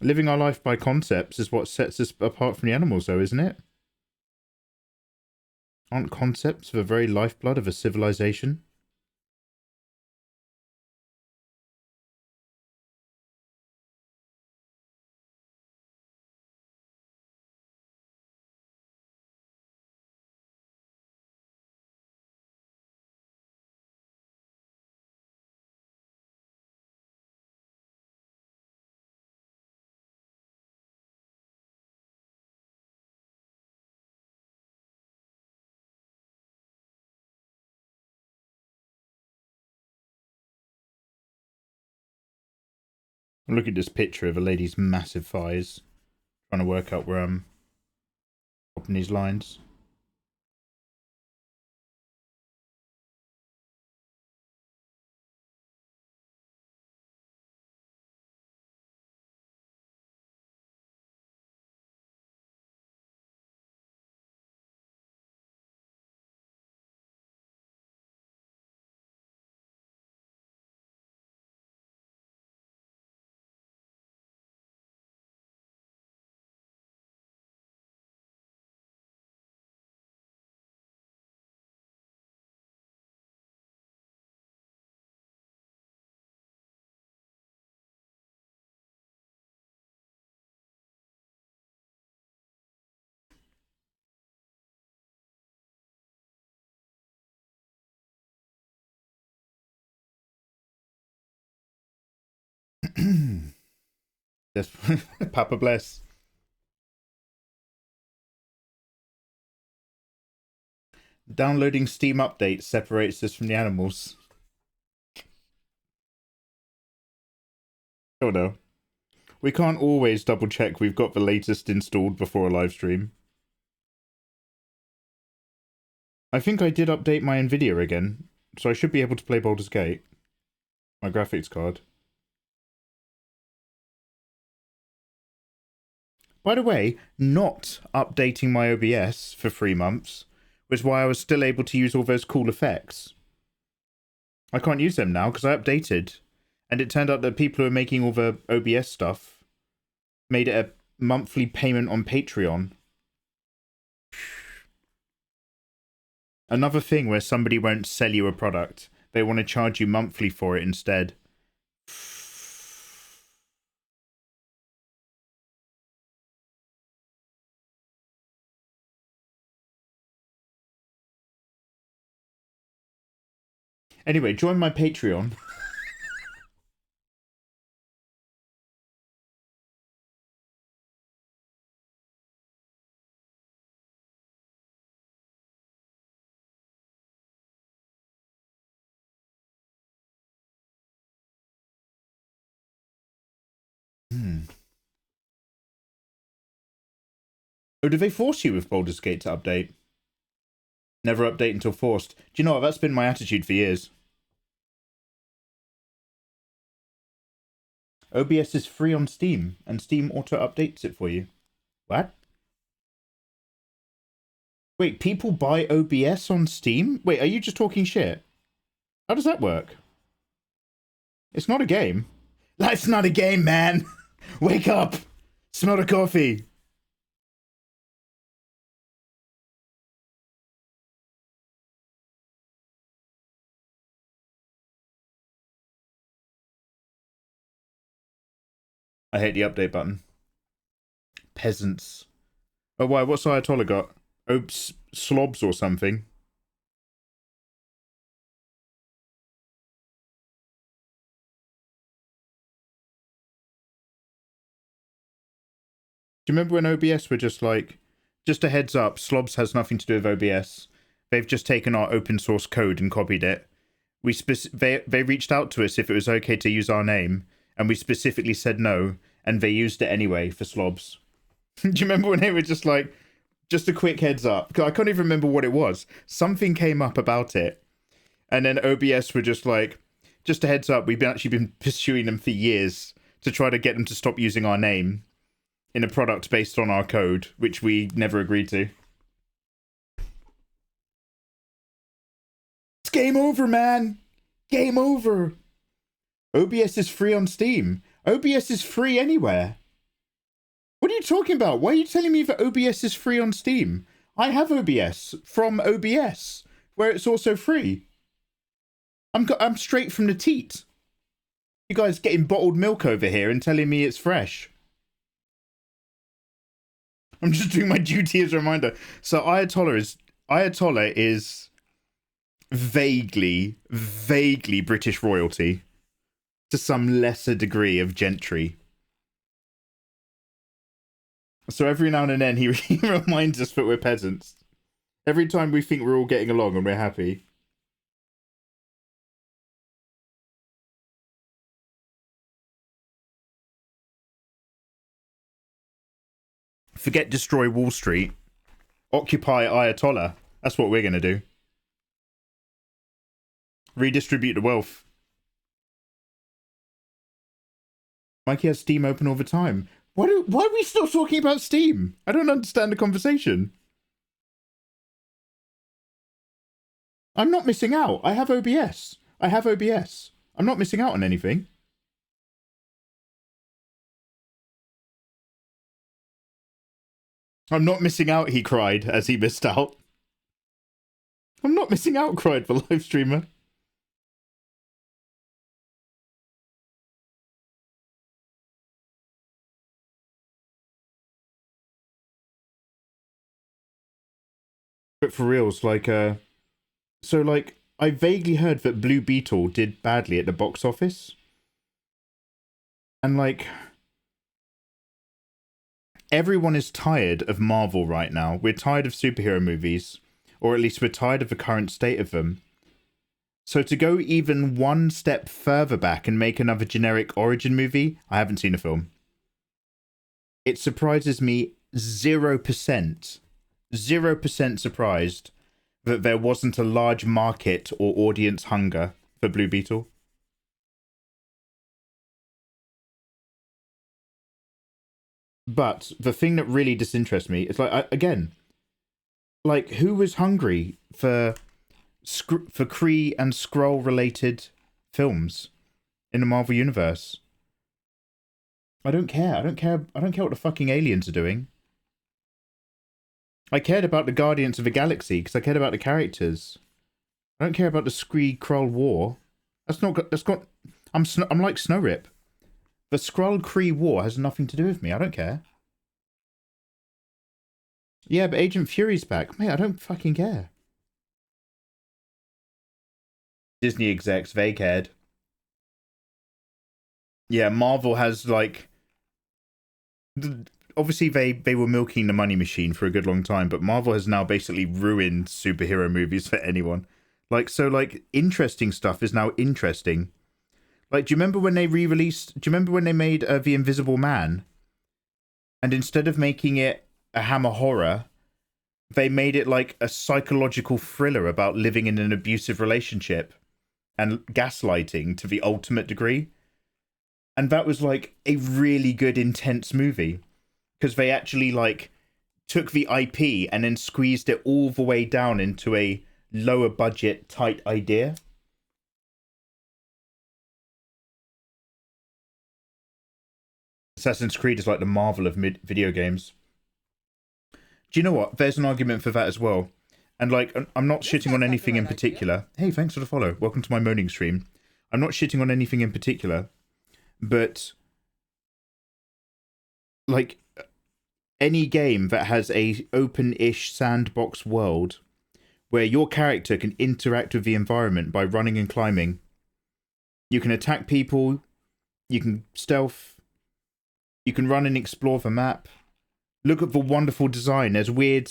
Living our life by concepts is what sets us apart from the animals, though, isn't it? Aren't concepts the very lifeblood of a civilization? Look at this picture of a lady's massive thighs. Trying to work out where I'm popping these lines. Yes, Papa bless. Downloading Steam updates separates us from the animals. Oh no. We can't always double check we've got the latest installed before a live stream. I think I did update my Nvidia again, so I should be able to play Baldur's Gate. My graphics card. By the way, not updating my OBS for 3 months was why I was still able to use all those cool effects. I can't use them now because I updated. And it turned out that people who are making all the OBS stuff made it a monthly payment on Patreon. Another thing where somebody won't sell you a product. They want to charge you monthly for it instead. Anyway, join my Patreon. Oh, do they force you with Baldur's Gate to update? Never update until forced. Do you know what? That's been my attitude for years. OBS is free on Steam, and Steam auto-updates it for you. What? Wait, people buy OBS on Steam? Wait, are you just talking shit? How does that work? It's not a game. Life's not a game, man! Wake up! Smell the coffee! I hate the update button. Peasants. Oh, why? What's Ayatollah got? Oops, slobs or something. Do you remember when OBS were just like, just a heads up, slobs has nothing to do with OBS. They've just taken our open source code and copied it. They reached out to us if it was okay to use our name, and we specifically said no, and they used it anyway for slobs. Do you remember when they were just like, just a quick heads up? I can't even remember what it was. Something came up about it, and then OBS were just like, just a heads up, we've actually been pursuing them for years to try to get them to stop using our name. in a product based on our code, which we never agreed to. It's game over, man. Game over. OBS is free on Steam. OBS is free anywhere. What are you talking about? Why are you telling me that OBS is free on Steam? I have OBS from OBS, where it's also free. I'm straight from the teat. You guys getting bottled milk over here and telling me it's fresh. I'm just doing my duty as a reminder. So Ayatollah is vaguely British royalty to some lesser degree of gentry. So every now and then he reminds us that we're peasants. Every time we think we're all getting along and we're happy. Forget destroy Wall Street. Occupy Ayatollah. That's what we're going to do. Redistribute the wealth. Mikey has Steam open all the time. Why are we still talking about Steam? I don't understand the conversation. I'm not missing out. I have OBS. I'm not missing out on anything. I'm not missing out, he cried as he missed out. I'm not missing out, cried the live streamer. But for reals, like, so, like, I vaguely heard that Blue Beetle did badly at the box office. And, like, everyone is tired of Marvel right now. We're tired of superhero movies. Or at least we're tired of the current state of them. So to go even one step further back and make another generic origin movie, I haven't seen a film. It surprises me 0%. 0% surprised that there wasn't a large market or audience hunger for Blue Beetle. But the thing that really disinterests me is, like, again, like, who was hungry for Kree and Skrull related films in the Marvel universe? I don't care. I don't care what the fucking aliens are doing. I cared about the Guardians of the Galaxy because I cared about the characters. I don't care about the Kree-Skrull war. I'm like Snowrip. The Skrull-Kree war has nothing to do with me. I don't care. Yeah, but Agent Fury's back. Mate, I don't fucking care. Disney execs, they cared. Yeah, Marvel has, like... Obviously, they were milking the money machine for a good long time, but Marvel has now basically ruined superhero movies for anyone. Like, so, like, interesting stuff is now interesting. Like, do you remember when they re-released... Do you remember when they made The Invisible Man? And instead of making it a Hammer horror, they made it like a psychological thriller about living in an abusive relationship and gaslighting to the ultimate degree. And that was like a really good, intense movie. Because they actually, like, took the IP and then squeezed it all the way down into a lower budget, tight idea. Assassin's Creed is like the Marvel of video games. Do you know what? There's an argument for that as well. And, like, I'm not shitting on anything in particular. Hey, thanks for the follow. Welcome to my moaning stream. I'm not shitting on anything in particular. But, like, any game that has a open-ish sandbox world where your character can interact with the environment by running and climbing. You can attack people. You can stealth. You can run and explore the map. Look at the wonderful design. There's weird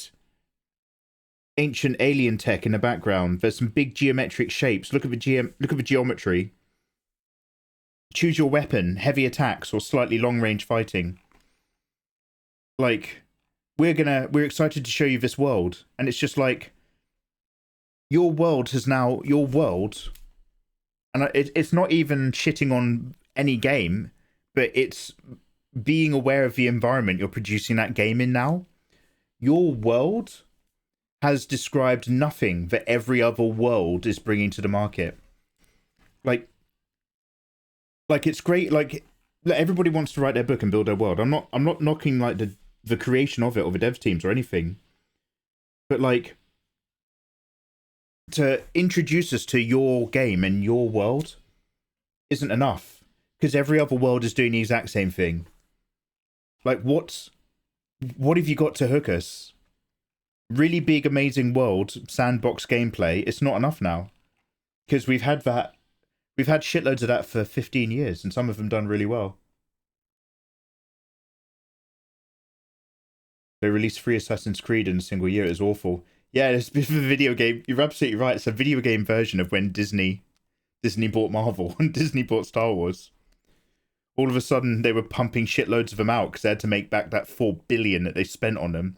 ancient alien tech in the background. There's some big geometric shapes. Look at the geometry. Choose your weapon, heavy attacks or slightly long-range fighting. Like, we're excited to show you this world, and it's just like your world, and it's not even shitting on any game, but it's being aware of the environment you're producing that game in now, your world has described nothing that every other world is bringing to the market. Like it's great. Like everybody wants to write their book and build their world. I'm not knocking like the creation of it or the dev teams or anything, but like to introduce us to your game and your world isn't enough, because every other world is doing the exact same thing. Like what have you got to hook us? Really big, amazing world, sandbox gameplay. It's not enough now, because we've had shitloads of that for 15 years, and some of them done really well. They released 3 Assassin's Creed in a single year. It was awful. Yeah, it's a bit of a video game. You're absolutely right. It's a video game version of when Disney bought Marvel and Disney bought Star Wars. All of a sudden, they were pumping shitloads of them out because they had to make back that $4 billion that they spent on them.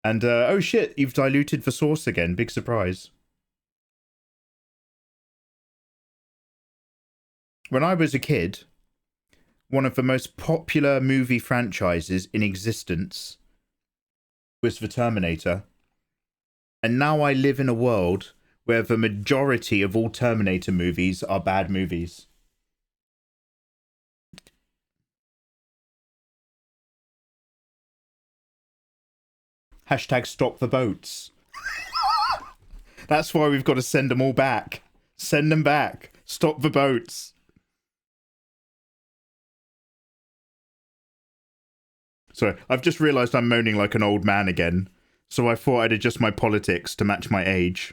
And, oh shit, you've diluted the source again. Big surprise. When I was a kid, one of the most popular movie franchises in existence was The Terminator. And now I live in a world where the majority of all Terminator movies are bad movies. Hashtag stop the boats. That's why we've got to send them all back. Send them back. Stop the boats. Sorry, I've just realised I'm moaning like an old man again. So I thought I'd adjust my politics to match my age.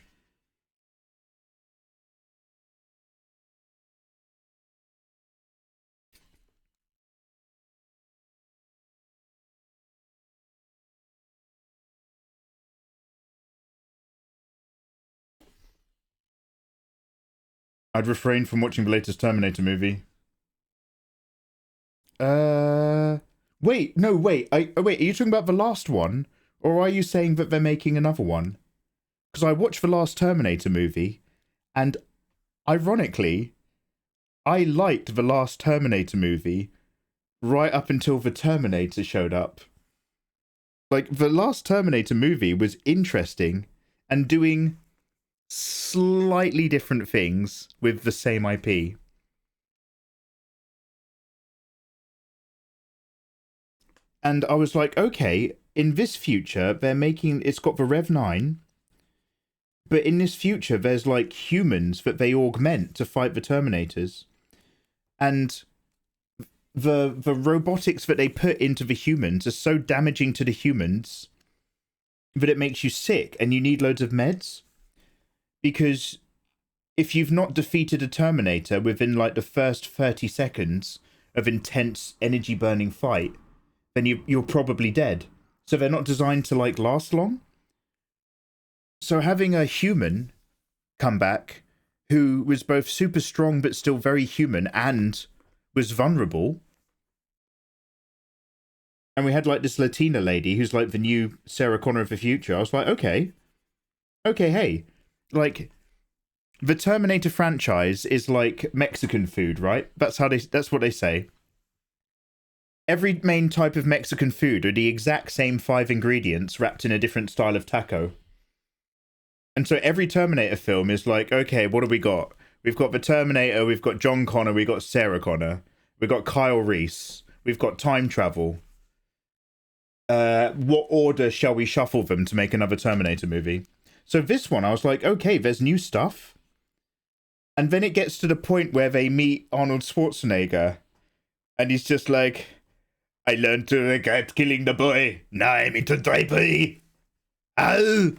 I'd refrain from watching the latest Terminator movie. Wait, no, wait. Wait, are you talking about the last one? Or are you saying that they're making another one? Because I watched the last Terminator movie, and ironically, I liked the last Terminator movie right up until the Terminator showed up. Like, the last Terminator movie was interesting and doing slightly different things with the same IP. And I was like, okay, in this future, they're making... It's got the Rev 9, but in this future, there's, like, humans that they augment to fight the Terminators. And the robotics that they put into the humans are so damaging to the humans that it makes you sick and you need loads of meds. Because if you've not defeated a Terminator within, like, the first 30 seconds of intense energy-burning fight, then you're probably dead. So they're not designed to, like, last long. So having a human come back who was both super strong but still very human and was vulnerable. And we had, like, this Latina lady who's, like, the new Sarah Connor of the future. I was like, okay. Okay, hey. Like, the Terminator franchise is like Mexican food, right? That's what they say. Every main type of Mexican food are the exact same 5 ingredients wrapped in a different style of taco. And so every Terminator film is like, okay, what do we got? We've got the Terminator, we've got John Connor, we've got Sarah Connor, we've got Kyle Reese, we've got time travel. What order shall we shuffle them to make another Terminator movie? So this one, I was like, okay, there's new stuff. And then it gets to the point where they meet Arnold Schwarzenegger. And he's just like, I learned to regret killing the boy. Now I'm into drapery. Oh!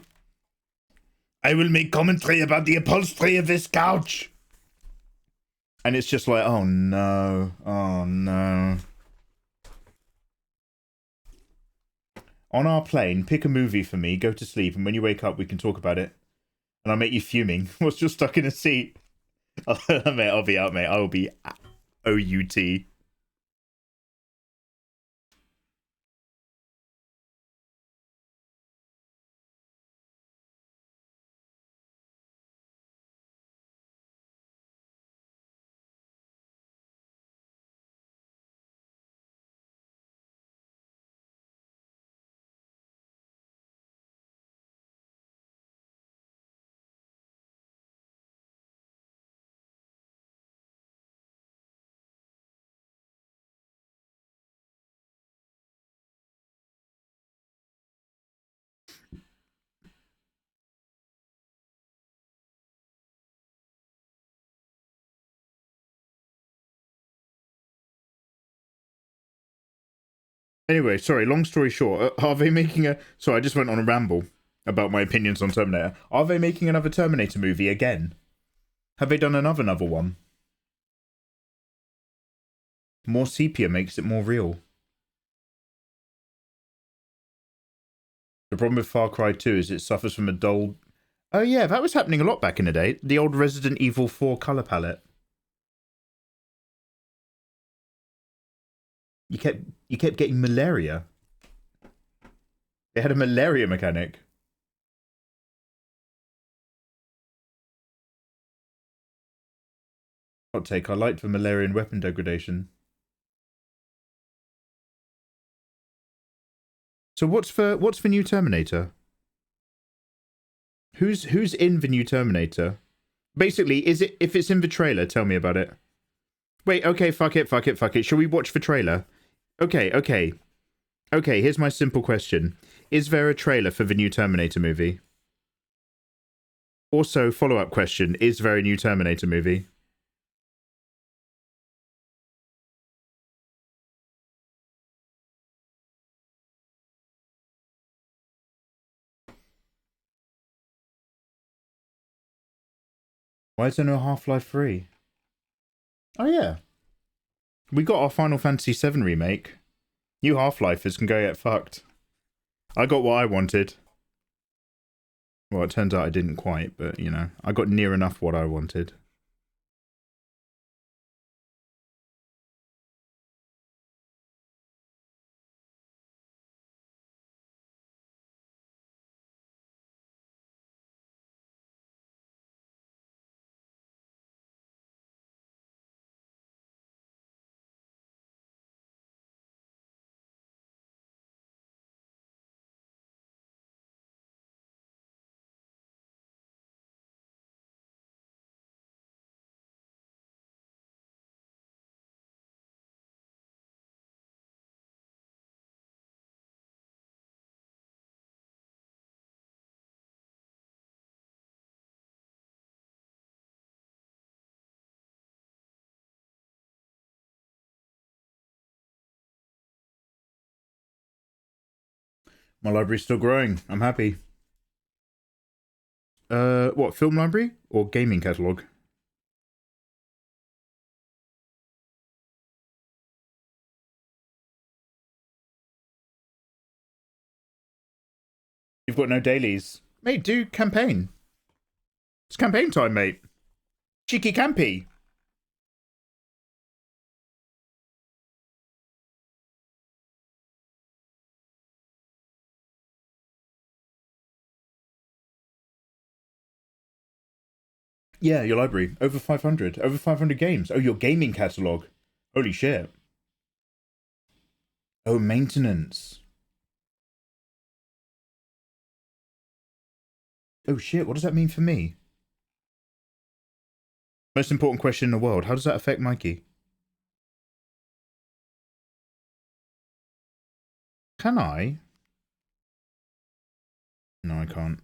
I will make commentary about the upholstery of this couch. And it's just like, oh no. Oh no. On our plane, pick a movie for me, go to sleep, and when you wake up, we can talk about it. And I'll make you fuming whilst you're stuck in a seat. Mate, I'll be out, mate. I will be OUT. Anyway, sorry, long story short, are they making a... Sorry, I just went on a ramble about my opinions on Terminator. Are they making another Terminator movie again? Have they done another one? More sepia makes it more real. The problem with Far Cry 2 is it suffers from a dull... Oh yeah, that was happening a lot back in the day. The old Resident Evil 4 colour palette. You kept getting malaria. They had a malaria mechanic. Hot take, I liked the Malarian weapon degradation. So what's for new Terminator? Who's in the new Terminator? Basically, is it, if it's in the trailer, tell me about it. Wait, okay, fuck it. Shall we watch the trailer? Okay, here's my simple question. Is there a trailer for the new Terminator movie? Also, follow-up question, is there a new Terminator movie? Why is there no Half-Life 3? Oh yeah. We got our Final Fantasy VII remake. You Half-Lifers can go get fucked. I got what I wanted. Well, it turns out I didn't quite, but, you know, I got near enough what I wanted. My library's still growing. I'm happy. What, film library or gaming catalogue? You've got no dailies. Mate, do campaign. It's campaign time, mate. Cheeky campy. Yeah, your library. Over 500. Over 500 games. Oh, your gaming catalogue. Holy shit. Oh, maintenance. Oh shit, what does that mean for me? Most important question in the world. How does that affect Mikey? Can I? No, I can't.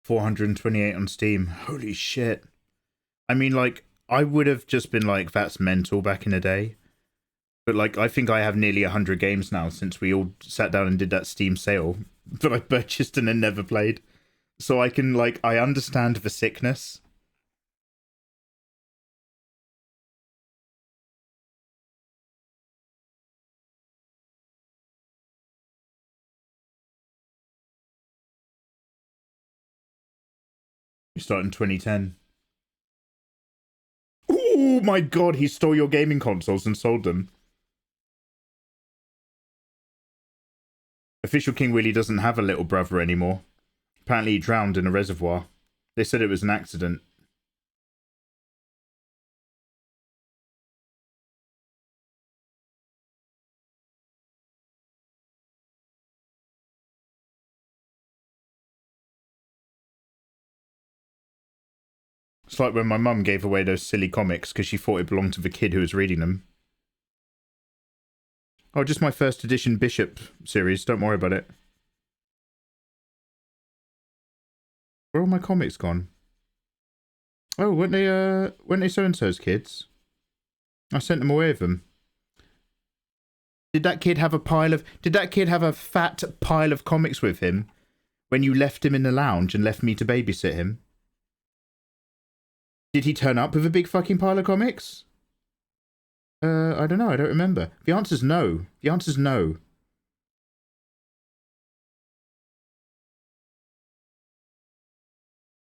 $428 on Steam. Holy shit. I mean, like, I would have just been like, that's mental back in the day. But, like, I think I have nearly 100 games now since we all sat down and did that Steam sale that I purchased and then never played. So I can, like, I understand the sickness. You start in 2010. Oh my god, he stole your gaming consoles and sold them. Official King Willie doesn't have a little brother anymore. Apparently he drowned in a reservoir. They said it was an accident. It's like when my mum gave away those silly comics because she thought it belonged to the kid who was reading them. Oh, just my first edition Bishop series. Don't worry about it. Where are all my comics gone? Oh, weren't they so-and-so's kids? I sent them away with them. Did that kid have a fat pile of comics with him when you left him in the lounge and left me to babysit him? Did he turn up with a big fucking pile of comics? I don't know. I don't remember. The answer's no. The answer's no.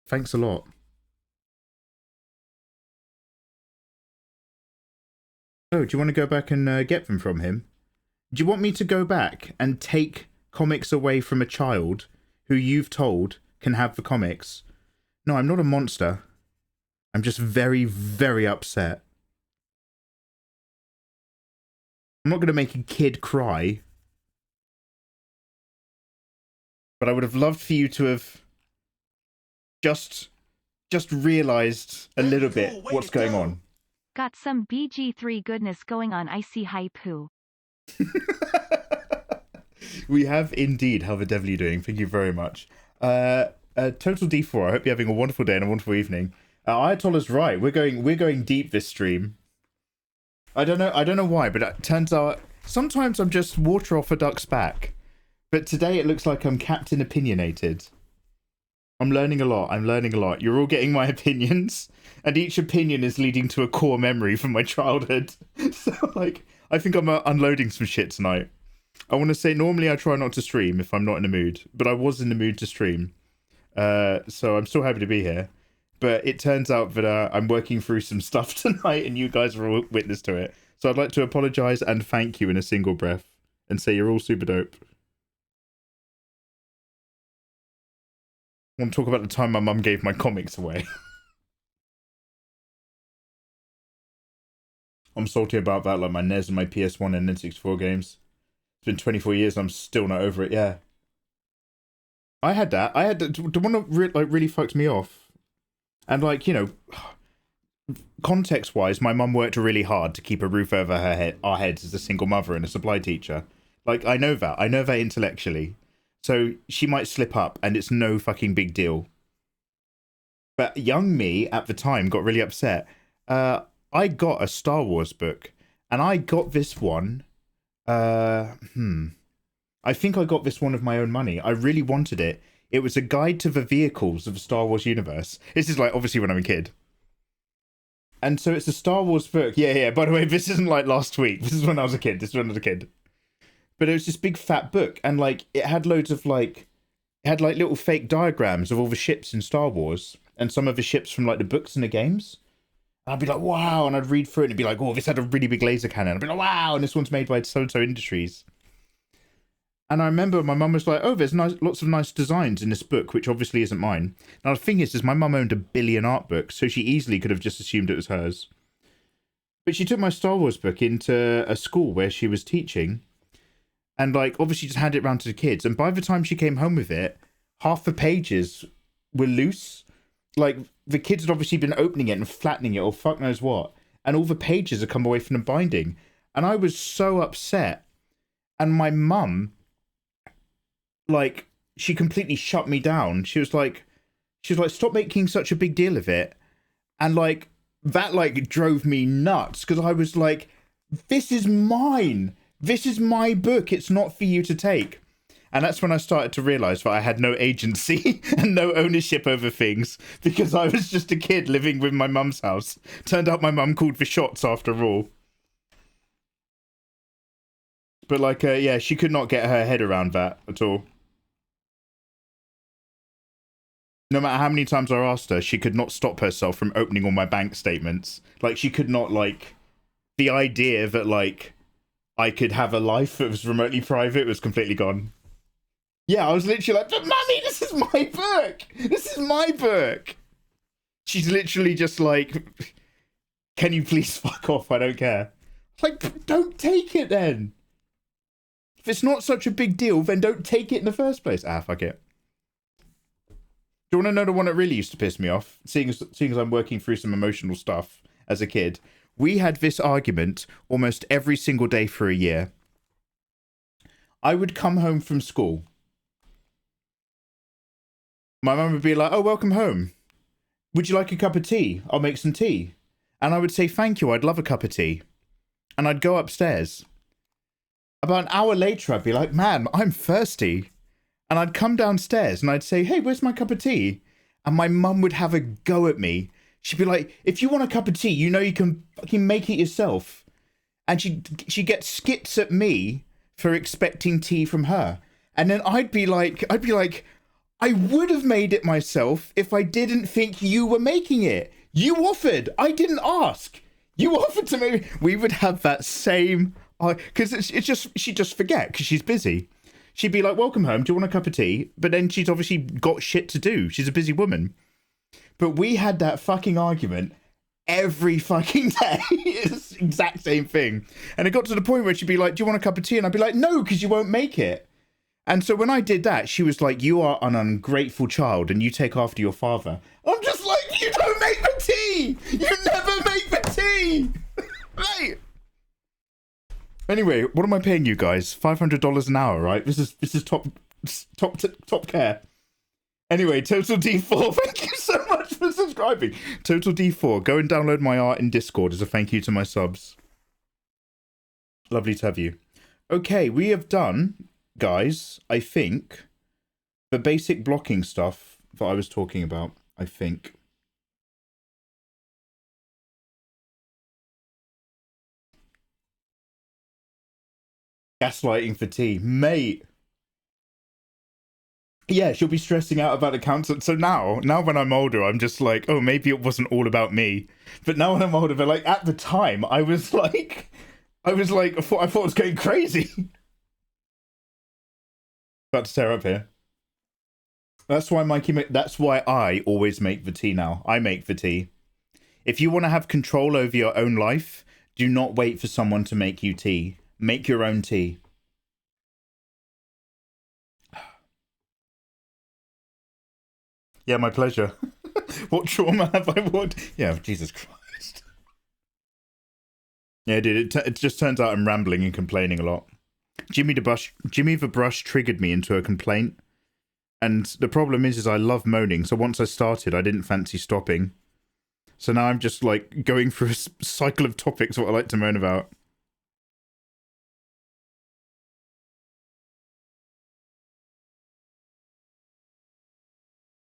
Thanks a lot. Oh, do you want to go back and get them from him? Do you want me to go back and take comics away from a child who you've told can have the comics? No, I'm not a monster. I'm just very, very upset. I'm not going to make a kid cry. But I would have loved for you to have just realised a little bit what's going on. Got some BG3 goodness going on. I see hype who. We have indeed. How the devil are you doing? Thank you very much. Total D4. I hope you're having a wonderful day and a wonderful evening. Ayatollah's right. We're going deep this stream. I don't know why, but it turns out sometimes I'm just water off a duck's back. But today it looks like I'm Captain Opinionated. I'm learning a lot. You're all getting my opinions, and each opinion is leading to a core memory from my childhood. So, like, I think I'm unloading some shit tonight. I want to say, normally I try not to stream if I'm not in the mood, but I was in the mood to stream. So I'm still happy to be here. But it turns out that I'm working through some stuff tonight, and you guys are all witness to it. So I'd like to apologise and thank you in a single breath, and say you're all super dope. I want to talk about the time my mum gave my comics away. I'm salty about that, like my NES and my PS1 and N64 games. It's been 24 years and I'm still not over it, yeah. I had that. The one that really fucked me off. And, like, you know, context-wise, my mum worked really hard to keep a roof over our heads as a single mother and a supply teacher. Like, I know that intellectually. So she might slip up, and it's no fucking big deal. But young me, at the time, got really upset. I got a Star Wars book, and I got this one. I think I got this one of my own money. I really wanted it. It was a guide to the vehicles of the Star Wars universe. This is, like, obviously when I'm a kid. And so it's a Star Wars book. Yeah. By the way, this isn't like last week. This is when I was a kid. But it was this big fat book, and like it had loads of like little fake diagrams of all the ships in Star Wars and some of the ships from like the books and the games. And I'd be like, wow, and I'd read through it and it'd be like, oh, this had a really big laser cannon. I'd be like, wow, and this one's made by so-and-so Industries. And I remember my mum was like, oh, there's lots of nice designs in this book, which obviously isn't mine. Now the thing is my mum owned 1 billion art books, so she easily could have just assumed it was hers. But she took my Star Wars book into a school where she was teaching. And, like, obviously just handed it around to the kids. And by the time she came home with it, half the pages were loose. Like, the kids had obviously been opening it and flattening it or fuck knows what. And all the pages had come away from the binding. And I was so upset. And my mum, like, she completely shut me down. She was like, stop making such a big deal of it. And, like, that, like, drove me nuts. Because I was like, this is mine. This is my book. It's not for you to take. And that's when I started to realise that I had no agency and no ownership over things because I was just a kid living with my mum's house. Turned out my mum called the shots after all. But like, yeah, she could not get her head around that at all. No matter how many times I asked her, she could not stop herself from opening all my bank statements. Like, she could not, like, the idea that, like, I could have a life that was remotely private was completely gone. Yeah, I was literally like, but mummy, this is my book. This is my book. She's literally just like, can you please fuck off? I don't care. Like, don't take it then. If it's not such a big deal, then don't take it in the first place. Ah, fuck it. Do you want to know the one that really used to piss me off? Seeing as I'm working through some emotional stuff as a kid. We had this argument almost every single day for a year. I would come home from school. My mum would be like, oh, welcome home. Would you like a cup of tea? I'll make some tea. And I would say, thank you, I'd love a cup of tea. And I'd go upstairs. About an hour later, I'd be like, man, I'm thirsty. And I'd come downstairs and I'd say, hey, where's my cup of tea? And my mum would have a go at me. She'd be like, if you want a cup of tea, you know you can fucking make it yourself. And she gets skits at me for expecting tea from her. And then I'd be like, I would have made it myself if I didn't think you were making it. You offered. I didn't ask. You offered to me. We would have that same, because it's just, she'd just forget because she's busy. She'd be like, welcome home. Do you want a cup of tea? But then she's obviously got shit to do. She's a busy woman. But we had that fucking argument every fucking day. It's the exact same thing. And it got to the point where she'd be like, do you want a cup of tea? And I'd be like, no, because you won't make it. And so when I did that, she was like, you are an ungrateful child and you take after your father. I'm just like, you don't make the tea. You never make the tea. Mate. Anyway, what am I paying you guys? $500 an hour, right? This is top care. Anyway, Total D4, thank you so much for subscribing. Total D4, go and download my art in Discord as a thank you to my subs. Lovely to have you. Okay, we have done, guys, I think, the basic blocking stuff that I was talking about, I think. Gaslighting for tea. Mate. Yeah, she'll be stressing out about the council. So now when I'm older, I'm just like, oh, maybe it wasn't all about me. But now when I'm older, but like at the time, I thought I was going crazy. About to tear up here. That's why that's why I always make the tea now. I make the tea. If you want to have control over your own life, do not wait for someone to make you tea. Make your own tea. Yeah, my pleasure. What trauma have I won? Yeah, Jesus Christ. Yeah, dude, it just turns out I'm rambling and complaining a lot. Jimmy the Brush triggered me into a complaint. And the problem is I love moaning. So once I started, I didn't fancy stopping. So now I'm just like going through a cycle of topics what I like to moan about.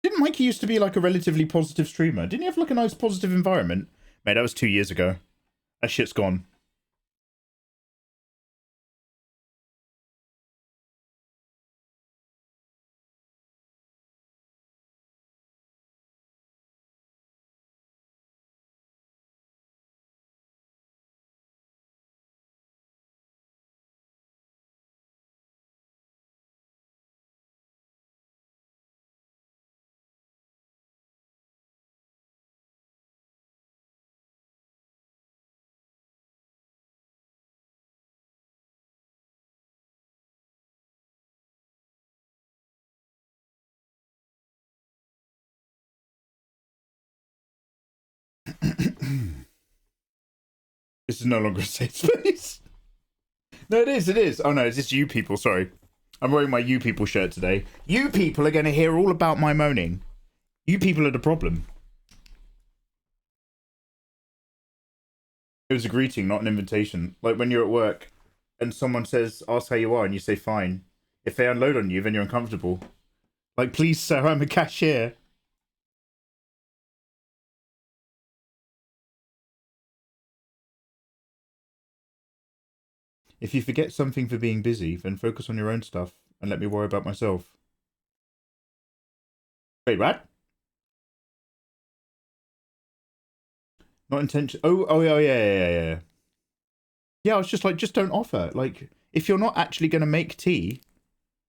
Didn't Mikey used to be like a relatively positive streamer? Didn't he have like a nice positive environment? Mate, that was 2 years ago. That shit's gone. This is no longer a safe space. No, it is. Oh no, it's just you people, sorry. I'm wearing my you people shirt today. You people are going to hear all about my moaning. You people are the problem. It was a greeting, not an invitation. Like when you're at work and someone says, ask how you are, and you say fine. If they unload on you, then you're uncomfortable. Like, please sir, I'm a cashier. If you forget something for being busy, then focus on your own stuff and let me worry about myself. Wait, what? Not intention. Oh, yeah. Yeah, I was just like, just don't offer. Like, if you're not actually going to make tea,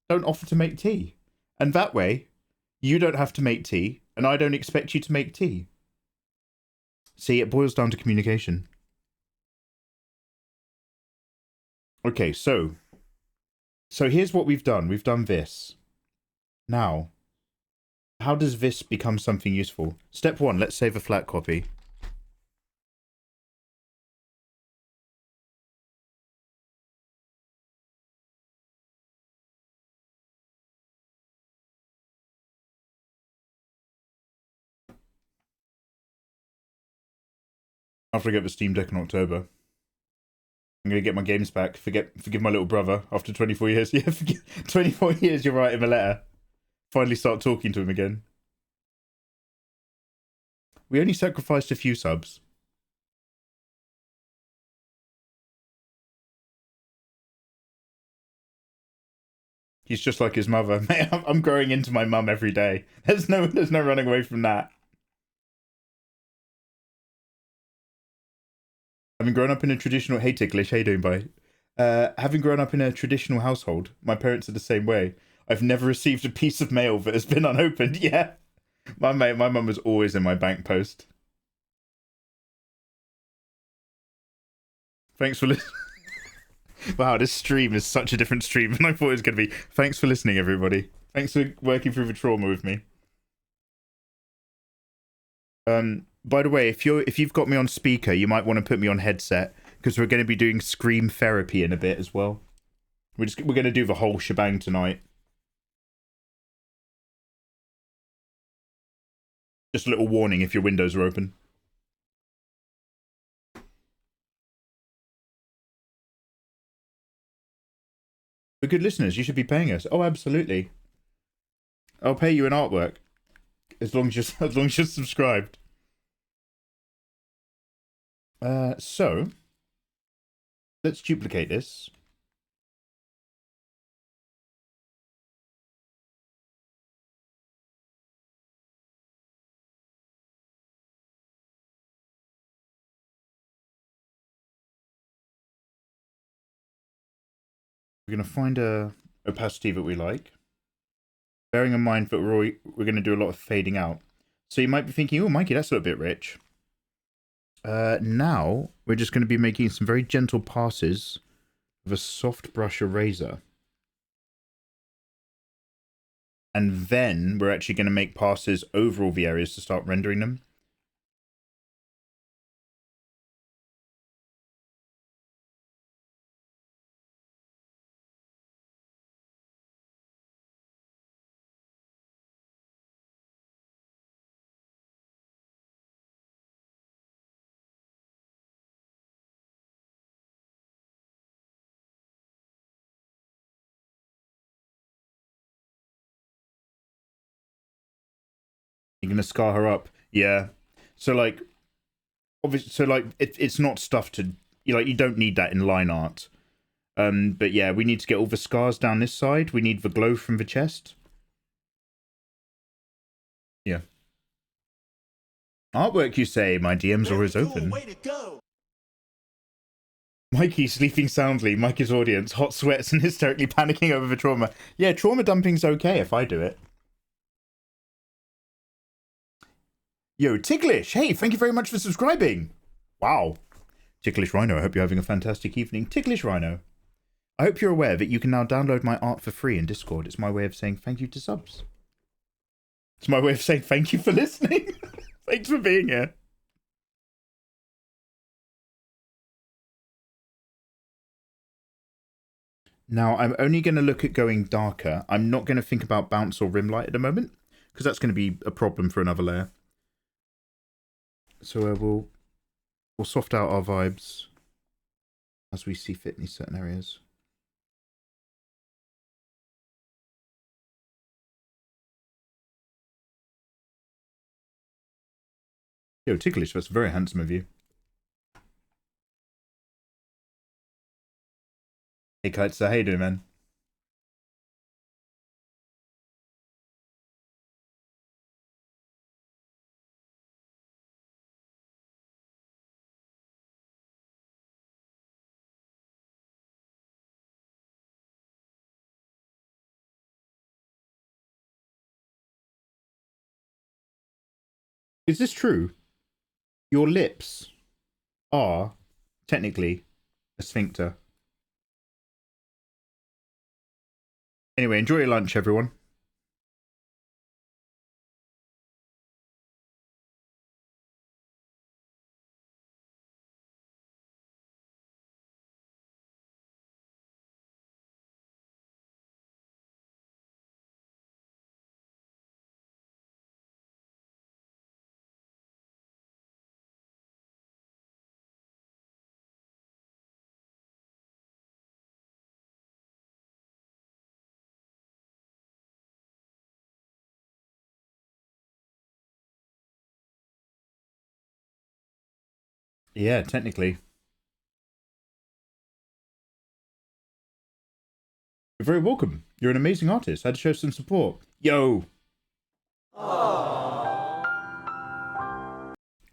don't offer to make tea. And that way, you don't have to make tea, and I don't expect you to make tea. See, it boils down to communication. Okay, so here's what we've done. We've done this. Now, how does this become something useful? Step 1, let's save a flat copy. After I get the Steam Deck in October, I'm going to get my games back. Forgive my little brother after 24 years. Yeah, 24 years, you're writing a letter. Finally start talking to him again. We only sacrificed a few subs. He's just like his mother. Mate, I'm growing into my mum every day. There's no running away from that. Having grown up in a traditional... Hey, Ticklish, how you doing, bye? Having grown up in a traditional household, my parents are the same way. I've never received a piece of mail that has been unopened. Yeah. My mum was always in my bank post. Thanks for listening. Wow, this stream is such a different stream than I thought it was going to be. Thanks for listening, everybody. Thanks for working through the trauma with me. By the way, if you've got me on speaker, you might want to put me on headset, because we're going to be doing scream therapy in a bit as well. We're going to do the whole shebang tonight. Just a little warning if your windows are open. For good listeners, you should be paying us. Oh, absolutely. I'll pay you in artwork, as long as you're subscribed. So let's duplicate this. We're going to find a opacity that we like. Bearing in mind that we're going to do a lot of fading out. So you might be thinking, oh, Mikey, that's a little bit rich. Now, we're just going to be making some very gentle passes with a soft brush eraser. And then we're actually going to make passes over all the areas to start rendering them. You're going to scar her up. Yeah. So, like, obviously, so, like, it's not stuff to, you don't need that in line art. But yeah, we need to get all the scars down this side. We need the glow from the chest. Yeah. Artwork, you say? My DM's Very always cool. open. Way to go. Mikey sleeping soundly. Mikey's audience, hot sweats and hysterically panicking over the trauma. Yeah, trauma dumping's okay if I do it. Yo, Ticklish! Hey, thank you very much for subscribing! Wow. Ticklish Rhino, I hope you're having a fantastic evening. Ticklish Rhino, I hope you're aware that you can now download my art for free in Discord. It's my way of saying thank you to subs. It's my way of saying thank you for listening. Thanks for being here. Now, I'm only going to look at going darker. I'm not going to think about bounce or rim light at the moment, because that's going to be a problem for another layer. So we'll soft out our vibes as we see fit in these certain areas. Yo, Ticklish, that's very handsome of you. Hey, Kaitsa, how you doing, man? Is this true? Your lips are technically a sphincter. Anyway, enjoy your lunch, everyone. Yeah, technically. You're very welcome. You're an amazing artist. Had to show some support. Yo.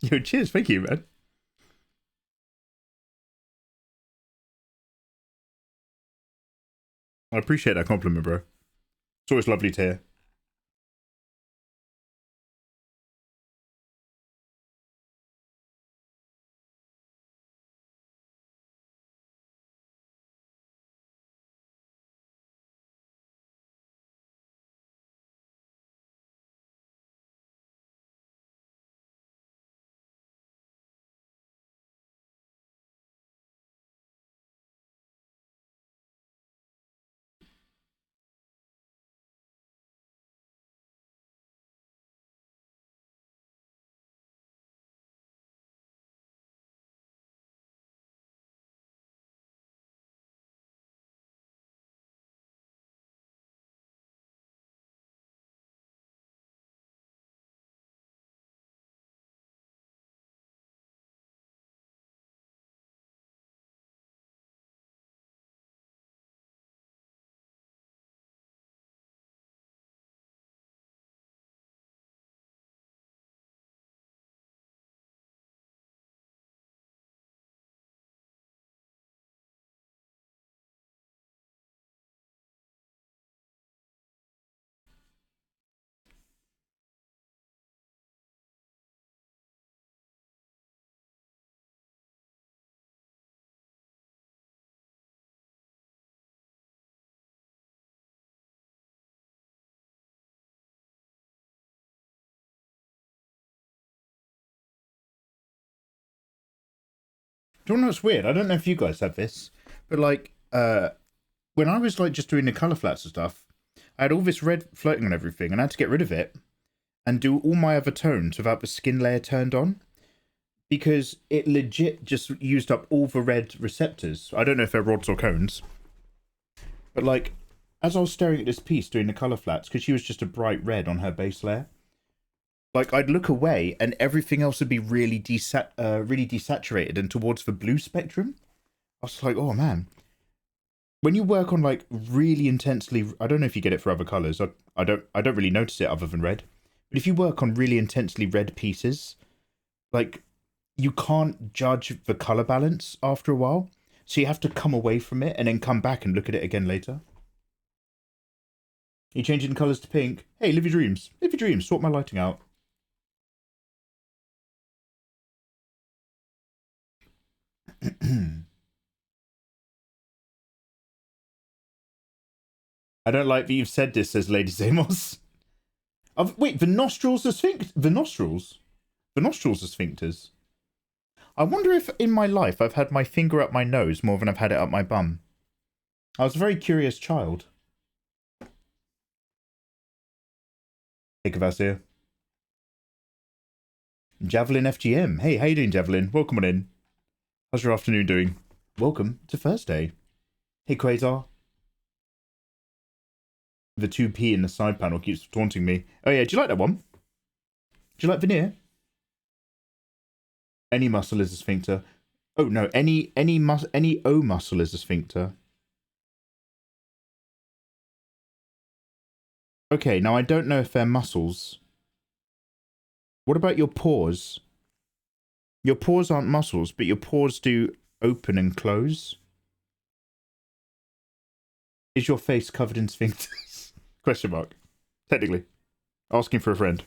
Yo, cheers. Thank you, man. I appreciate that compliment, bro. It's always lovely to hear. Do you know what's weird? I don't know if you guys have this, but like, when I was like just doing the color flats and stuff, I had all this red floating on everything, and I had to get rid of it and do all my other tones without the skin layer turned on because it legit just used up all the red receptors. I don't know if they're rods or cones, but like, as I was staring at this piece doing the color flats, because she was just a bright red on her base layer, like I'd look away and everything else would be really really desaturated and towards the blue spectrum. I was like, oh man. When you work on like really intensely, I don't know if you get it for other colors. I don't really notice it other than red. But if you work on really intensely red pieces, like you can't judge the color balance after a while. So you have to come away from it and then come back and look at it again later. You changing colors to pink? Hey, live your dreams. Live your dreams. Sort my lighting out. I don't like that you've said this, says Lady Zamos. Wait, the nostrils are The nostrils? The nostrils are sphincters. I wonder if in my life I've had my finger up my nose more than I've had it up my bum. I was a very curious child. Hey, Kavasir. Javelin FGM. Hey, how you doing, Javelin? Welcome on in. How's your afternoon doing? Welcome to Thursday. Hey, Quasar. The 2P in the side panel keeps taunting me. Oh yeah, do you like that one? Do you like veneer? Any muscle is a sphincter. Oh no, any O muscle is a sphincter. Okay, now I don't know if they're muscles. What about your pores? Your pores aren't muscles, but your pores do open and close. Is your face covered in sphincters? Question mark. Technically. Asking for a friend.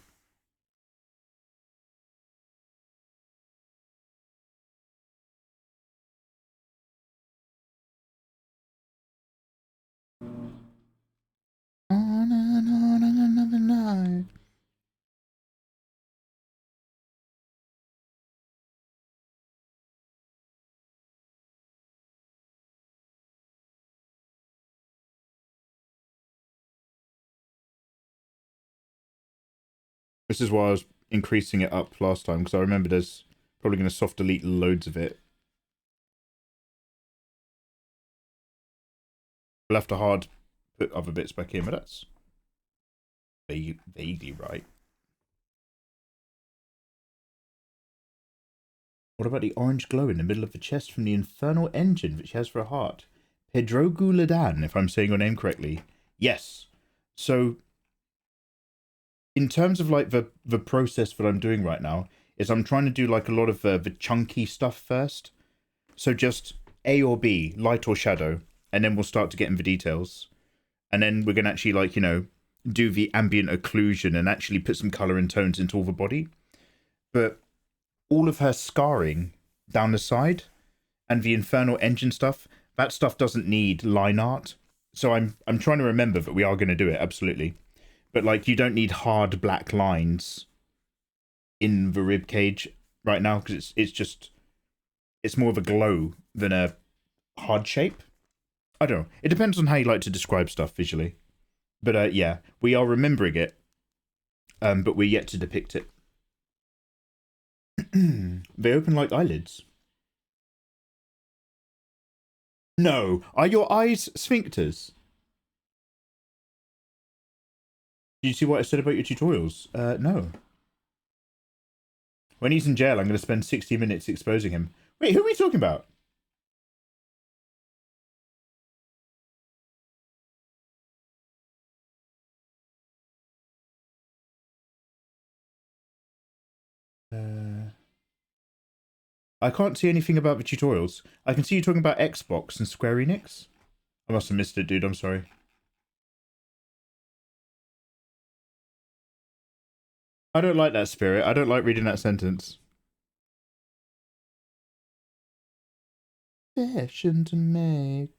This is why I was increasing it up last time, because I remember there's probably going to soft delete loads of it. We'll have to hard put other bits back in, but that's vaguely right. What about the orange glow in the middle of the chest from the infernal engine which he has for a heart? Pedrogu Ladan, if I'm saying your name correctly. Yes. So, in terms of like the process that I'm doing right now, is I'm trying to do like a lot of the chunky stuff first. So just A or B, light or shadow, and then we'll start to get in the details. And then we're going to actually like, you know, do the ambient occlusion and actually put some color and tones into all the body. But all of her scarring down the side and the infernal engine stuff, that stuff doesn't need line art. So I'm trying to remember that we are going to do it, absolutely. But like, you don't need hard black lines in the rib cage right now, because it's more of a glow than a hard shape. I don't know. It depends on how you like to describe stuff visually. But yeah, we are remembering it, but we're yet to depict it. They open like eyelids. No, are your eyes sphincters? Did you see what I said about your tutorials? No. When he's in jail, I'm going to spend 60 minutes exposing him. Wait, who are we talking about? I can't see anything about the tutorials. I can see you talking about Xbox and Square Enix. I must have missed it, dude. I'm sorry. I don't like that spirit. I don't like reading that sentence. Fashion to make.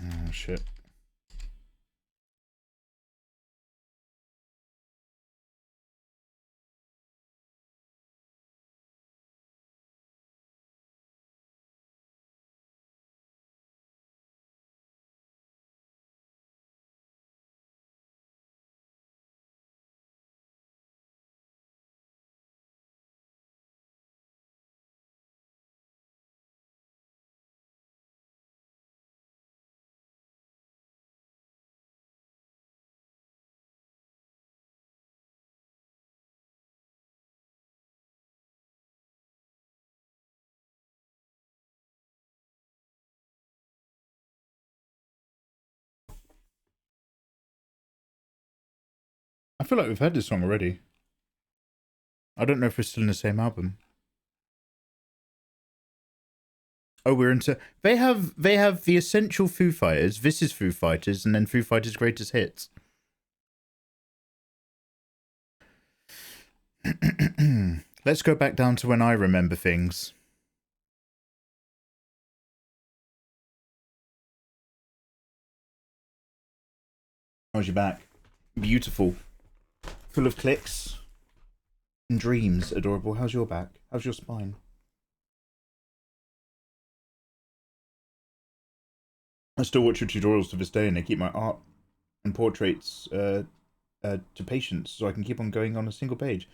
Oh, shit. I feel like we've heard this song already. I don't know if we're still in the same album. Oh, we're into... They have the essential Foo Fighters. This is Foo Fighters, and then Foo Fighters' greatest hits. Let's go back down to when I remember things. How's your back? Beautiful. Full of clicks and dreams. Adorable. How's your back? How's your spine? I still watch your tutorials to this day, and they keep my art and portraits to patience, so I can keep on going on a single page.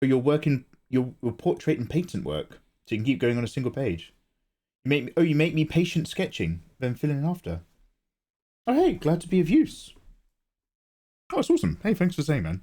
But you're working your portrait and patent work, so you can keep going on a single page. You make me patient sketching, then filling in after. Oh hey, glad to be of use. Oh, that's awesome. Hey, thanks for saying, man.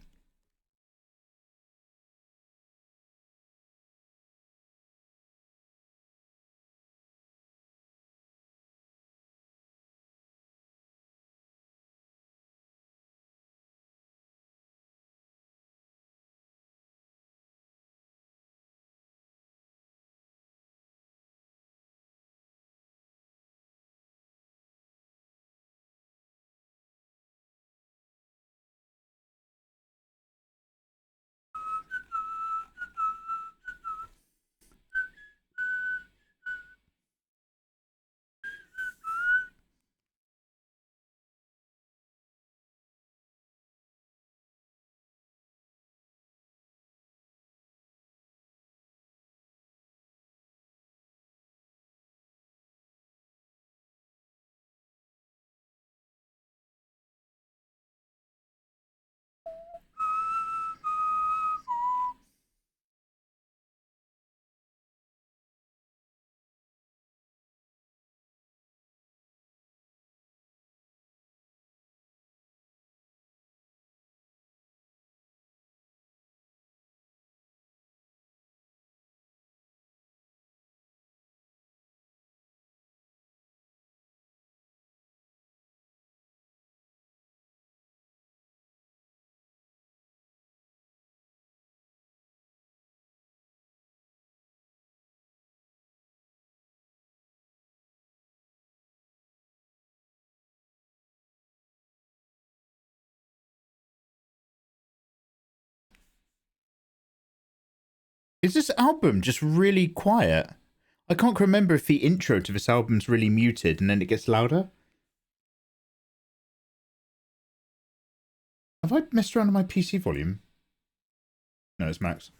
Is this album just really quiet? I can't remember if the intro to this album's really muted and then it gets louder. Have I messed around on my PC volume? No, it's max.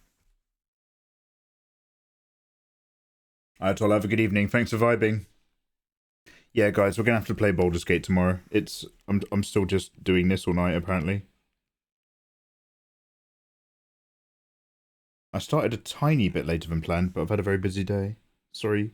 Alright, I'll have a good evening. Thanks for vibing. Yeah, guys, we're gonna have to play Baldur's Gate tomorrow. I'm still just doing this all night, apparently. I started a tiny bit later than planned, but I've had a very busy day. Sorry.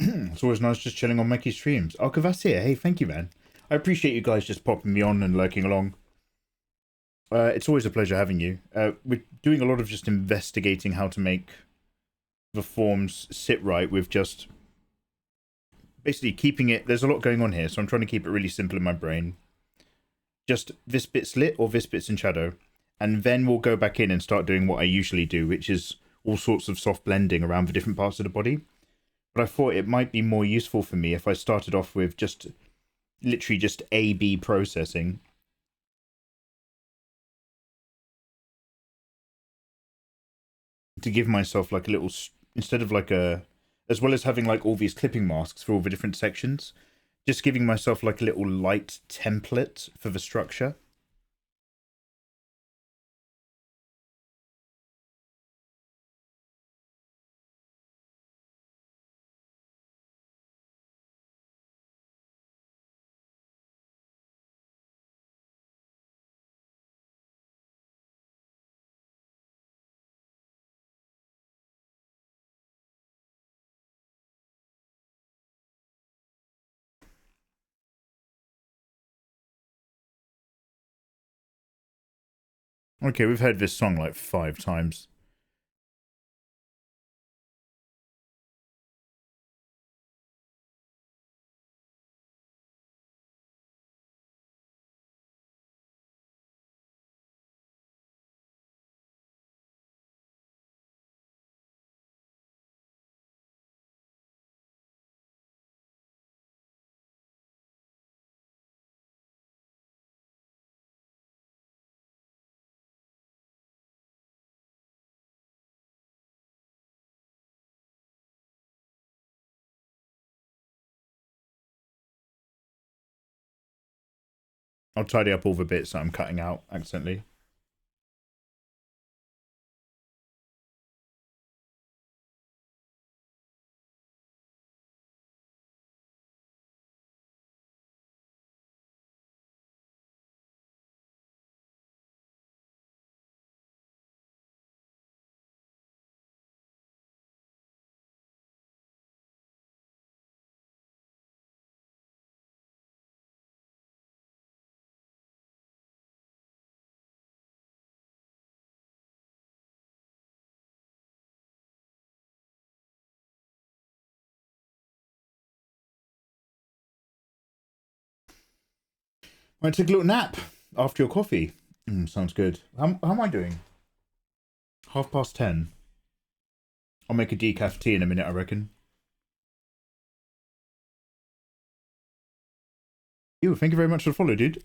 It's always nice just chilling on Mikey's streams. Oh, Kavasir, hey, thank you, man. I appreciate you guys just popping me on and lurking along. It's always a pleasure having you. We're doing a lot of just investigating how to make the forms sit right with just basically keeping it. There's a lot going on here, so I'm trying to keep it really simple in my brain. Just this bit's lit or this bit's in shadow, and then we'll go back in and start doing what I usually do, which is all sorts of soft blending around the different parts of the body. But I thought it might be more useful for me if I started off with just literally just A/B processing. To give myself like a little, instead of like a, as well as having like all these clipping masks for all the different sections, just giving myself like a little light template for the structure. Okay, we've heard this song like 5 times. I'll tidy up all the bits that I'm cutting out accidentally. I took a little nap after your coffee. Sounds good. How am I doing? 10:30. I'll make a decaf tea in a minute, I reckon. Ew, thank you very much for the follow, dude.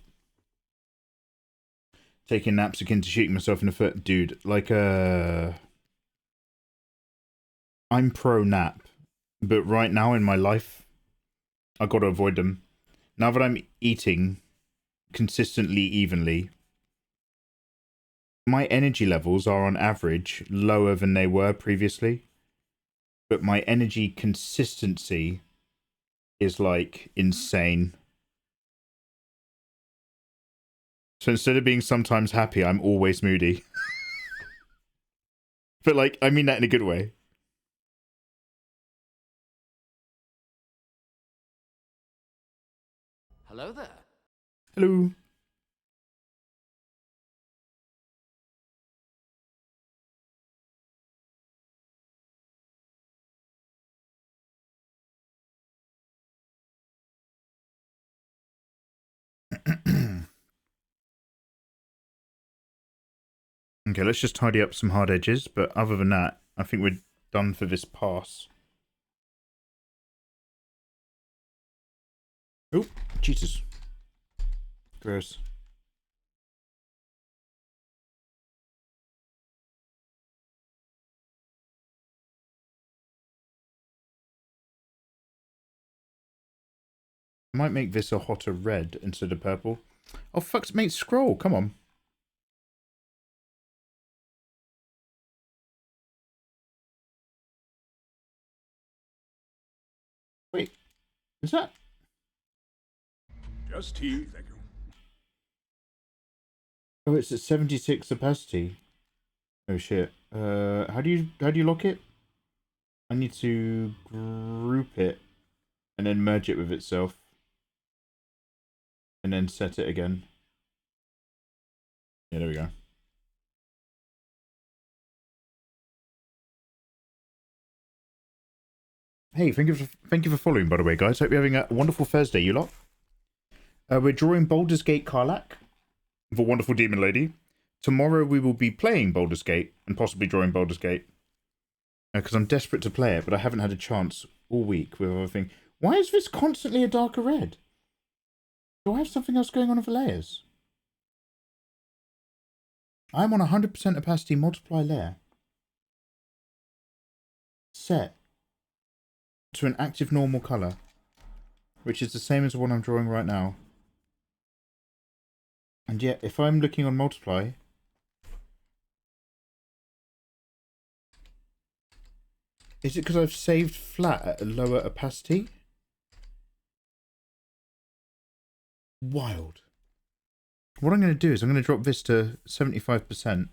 Taking naps akin to shooting myself in the foot. Dude, like, I'm pro nap. But right now in my life, I gotta avoid them. Now that I'm eating consistently, evenly, my energy levels are on average lower than they were previously. But my energy consistency is like insane. So instead of being sometimes happy, I'm always moody. But like, I mean that in a good way. Hello there. Hello. Okay, let's just tidy up some hard edges, but other than that, I think we're done for this pass. Oh, Jesus. Gross. I might make this a hotter red instead of purple. Oh, fuck's mate, scroll, come on. Wait, is that? Just tea, thank you. Oh, it's at 76 opacity. Oh shit. How do you lock it? I need to group it and then merge it with itself. And then set it again. Yeah, there we go. Hey, thank you for following, by the way, guys. Hope you're having a wonderful Thursday, you lot. We're drawing Baldur's Gate Karlach, the wonderful demon lady. Tomorrow we will be playing Baldur's Gate and possibly drawing Baldur's Gate. Because I'm desperate to play it, but I haven't had a chance all week with everything. Why is this constantly a darker red? Do I have something else going on with the layers? I'm on 100% opacity multiply layer. Set to an active normal colour, which is the same as the one I'm drawing right now. And yet, if I'm looking on multiply, is it because I've saved flat at a lower opacity? Wild. What I'm going to do is I'm going to drop this to 75%.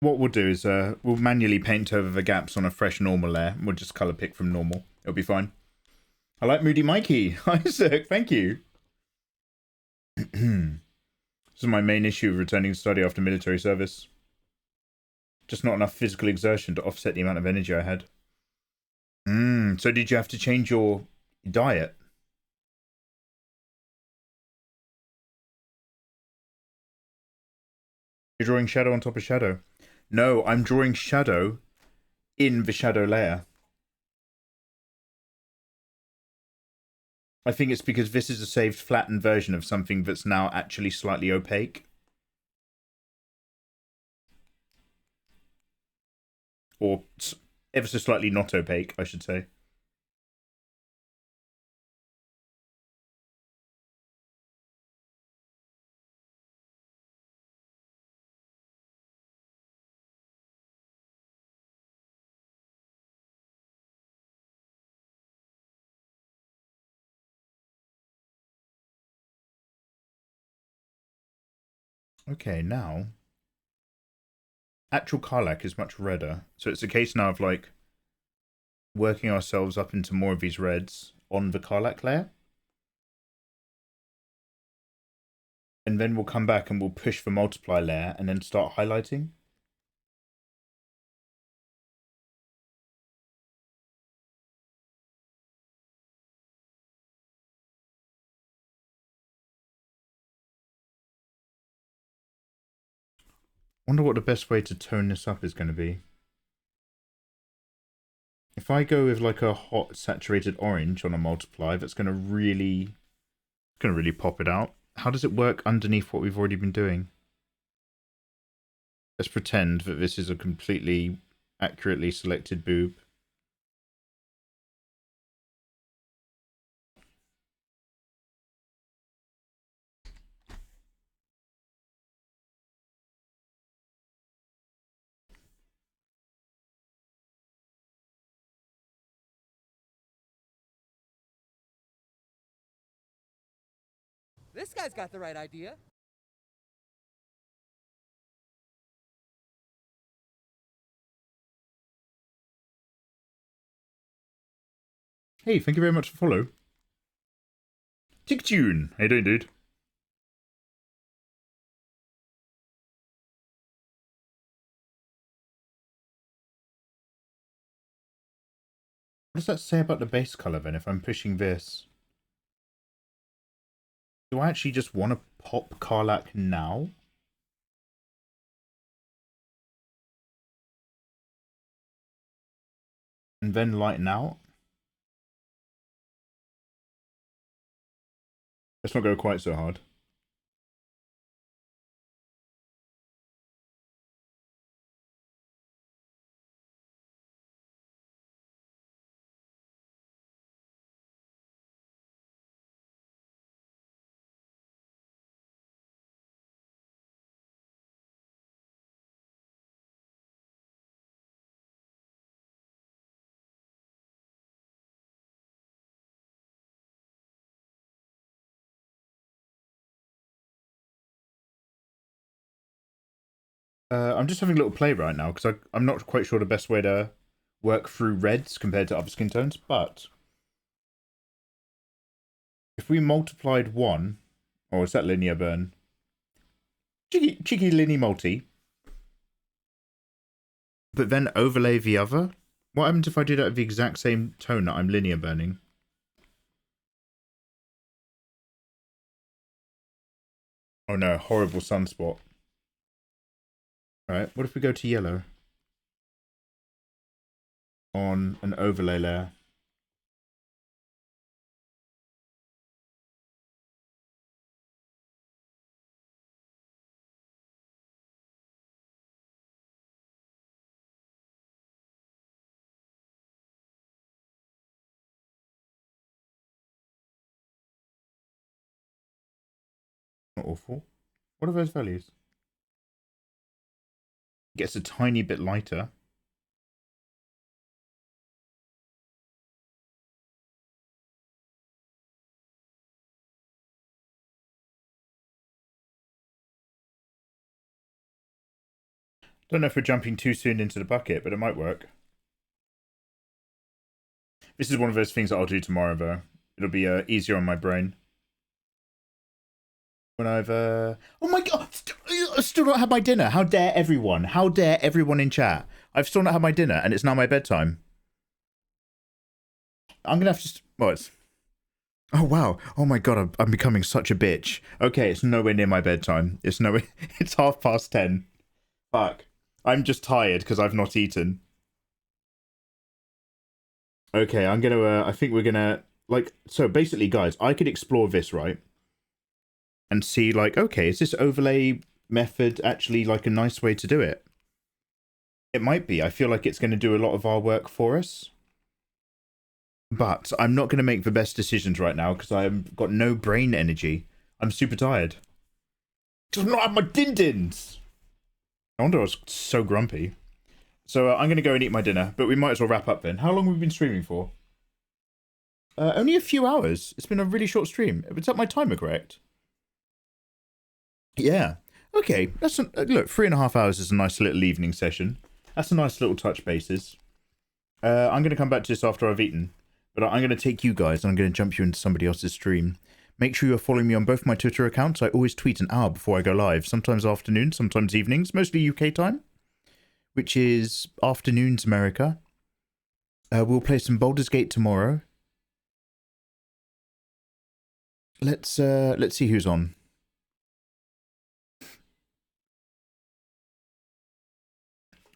what we'll do is we'll manually paint over the gaps on a fresh normal layer. We'll just color pick from normal. It'll be fine. I like Moody Mikey. Isaac, thank you. This is my main issue of returning to study after military service. Just not enough physical exertion to offset the amount of energy I had. So did you have to change your diet? You're drawing shadow on top of shadow. No, I'm drawing shadow in the shadow layer. I think it's because this is a saved flattened version of something that's now actually slightly opaque. Or ever so slightly not opaque, I should say. Okay, now actual Karlach is much redder. So it's a case now of like working ourselves up into more of these reds on the Karlach layer. And then we'll come back and we'll push the multiply layer and then start highlighting. Wonder what the best way to tone this up is going to be. If I go with like a hot saturated orange on a multiply, that's going to really pop it out. How does it work underneath what we've already been doing? Let's pretend that this is a completely accurately selected boob. This guy's got the right idea. Hey, thank you very much for follow. Tick Tune, how you doing, dude? What does that say about the base color then if I'm pushing this? Do I actually just want to pop Karlach now? And then lighten out? Let's not go quite so hard. I'm just having a little play right now because I'm not quite sure the best way to work through reds compared to other skin tones, but if we multiplied one, or is that linear burn? Cheeky linear multi, but then overlay the other? What happens if I do that with the exact same tone that I'm linear burning? Oh no, horrible sunspot. Alright, what if we go to yellow? On an overlay layer. Not awful. What are those values? Gets a tiny bit lighter. Don't know if we're jumping too soon into the bucket, but it might work. This is one of those things that I'll do tomorrow, though. It'll be easier on my brain. When I've oh my god, I still not had my dinner. How dare everyone? How dare everyone in chat? I've still not had my dinner, and it's now my bedtime. I'm gonna have to. What? Oh wow! Oh my god! I'm becoming such a bitch. Okay, it's nowhere near my bedtime. It's nowhere. It's 10:30. Fuck. I'm just tired because I've not eaten. Okay, I'm gonna. I think we're gonna like. So basically, guys, I could explore this, right? And see, like, okay, is this overlay method actually like a nice way to do it? It might be. I feel like it's going to do a lot of our work for us. But I'm not going to make the best decisions right now because I've got no brain energy. I'm super tired. Just not have my din-dins. No wonder I was so grumpy. So I'm going to go and eat my dinner, but we might as well wrap up then. How long have we been streaming for? Only a few hours. It's been a really short stream. Is that my timer correct? Yeah. Okay. That's look, 3.5 hours is a nice little evening session. That's a nice little touch bases. I'm going to come back to this after I've eaten. But I'm going to take you guys and I'm going to jump you into somebody else's stream. Make sure you're following me on both my Twitter accounts. I always tweet an hour before I go live. Sometimes afternoons, sometimes evenings. Mostly UK time. Which is afternoons America. We'll play some Baldur's Gate tomorrow. Let's see who's on.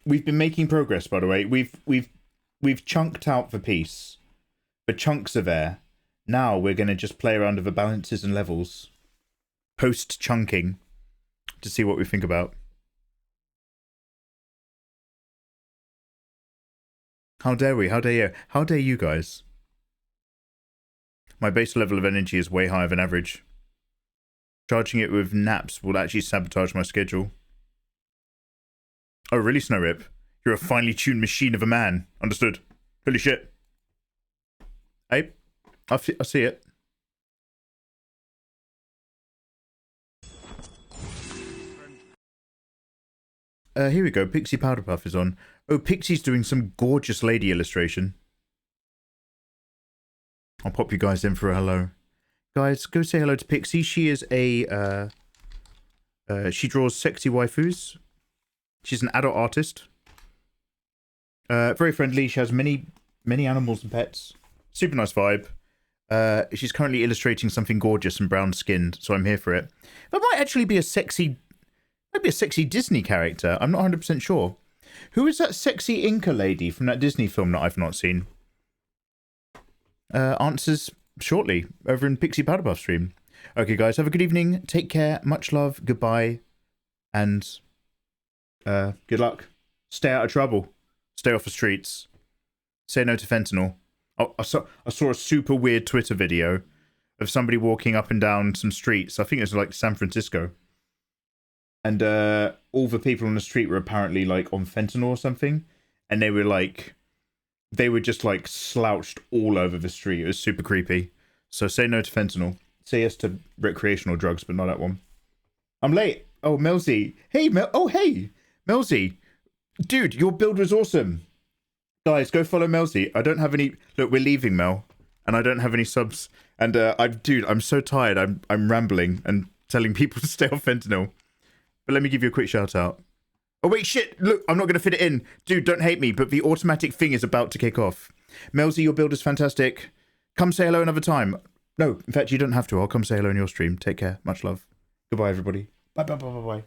We've been making progress, by the way. We've chunked out the piece. The chunks are there. Now we're going to just play around with the balances and levels. Post-chunking. To see what we think about. How dare we? How dare you? How dare you guys? My base level of energy is way higher than average. Charging it with naps will actually sabotage my schedule. Oh, really, Snow Rip? You're a finely tuned machine of a man. Understood. Holy shit. Hey, I see it. Here we go. Pixie Powder Puff is on. Oh, Pixie's doing some gorgeous lady illustration. I'll pop you guys in for a hello. Guys, go say hello to Pixie. She is a, she draws sexy waifus. She's an adult artist. Very friendly. She has many animals and pets. Super nice vibe. She's currently illustrating something gorgeous and brown skinned, so I'm here for it. That might actually be a sexy, maybe a sexy Disney character. I'm not 100% sure. Who is that sexy Inca lady from that Disney film that I've not seen? Answers shortly over in Pixie Powder Puff stream. Okay, guys, have a good evening. Take care. Much love. Goodbye. And good luck. Stay out of trouble. Stay off the streets. Say no to fentanyl. Oh, I saw a super weird Twitter video of somebody walking up and down some streets. I think it's like San Francisco. And all the people on the street were apparently like on fentanyl or something. And they were just like slouched all over the street. It was super creepy. So say no to fentanyl. Say yes to recreational drugs, but not that one. I'm late. Oh, Melzy. Hey, hey, Melzy. Dude, your build was awesome. Guys, go follow Melzy. I don't have any... Look, we're leaving, Mel. And I don't have any subs. And, dude, I'm so tired. I'm rambling and telling people to stay off fentanyl. But let me give you a quick shout out. Oh, wait, shit. Look, I'm not going to fit it in. Dude, don't hate me, but the automatic thing is about to kick off. Melzy, your build is fantastic. Come say hello another time. No, in fact, you don't have to. I'll come say hello in your stream. Take care. Much love. Goodbye, everybody. Bye, bye, bye, bye, bye.